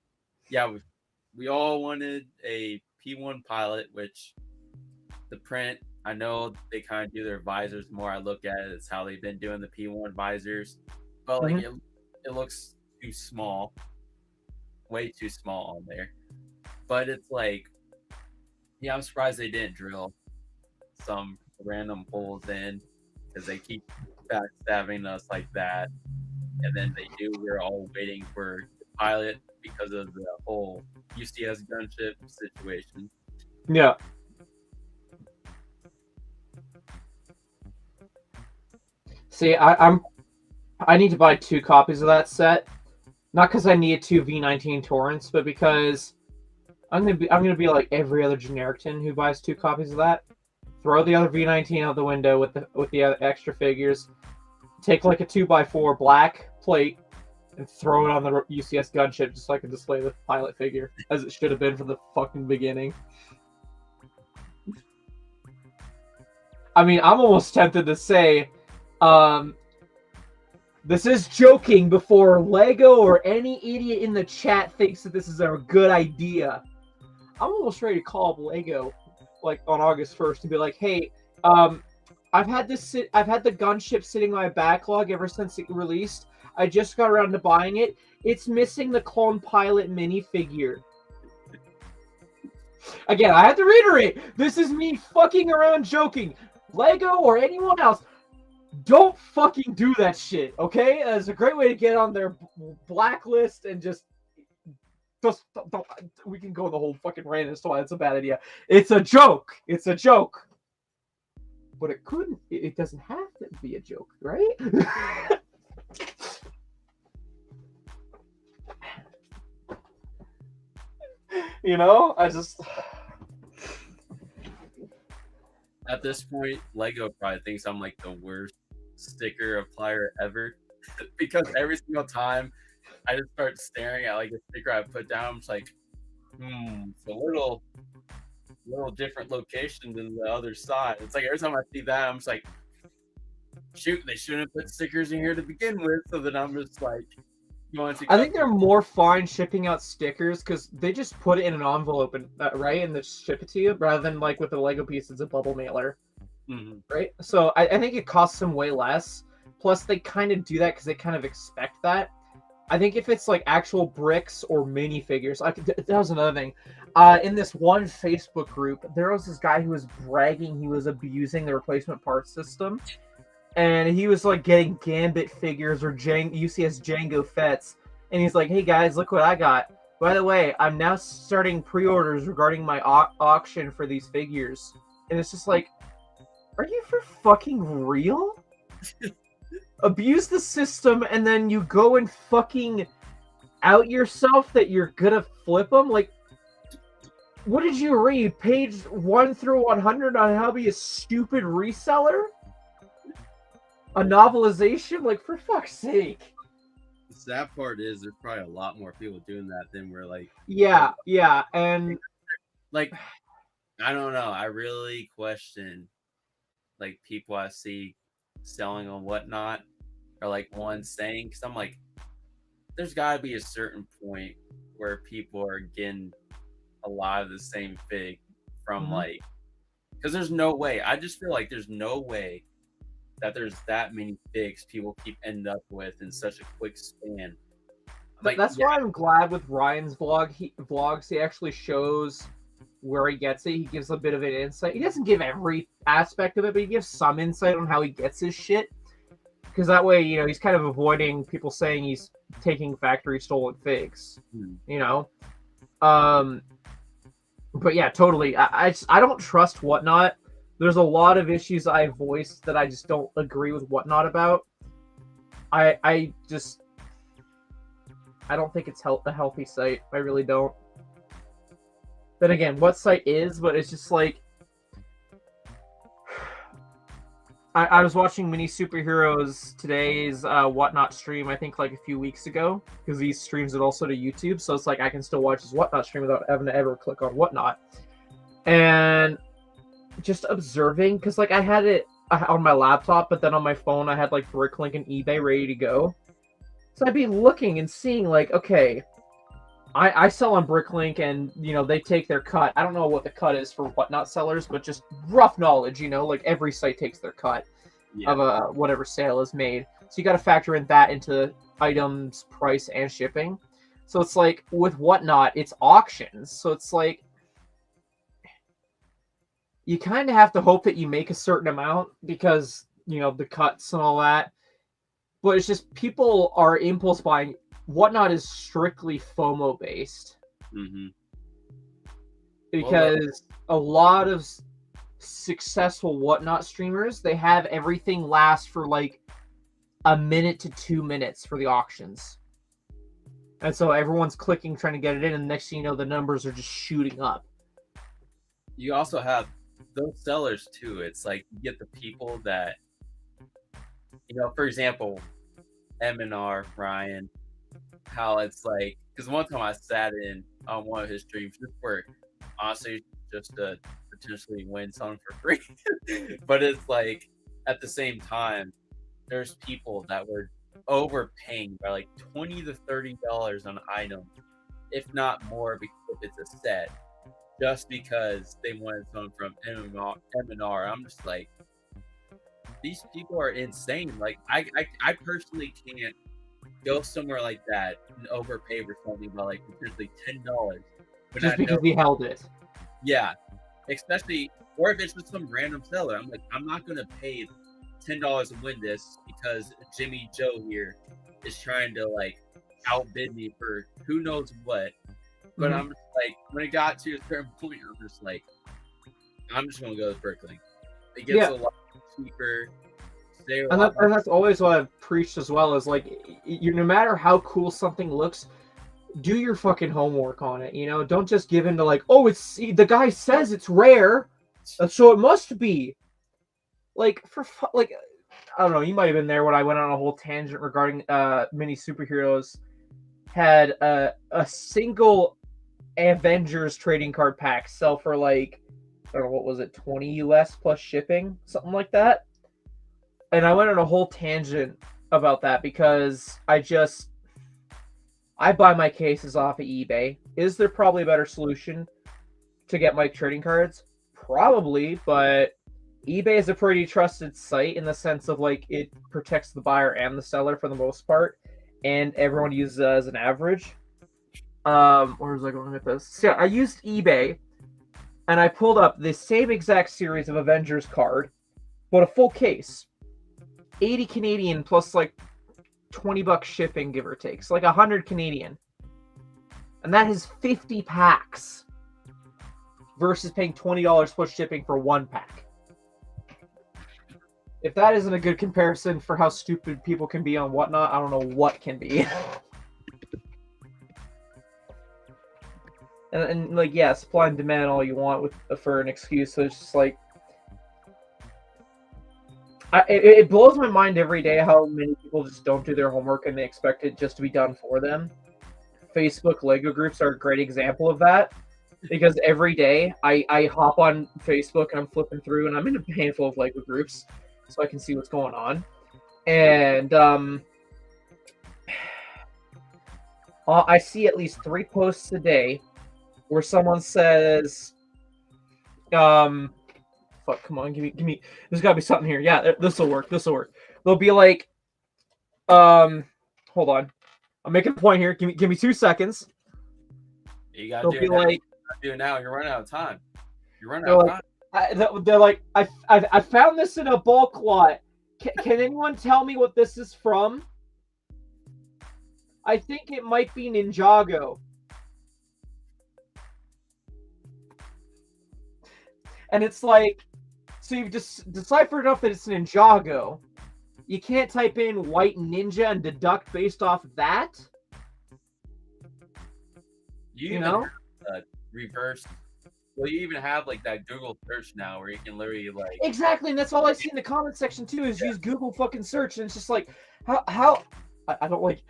yeah, we all wanted a P1 pilot, which the print, I know they kind of do their visors more. I look at it, it's how they've been doing the P1 visors, but like it looks too small, way too small on there. But it's like, yeah, I'm surprised they didn't drill some random holes in, because they keep backstabbing us like that. And then they do. We're all waiting for the pilot because of the whole UCS gunship situation. Yeah. See, I need to buy 2 copies of that set, Not because I need 2 V19 torrents, but because I'm gonna be like every other Genericton who buys 2 copies of that. Throw the other V19 out the window with the extra figures. Take like a 2x4 black plate and throw it on the UCS gunship just so I can display the pilot figure as it should have been from the fucking beginning. I mean, I'm almost tempted to say, this is joking before Lego or any idiot in the chat thinks that this is a good idea. I'm almost ready to call up Lego, like on August 1st, and be like, "Hey, I've had the gunship sitting in my backlog ever since it released. I just got around to buying it. It's missing the Clone Pilot minifigure." Again, I have to reiterate, this is me fucking around joking. Lego or anyone else, don't fucking do that shit, okay? That's a great way to get on their blacklist and just don't, we can go the whole fucking rant as to why it's a bad idea. It's a joke. It's a joke. But it doesn't have to be a joke, right? You know, I just... At this point, Lego probably thinks I'm like the worst sticker applier ever. Because every single time I just start staring at like a sticker I put down, I'm just like, it's a little different location than the other side. It's like every time I see that, I'm just like, shoot, they shouldn't put stickers in here to begin with. So then I'm just like, I think they're more fine shipping out stickers because they just put it in an envelope and right, and they ship it to you rather than like with the Lego piece, it's a bubble mailer, right? So I think it costs them way less. Plus, they kind of do that because they kind of expect that. I think if it's like actual bricks or minifigures, that was another thing. In this one Facebook group, there was this guy who was bragging he was abusing the replacement parts system. And he was like getting Gambit figures or UCS Jango Fett's. And he's like, "Hey guys, look what I got. By the way, I'm now starting pre-orders regarding my auction for these figures." And it's just like, are you for fucking real? Abuse the system and then you go and fucking out yourself that you're gonna flip them? Like, what did you read? Page 1 through 100 on how to be a stupid reseller? A novelization? Like, for fuck's sake. The sad part is there's probably a lot more people doing that than we're like. Yeah, and like, I don't know. I really question like people I see selling on Whatnot or like one saying, because I'm like, there's got to be a certain point where people are getting a lot of the same fig from like, because there's no way. I just feel like there's no way that there's that many figs people keep ending up with in such a quick span. Like, that's why I'm glad with Ryan's vlogs. He actually shows where he gets it. He gives a bit of an insight. He doesn't give every aspect of it, but he gives some insight on how he gets his shit. Because that way, you know, he's kind of avoiding people saying he's taking factory stolen figs. You know? But yeah, totally. I don't trust Whatnot. There's a lot of issues I voiced that I just don't agree with Whatnot about. I don't think it's a healthy site. I really don't. Then again, what site is, but it's just like... I was watching Mini Superheroes today's Whatnot stream, I think like a few weeks ago, because he streams it also to YouTube, so it's like I can still watch his Whatnot stream without having to ever click on Whatnot. And just observing, because like I had it on my laptop, but then on my phone I had like Bricklink and eBay ready to go. So I'd be looking and seeing like, okay, I sell on Bricklink and, you know, they take their cut. I don't know what the cut is for Whatnot sellers, but just rough knowledge, you know, like every site takes their cut of whatever sale is made. So you got to factor in that into items, price, and shipping. So it's like with Whatnot, it's auctions. So it's like you kind of have to hope that you make a certain amount because, you know, the cuts and all that. But it's just people are impulse buying. Whatnot is strictly FOMO based. Because a lot of successful Whatnot streamers, they have everything last for like a minute to 2 minutes for the auctions. And so everyone's clicking, trying to get it in, and next thing you know, the numbers are just shooting up. You also have those sellers too. It's like you get the people that, for example, M&R, Ryan, how it's like, because one time I sat in on one of his streams just for, honestly, just to potentially win something for free. But it's like, at the same time, there's people that were overpaying by like $20 to $30 on an item, if not more, because if it's a set, just because they wanted something from M&R. I'm just like, these people are insane. Like, I personally can't go somewhere like that and overpay for something by like potentially $10. Just because we held it. Yeah. Especially, or if it's just some random seller. I'm like, I'm not going to pay $10 to win this because Jimmy Joe here is trying to like outbid me for who knows what. But I'm just like, when it got to a certain point, I'm just like, I'm just going to go with Bricklink. It gets a lot cheaper. And that's always what I've preached as well, is like, no matter how cool something looks, do your fucking homework on it. Don't just give in to like, oh, the guy says it's rare, so it must be. Like, I don't know, you might have been there when I went on a whole tangent regarding mini superheroes had a single Avengers trading card pack sell for like, I don't know, what was it, 20 US plus shipping, something like that. And I went on a whole tangent about that because I buy my cases off of eBay. Is there probably a better solution to get my trading cards? Probably, but eBay is a pretty trusted site in the sense of like it protects the buyer and the seller for the most part, and everyone uses it as an average. Where was I going with this? So yeah, I used eBay, and I pulled up the same exact series of Avengers card, but a full case. 80 Canadian plus like $20 shipping, give or take. So like 100 Canadian. And that is 50 packs versus paying $20 plus shipping for one pack. If that isn't a good comparison for how stupid people can be on whatnot, I don't know what can be. and like, yeah, supply and demand all you want for an excuse. So it's just like, it blows my mind every day how many people just don't do their homework and they expect it just to be done for them. Facebook Lego groups are a great example of that, because every day I hop on Facebook and I'm flipping through, and I'm in a handful of Lego groups so I can see what's going on. And I see at least 3 posts a day where someone says, fuck, come on, give me. There's gotta be something here. Yeah, this will work. They'll be like, hold on, I'm making a point here. Give me 2 seconds. You gotta do it now. Do it now. You're running out of time. They're like, I found this in a bulk lot. Can anyone tell me what this is from? I think it might be Ninjago. And it's like, so you've just deciphered enough that it's Ninjago. You can't type in white ninja and deduct based off of that. You know? Reverse. Well, you even have like that Google search now where you can literally like. Exactly, and that's all I see in the comment section too is use Google fucking search, and it's just like, how I don't like.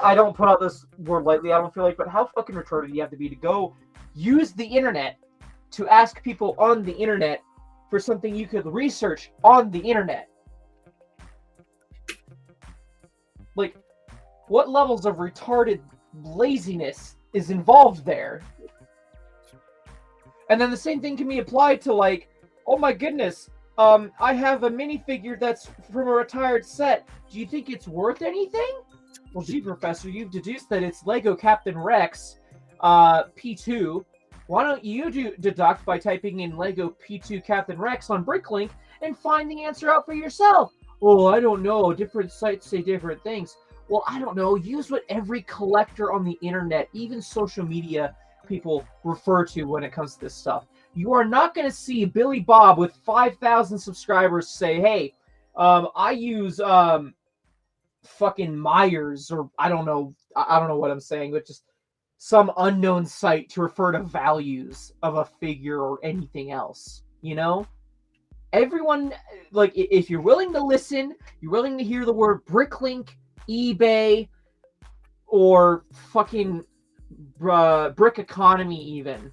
I don't put out this word lightly. I don't feel like, but how fucking retarded do you have to be to go use the internet to ask people on the internet for something you could research on the internet? Like, what levels of retarded laziness is involved there? And then the same thing can be applied to, like, oh my goodness, I have a minifigure that's from a retired set. Do you think it's worth anything? Well, gee, Professor, you've deduced that it's Lego Captain Rex P2. Why don't you deduct by typing in Lego P2 Captain Rex on Bricklink and find the answer out for yourself? Oh, I don't know. Different sites say different things. Well, I don't know. Use what every collector on the internet, even social media people, refer to when it comes to this stuff. You are not going to see Billy Bob with 5,000 subscribers say, hey, I use fucking Myers, or I don't know what I'm saying, but just some unknown site to refer to values of a figure or anything else, you know? Everyone, like, if you're willing to listen, you're willing to hear the word Bricklink, eBay, or fucking Brick Economy even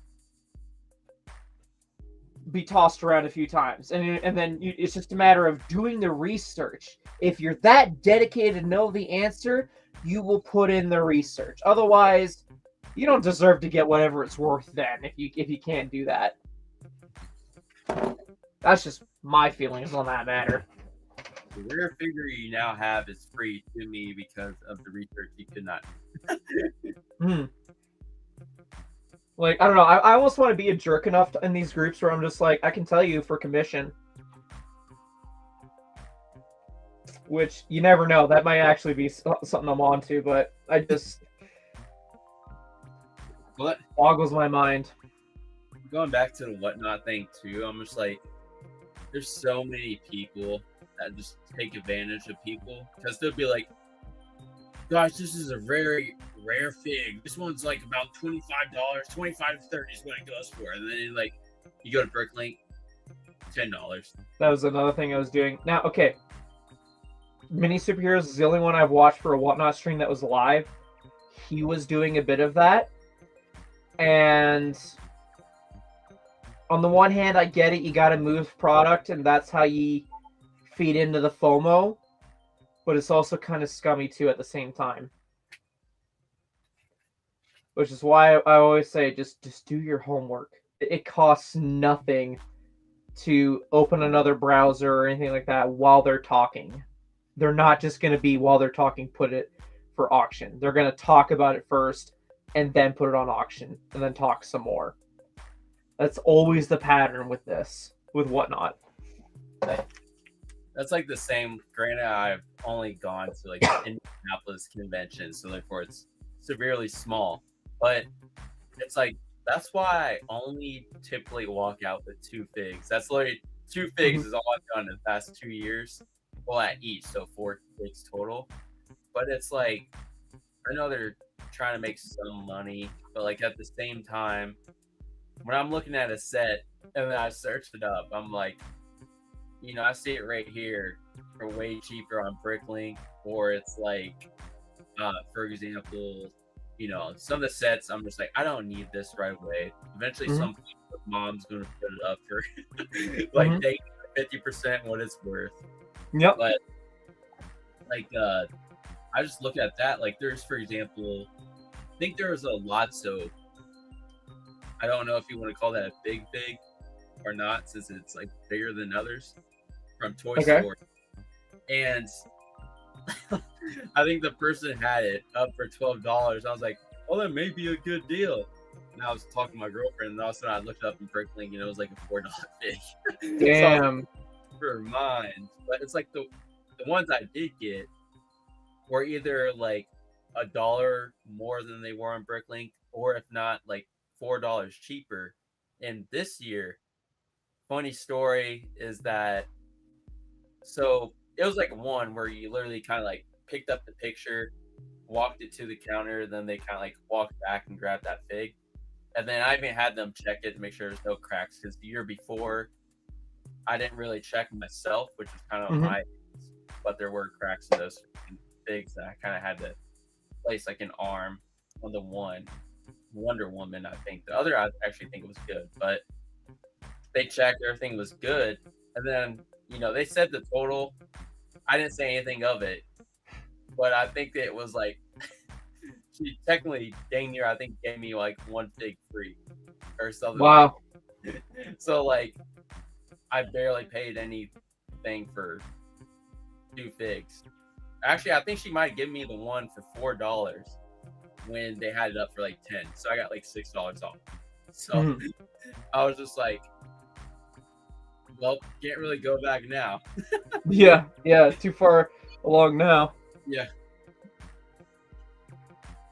be tossed around a few times, and then it's just a matter of doing the research. If you're that dedicated to know the answer, you will put in the research. Otherwise, you don't deserve to get whatever it's worth then, if you can't do that. That's just my feelings on that matter. The rare figure you now have is free to me because of the research you could not. Like, I don't know. I almost want to be a jerk enough in these groups where I'm just like, I can tell you for commission. Which, you never know. That might actually be something I'm on to, but I just... What? Boggles my mind. Going back to the whatnot thing, too, I'm just like, there's so many people that just take advantage of people. Because they'll be like, gosh, this is a very rare fig. This one's like about $25, $25 to $30 is what it goes for. And then like you go to Bricklink, $10. That was another thing I was doing. Now, okay. Mini Superheroes is the only one I've watched for a Whatnot stream that was live. He was doing a bit of that. And on the one hand, I get it. You got to move product, and that's how you feed into the FOMO. But it's also kind of scummy, too, at the same time. Which is why I always say, just do your homework. It costs nothing to open another browser or anything like that while they're talking. They're not just going to be, while they're talking, put it for auction. They're going to talk about it first, and then put it on auction, and then talk some more. That's always the pattern with this, with Whatnot. That's like the same. Granted, I've only gone to like Indianapolis convention, so therefore it's severely small. But it's like, that's why I only typically walk out with 2 figs. That's literally 2 figs is all I've done in the past 2 years. Well, at each, so 4 figs total. But it's like, I know they're trying to make some money, but like at the same time, when I'm looking at a set and then I searched it up, I'm like, you know, I see it right here for way cheaper on Bricklink, or it's like, for example, you know, some of the sets, I'm just like, I don't need this right away. Eventually, some mom's going to put it up for like take 50% what it's worth. Yep. But like, I just look at that. Like, there's, for example, I think there was a Lotso. I don't know if you want to call that a big fig or not, since it's like bigger than others from Toy Store. And I think the person had it up for $12. I was like, oh, that may be a good deal. And I was talking to my girlfriend, and all of a sudden I looked up in Bricklink, and it was like a $4 fig. Damn. So for mine. But it's like the ones I did get were either like $1 more than they were on Bricklink, or if not, like $4 cheaper. And this year, funny story is that, so it was like one where you literally kind of like picked up the picture, walked it to the counter, then they kind of like walked back and grabbed that fig. And then I even had them check it to make sure there's no cracks, because the year before I didn't really check myself, which was kind of my, but there were cracks in those figs that I kind of had to place like an arm on the one. Wonder Woman, I think. The other, I actually think it was good, but they checked, everything was good. And then, you know, they said the total. I didn't say anything of it, but I think it was like, she technically, dang near, I think, gave me like 1 fig free or something. Wow. Like so, like, I barely paid anything for 2 figs. Actually, I think she might give me the one for $4 when they had it up for like 10. So I got like $6 off. So I was just like, well, can't really go back now. Yeah, too far along now. Yeah.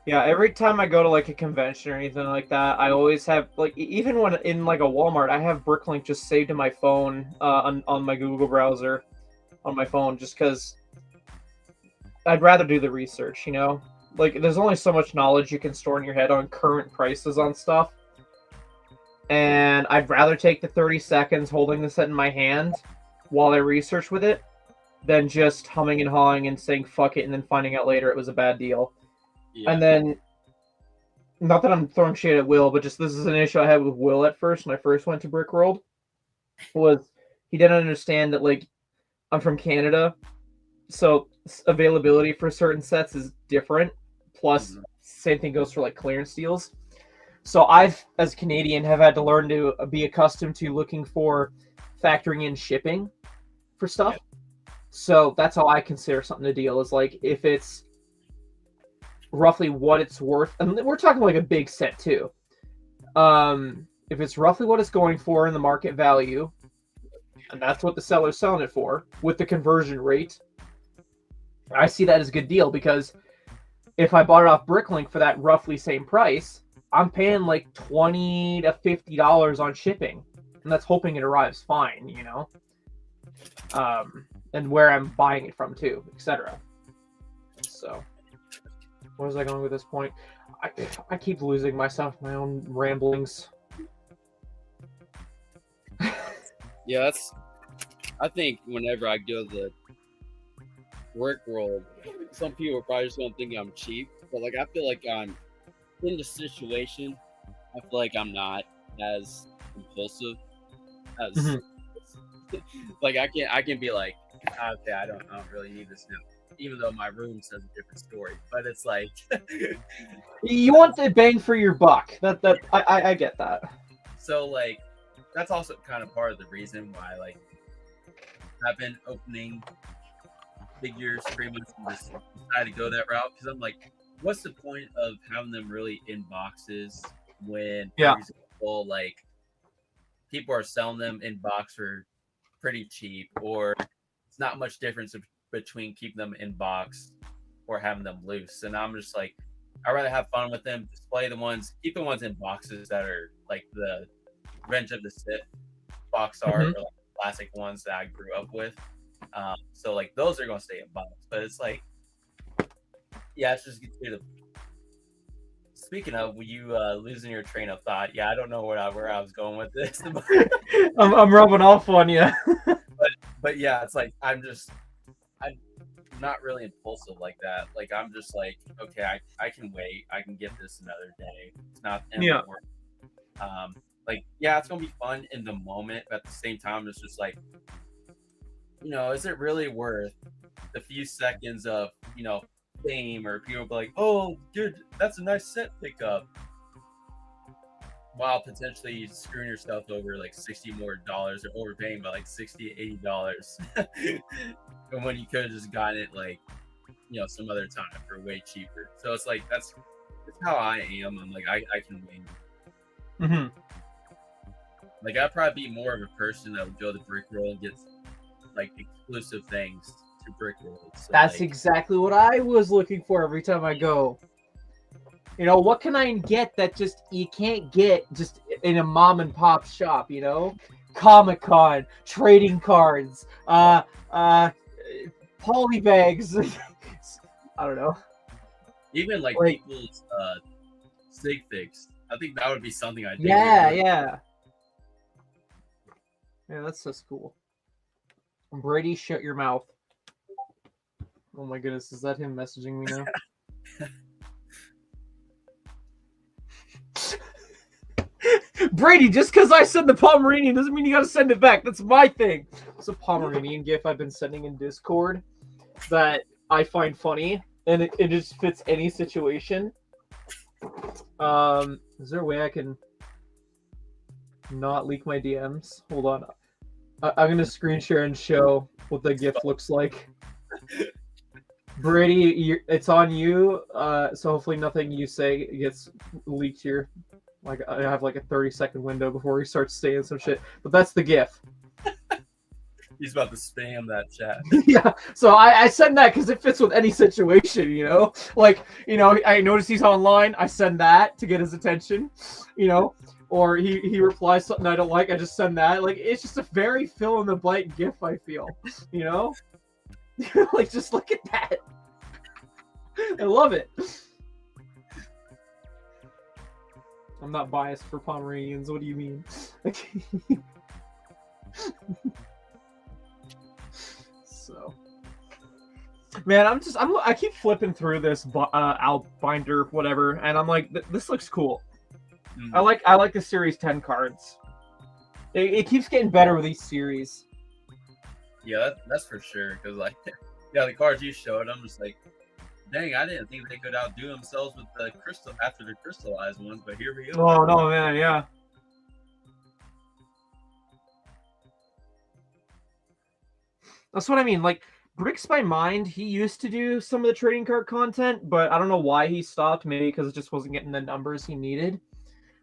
Yeah, every time I go to like a convention or anything like that, I always have, like, even when in like a Walmart, I have Bricklink just saved to my phone on my Google browser on my phone, just because I'd rather do the research, you know? Like, there's only so much knowledge you can store in your head on current prices on stuff. And I'd rather take the 30 seconds holding the set in my hand while I research with it than just humming and hawing and saying fuck it and then finding out later it was a bad deal. Yeah. And then, not that I'm throwing shade at Will, but just this is an issue I had with Will at first when I first went to Brickworld, was he didn't understand that, like, I'm from Canada, so availability for certain sets is different. Plus, same thing goes for, like, clearance deals. So I've, as a Canadian, have had to learn to be accustomed to looking for factoring in shipping for stuff. So that's how I consider something a deal, is like if it's roughly what it's worth. And we're talking like a big set too. If it's roughly what it's going for in the market value, and that's what the seller's selling it for, with the conversion rate, I see that as a good deal, because if I bought it off Bricklink for that roughly same price, I'm paying like $20 to $50 on shipping, and that's hoping it arrives fine, you know? And where I'm buying it from too, etc. So, where was I going with this point? I keep losing myself, my own ramblings. Yeah, I think whenever I go to the Brickworld, some people probably just don't think I'm cheap, but like I feel like I'm in the situation. I feel like I'm not as impulsive as like I can be like, okay, I don't really need this now, even though my room says a different story. But it's like you want the bang for your buck. I get that. So like that's also kind of part of the reason why like I've been opening figures pretty much and just decided to go that route, because I'm like, what's the point of having them really in boxes when, for example, like people are selling them in box for pretty cheap, or it's not much difference between keeping them in box or having them loose. And I'm just like, I'd rather have fun with them, keep the ones in boxes that are like the Revenge of the Sith box art, or like classic ones that I grew up with. So like those are gonna stay in box. But it's like, yeah, it's just speaking of you losing your train of thought. Yeah, I don't know where I was going with this. I'm rubbing off on you. but yeah, it's like I'm not really impulsive like that. Like I'm just like, okay, I can wait. I can get this another day. It's not important. Like, yeah, it's gonna be fun in the moment, but at the same time, it's just like, you know, is it really worth the few seconds of, you know, fame, or people be like, oh, dude, that's a nice set pickup, while potentially screwing yourself over like $60 more, or overpaying by like $60, $80, and when you could have just gotten it like, you know, some other time for way cheaper. So it's like that's how I am. I'm like, I can wait. Like I'd probably be more of a person that would go to Brickworld and get like exclusive things to Brickworld. So, that's like, exactly what I was looking for every time I go. You know, what can I get that just you can't get just in a mom and pop shop, you know? Comic-Con, trading cards, polybags. I don't know. Even like people's sig figs. I think that would be something I'd do. Yeah, that's just cool. Brady, shut your mouth. Oh my goodness, is that him messaging me now? Brady, just because I said the Pomeranian doesn't mean you gotta send it back. That's my thing. It's a Pomeranian gif I've been sending in Discord that I find funny, and it just fits any situation. Is there a way I can not leak my DMs? Hold on. I'm gonna screen share and show what the GIF looks like. Brady, it's on you. So hopefully nothing you say gets leaked here. Like I have like a 30-second window before he starts saying some shit. But that's the GIF. He's about to spam that chat. Yeah. So I send that because it fits with any situation, you know. Like, you know, I notice he's online. I send that to get his attention, you know. Or he replies something I don't like, I just send that. Like, it's just a very fill-in-the-blank GIF, I feel. You know? Like, just look at that. I love it. I'm not biased for Pomeranians. What do you mean? So, man, I keep flipping through this binder, whatever, and I'm like, this looks cool. I like the Series 10 cards. It keeps getting better with each series. Yeah, that's for sure. Because like, yeah, the cards you showed, I'm just like, dang, I didn't think they could outdo themselves with the crystal after the crystallized ones, but here we go. Oh no, man, yeah. That's what I mean. Like, Bricks by Mind, he used to do some of the trading card content, but I don't know why he stopped. Maybe because it just wasn't getting the numbers he needed.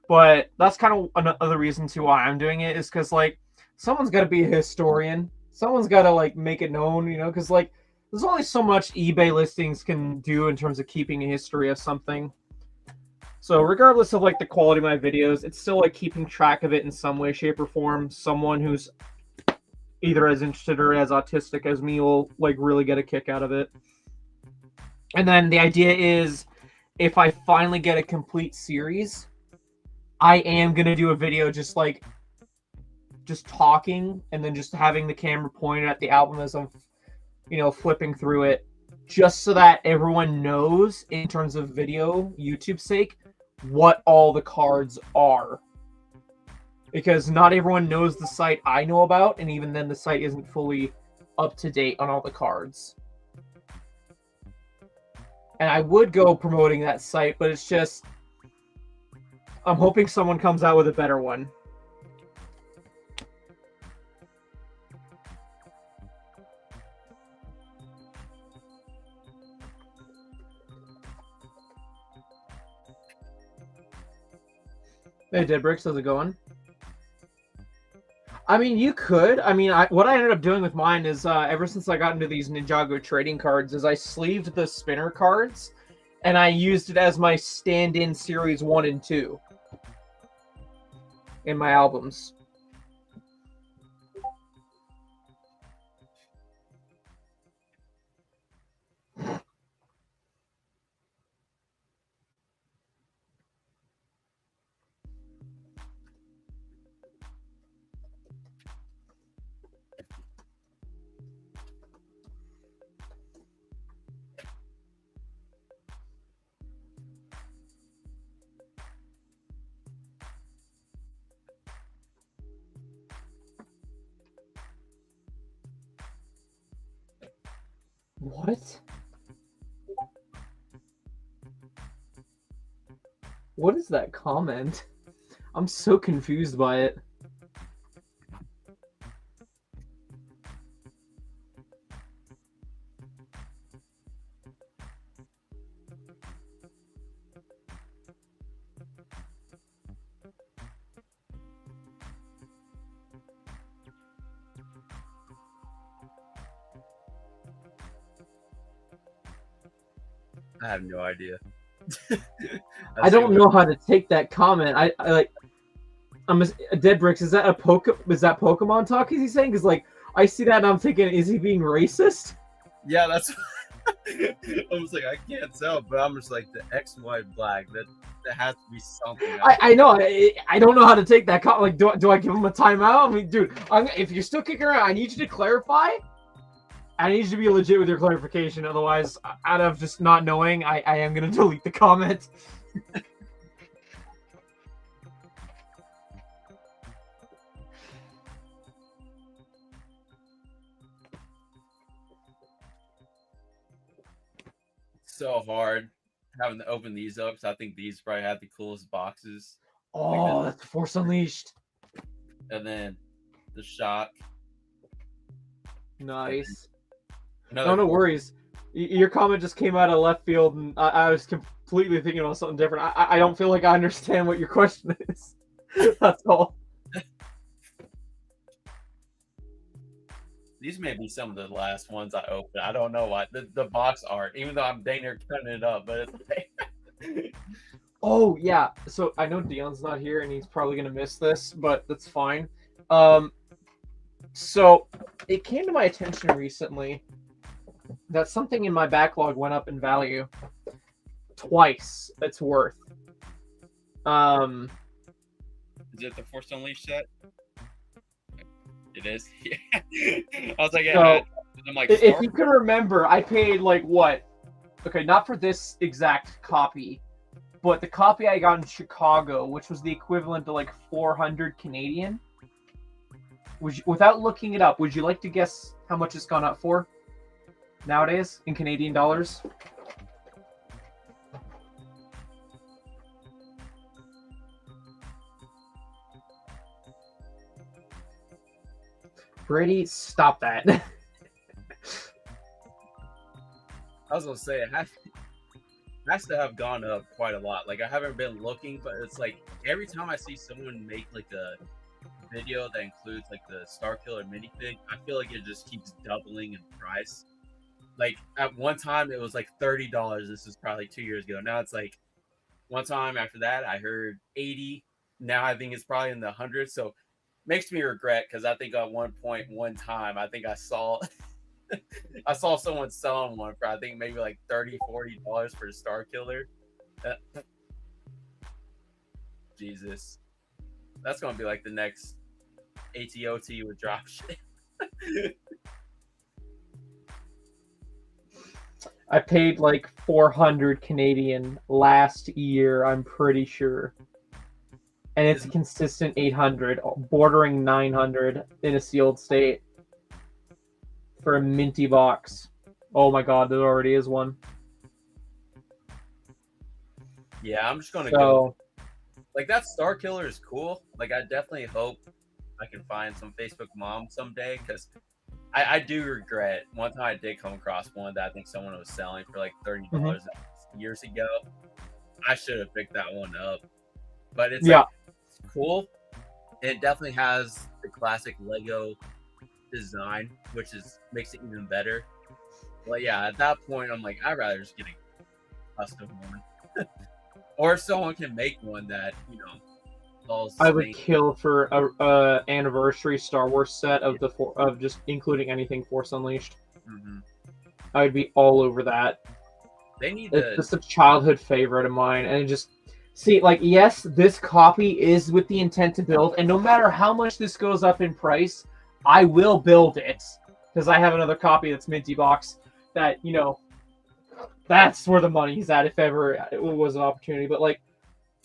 But that's kind of another reason too why I'm doing it, is because like someone's got to be a historian. Someone's got to like make it known, you know, because like there's only so much eBay listings can do in terms of keeping a history of something. So regardless of like the quality of my videos, it's still like keeping track of it in some way, shape, or form. Someone who's either as interested or as autistic as me will like really get a kick out of it. And then the idea is, if I finally get a complete series, I am gonna do a video just talking and then just having the camera pointed at the album as I'm, you know, flipping through it, just so that everyone knows, in terms of video YouTube's sake, what all the cards are. Because not everyone knows the site I know about, and even then the site isn't fully up to date on all the cards. And I would go promoting that site, but it's just, I'm hoping someone comes out with a better one. Hey, Dead Bricks, how's it going? I mean, you could. I mean, what I ended up doing with mine is, ever since I got into these Ninjago trading cards, is I sleeved the spinner cards, and I used it as my stand-in Series 1 and 2 in my albums. What? What is that comment? I'm so confused by it. I have no idea. I don't know how to take that comment. I like. I'm a Dead Bricks. Is that Pokemon talk? Is he saying? Because like I see that and I'm thinking, is he being racist? Yeah, that's. I was like, I can't tell, but I'm just like the X, Y, black. That has to be something. I know. I don't know how to take that comment. Like, do I give him a timeout? I mean, dude, if you're still kicking around, I need you to clarify. I need you to be legit with your clarification. Otherwise, out of just not knowing, I am going to delete the comment. So hard having to open these up, because I think these probably have the coolest boxes. Oh, that's Force Unleashed. And then the Shock. Nice. No worries. Your comment just came out of left field, and I was completely thinking about something different. I don't feel like I understand what your question is. That's all. These may be some of the last ones I opened. I don't know why. The box art, even though I'm dang near cutting it up, but it's Oh, yeah. So I know Dion's not here, and he's probably going to miss this, but that's fine. So it came to my attention recently that something in my backlog went up in value. twice its worth. Is it the Force Unleashed set? It is. Yeah. I was like, So, I'm like, if you can remember, I paid like what? Okay, not for this exact copy, but the copy I got in Chicago, which was the equivalent to like 400 Canadian. Without looking it up, would you like to guess how much it's gone up for nowadays in Canadian dollars? Brady, stop that. I was gonna say it has to have gone up quite a lot. Like I haven't been looking, but it's like every time I see someone make like a video that includes like the Starkiller minifig, I feel like it just keeps doubling in price. Like at one time it was like $30. This is probably 2 years ago. Now it's like one time after that I heard 80. Now I think it's probably in the hundreds. So makes me regret because I think at one point one time I think I saw I saw someone selling one for I think maybe like $30-$40 for the Starkiller. Jesus, that's gonna be like the next ATOT with dropship. I paid like 400 Canadian last year, I'm pretty sure. And it's a consistent 800, bordering 900 in a sealed state for a minty box. Oh my god, there already is one. Yeah, I'm just gonna go. Like that Starkiller is cool. Like I definitely hope I can find some Facebook mom someday because I do regret one time I did come across one that I think someone was selling for like $30 years ago. I should have picked that one up, but it's like, it's cool. It definitely has the classic Lego design, which makes it even better. But yeah, at that point, I'm like, I'd rather just get a custom one, or if someone can make one that I would kill for a anniversary Star Wars set of of just including anything Force Unleashed. I would be all over that. It's just a childhood favorite of mine, and just see, like, yes, this copy is with the intent to build, and no matter how much this goes up in price, I will build it because I have another copy that's minty box. That that's where the money's at if ever it was an opportunity. But like,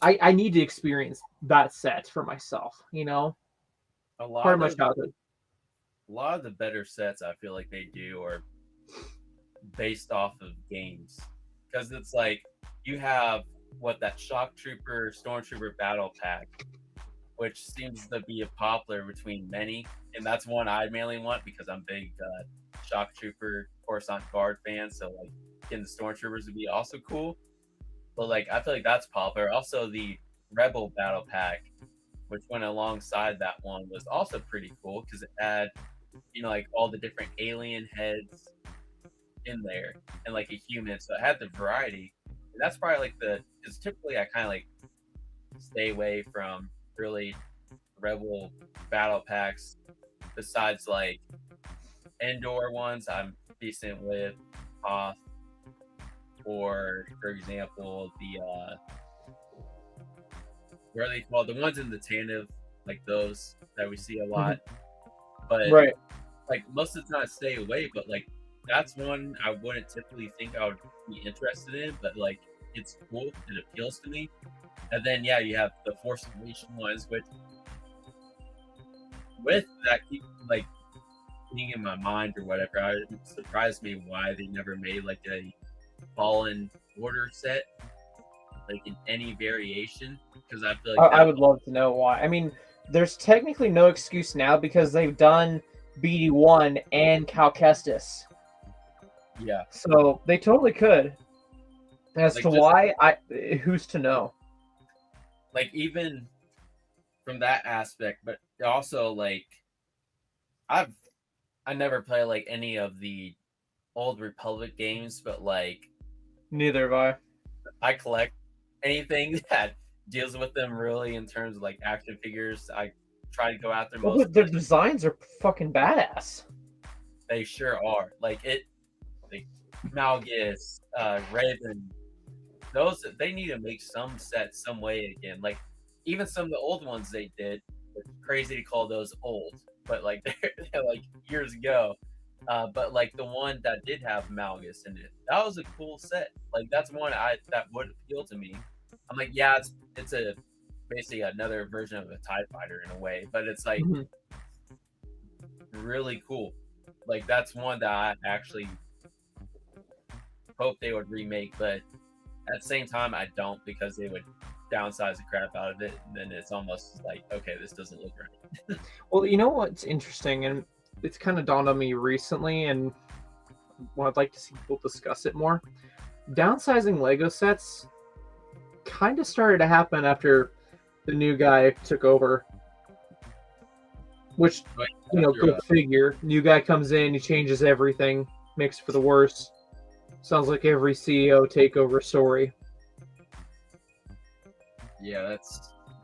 I need to experience that set for myself. A lot part of my childhood. A lot of the better sets I feel like they do are based off of games because it's like you have that Shock Trooper Stormtrooper battle pack, which seems to be a popular between many, and that's one I mainly want because I'm big Shock Trooper Coruscant Guard fan. So like getting the Stormtroopers would be also cool. But like I feel like that's popular. Also the Rebel battle pack, which went alongside that one, was also pretty cool because it had like all the different alien heads in there and like a human, so it had the variety. And that's probably like because typically I kind of like stay away from really Rebel battle packs besides like Endor ones I'm decent with, Hoth, or for example the what are they called, the ones in the Tantive, like those that we see a lot. But like most of the time I stay away, but like that's one I wouldn't typically think I would be interested in, but like it's cool, it appeals to me. And then yeah, you have the Force Unleashed ones, which with that keep like being in my mind or whatever. It surprised me why they never made like a Fallen Order set, like in any variation, because I feel like I would love to know why. I mean, there's technically no excuse now because they've done BD1 and Cal Kestis. Yeah. So they totally could. As like to why, who's to know? Like even from that aspect, but also like I never play like any of the Old Republic games, but like neither have I collect anything that deals with them really in terms of like action figures. I try to go out there. But their designs are fucking badass. They sure are. Like Malgus, Raven, those they need to make some set some way again. Like even some of the old ones they did. It's crazy to call those old, but like they're like years ago. But like the one that did have Malgus in it, that was a cool set. Like that's one that would appeal to me. I'm like, yeah, it's a basically another version of a TIE fighter in a way, but it's like really cool. Like that's one that I actually hope they would remake, but at the same time I don't, because they would downsize the crap out of it, and then it's almost like, okay, this doesn't look right. Well, you know what's interesting, and it's kind of dawned on me recently, and well, I'd like to see people discuss it more. Downsizing Lego sets kind of started to happen after the new guy took over. Which, you know, go figure. New guy comes in, he changes everything, makes it for the worse. Sounds like every CEO takeover story. Yeah,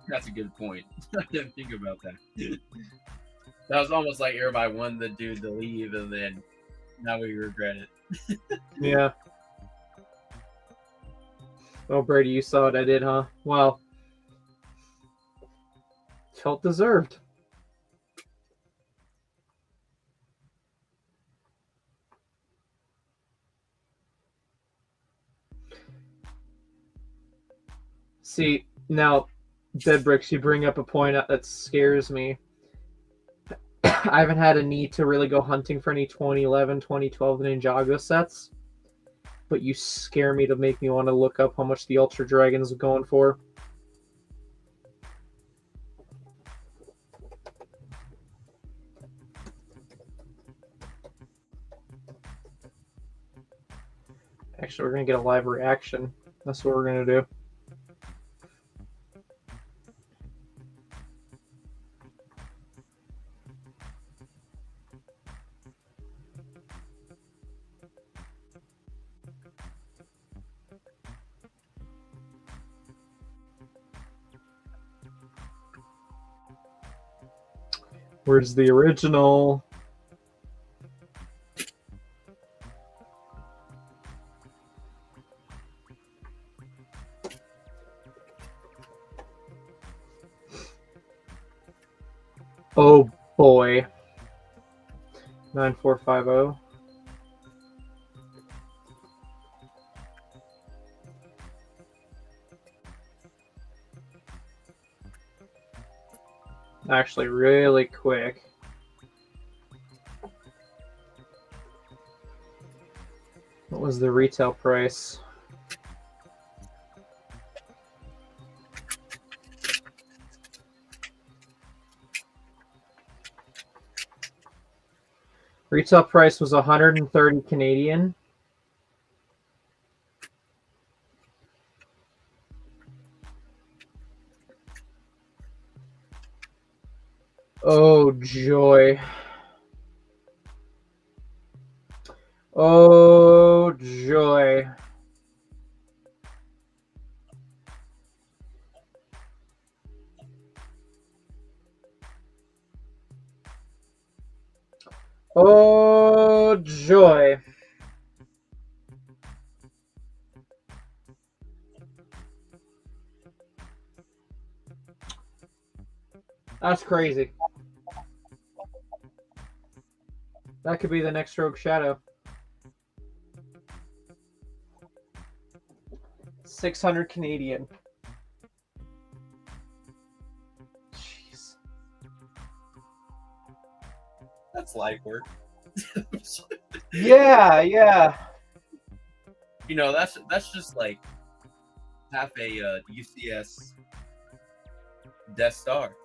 that's a good point. I didn't think about that. That was almost like everybody wanted the dude to leave, and then now we regret it. Yeah. Oh, Brady, you saw what I did, huh? Well, felt deserved. See, now, Dead Bricks, you bring up a point that scares me. I haven't had a need to really go hunting for any 2011, 2012 Ninjago sets, but you scare me to make me want to look up how much the Ultra Dragons are going for. Actually, we're going to get a live reaction. That's what we're going to do. Where's the original? Oh boy. 9450. Actually, really quick. What was the retail price? Retail price was 130 Canadian. Oh joy. Oh joy. Oh joy. That's crazy. That could be the next Rogue Shadow. 600 Canadian. Jeez. That's light work. Yeah, yeah. You know, that's just like half a UCS Death Star.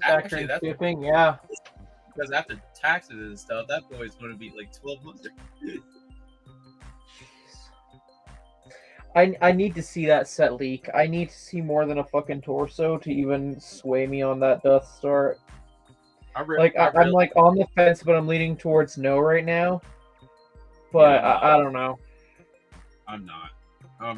Actually, that's shipping, yeah. because after taxes and stuff, that boy's going to be like 1,200. I need to see that set leak. I need to see more than a fucking torso to even sway me on that Death Star. I'm like on the fence, but I'm leaning towards no right now. But yeah, I don't know. I'm not. I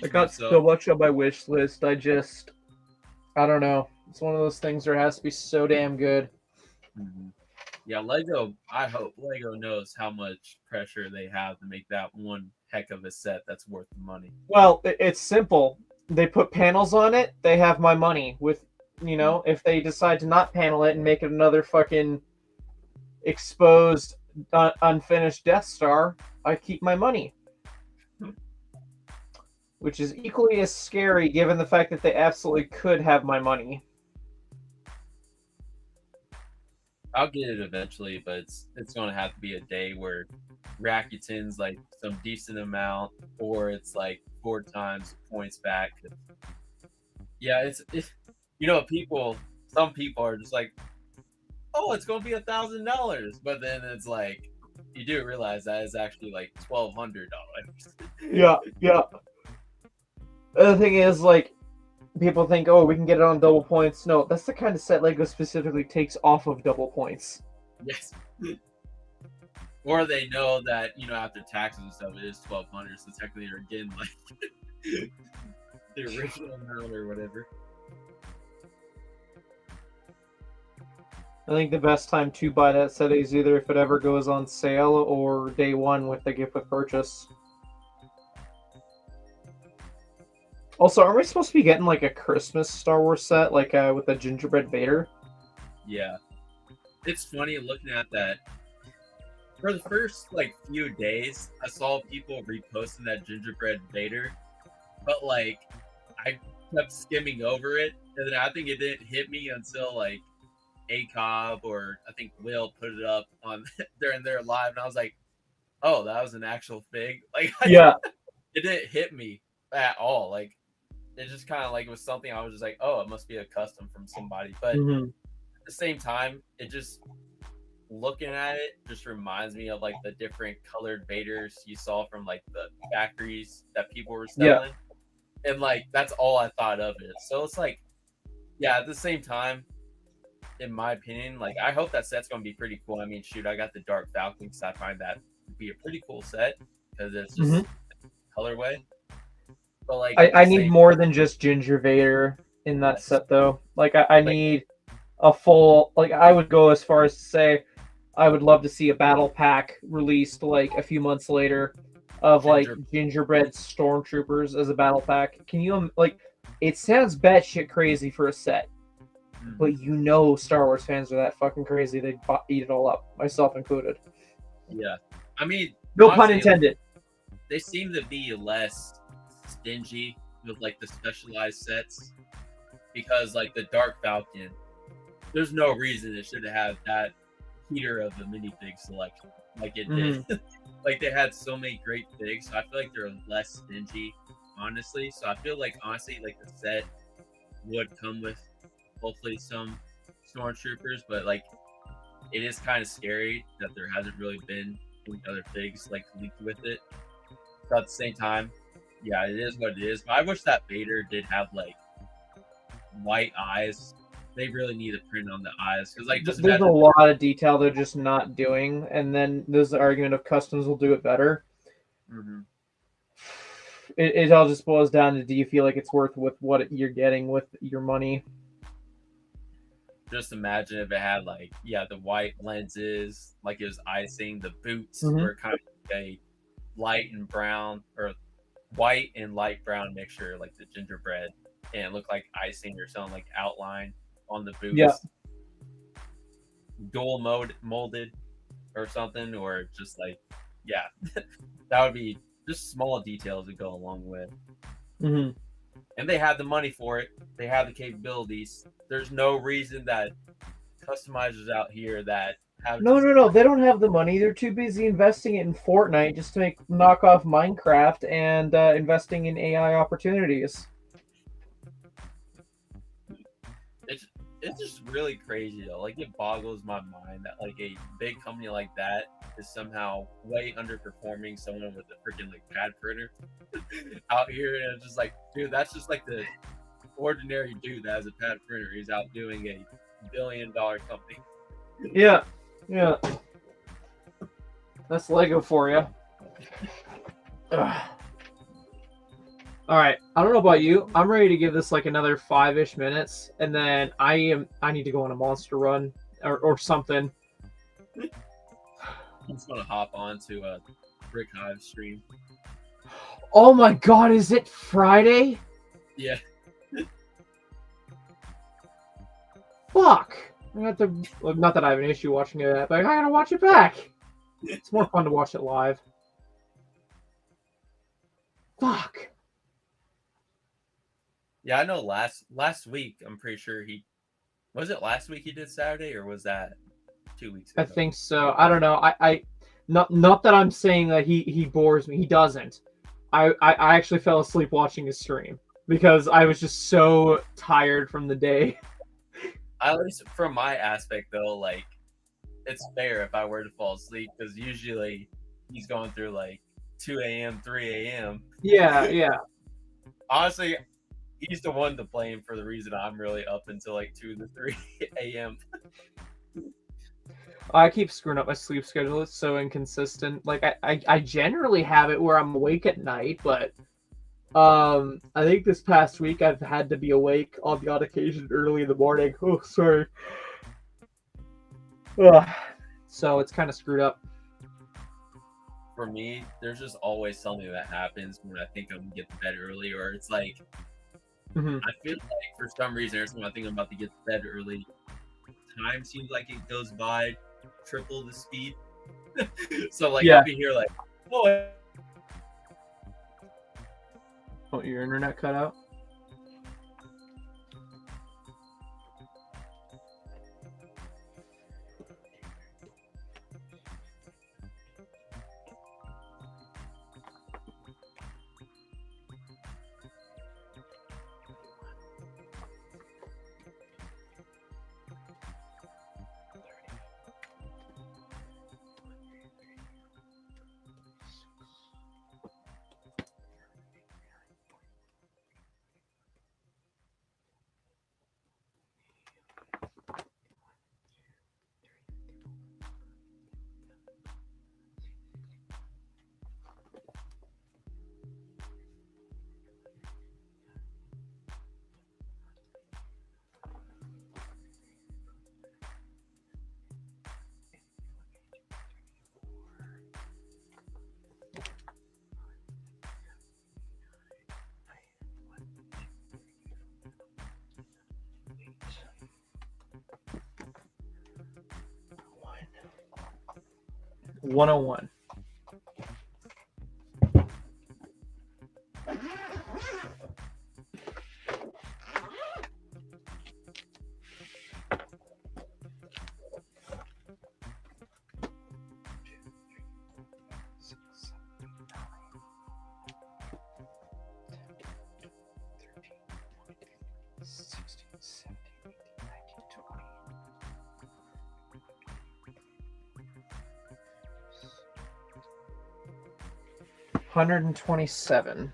got so much on my wish list. I don't know. It's one of those things where it has to be so damn good. Mm-hmm. Yeah, Lego. I hope Lego knows how much pressure they have to make that one heck of a set that's worth the money. Well, it's simple. They put panels on it. They have my money. With if they decide to not panel it and make it another fucking exposed, unfinished Death Star, I keep my money. Which is equally as scary, given the fact that they absolutely could have my money. I'll get it eventually, but it's going to have to be a day where Rakuten's like some decent amount, or it's like 4 times points back. Yeah, it's some people are just like, oh, it's going to be $1,000, but then it's like you do realize that is actually like $1,200. Yeah. The other thing is, like, people think, oh, we can get it on double points. No, that's the kind of set Lego specifically takes off of double points. Yes. Or they know that, after taxes and stuff, it is $1,200, so technically they're getting like the original amount or whatever. I think the best time to buy that set is either if it ever goes on sale or day one with the gift with purchase. Also, aren't we supposed to be getting like a Christmas Star Wars set, like with the gingerbread Vader? Yeah. It's funny looking at that. For the first like few days, I saw people reposting that gingerbread Vader, but like I kept skimming over it, and then I think it didn't hit me until like ACOB or I think Will put it up on during their live, and I was like, "Oh, that was an actual fig." Like, Yeah, it didn't hit me at all. Like, it just kind of like was something I was just like, "Oh, it must be a custom from somebody." But at the same time, it just looking at it just reminds me of like the different colored Vaders you saw from like the factories that people were selling, and like that's all I thought of it. So it's like, yeah, at the same time, in my opinion, like I hope that set's gonna be pretty cool. I mean, shoot, I got the Dark Falcon because I find that to be a pretty cool set because it's just colorway. But like, I need more than just Ginger Vader in that set, though. Like, I need a full. Like, I would go as far as to say, I would love to see a battle pack released like a few months later of like gingerbread stormtroopers as a battle pack. Can you like? It sounds batshit crazy for a set, but Star Wars fans are that fucking crazy. They'd eat it all up, myself included. Yeah, I mean, no pun intended. They seem to be less stingy with like the specialized sets because like the Dark Falcon, there's no reason it should have that heater of the minifig selection like it did. Like they had so many great figs, so I feel like they're less stingy, honestly. So I feel like honestly, like the set would come with hopefully some stormtroopers, but like it is kind of scary that there hasn't really been any other figs like leaked with it. But at the same time, yeah, it is what it is. But I wish that Vader did have like white eyes. They really need a print on the eyes because like there's a lot of detail they're just not doing, and then there's the argument of customs will do it better. It all just boils down to, do you feel like it's worth with what you're getting with your money? Just imagine if it had like the white lenses, like it was icing. The boots were kind of a light and brown or white and light brown mixture, like the gingerbread, and it looked like icing or something, like outline on the boots. Yeah. Dual molded or something, or just like that would be just small details to go along with. And they have the money for it. They have the capabilities. There's no reason that customizers out here that have no, they don't have the money. They're too busy investing it in Fortnite just to knock off Minecraft and investing in AI opportunities. It's just really crazy though. Like it boggles my mind that like a big company like that is somehow way underperforming someone with a freaking like pad printer out here, and it's just like, dude, that's just like the ordinary dude that has a pad printer. He's out doing a $1 billion company. Yeah. That's Lego for you. All right, I don't know about you. I'm ready to give this like another 5-ish minutes, and then I need to go on a monster run or something. I'm just gonna hop on to a Brick Hive stream. Oh my god, is it Friday? Yeah. Fuck. I have to. Well, not that I have an issue watching it, but I gotta watch it back. It's more fun to watch it live. Fuck. Yeah, I know. Last week, I'm pretty sure was it last week he did Saturday, or was that 2 weeks ago? I think so. I don't know. I not that I'm saying that he bores me. He doesn't. I actually fell asleep watching his stream because I was just so tired from the day. At least from my aspect, though, like, it's fair if I were to fall asleep because usually he's going through like 2 a.m., 3 a.m. Yeah, yeah. Honestly, he's the one to blame for the reason I'm really up until like 2 to 3 a.m. I keep screwing up my sleep schedule. It's so inconsistent. Like I generally have it where I'm awake at night, but I think this past week I've had to be awake on the odd occasion early in the morning. Oh, sorry. Ugh. So it's kind of screwed up. For me, there's just always something that happens when I think I'm gonna get to bed early, or it's like I feel like for some reason every time I think I'm about to get to bed early, time seems like it goes by triple the speed. So like I'll be here like, oh, your internet cut out? $101. $127.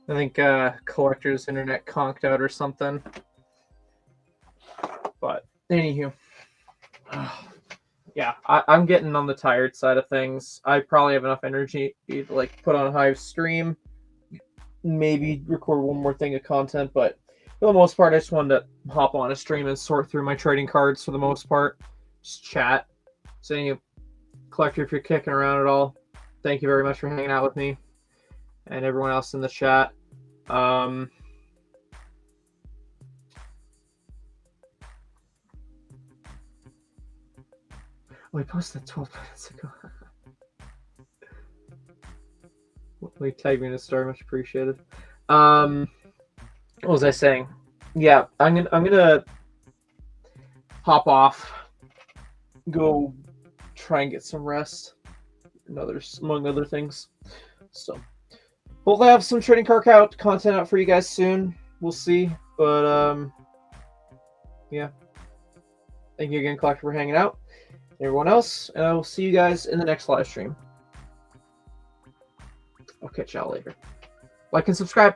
I think Collector's internet conked out or something. But anywho, yeah, I'm getting on the tired side of things. I probably have enough energy to like put on Hive stream, maybe record one more thing of content, but for the most part, I just wanted to hop on a stream and sort through my trading cards for the most part. Just chat. Saying, Collector, if you're kicking around at all, thank you very much for hanging out with me and everyone else in the chat. We posted 12 minutes ago. We tag me in a story, much appreciated. What was I saying? Yeah, I'm gonna hop off, go try and get some rest, and among other things. So hopefully I have some trading card content out for you guys soon. We'll see, but yeah. Thank you again, Collector, for hanging out. Everyone else, and I will see you guys in the next live stream. I'll catch y'all later. Like and subscribe.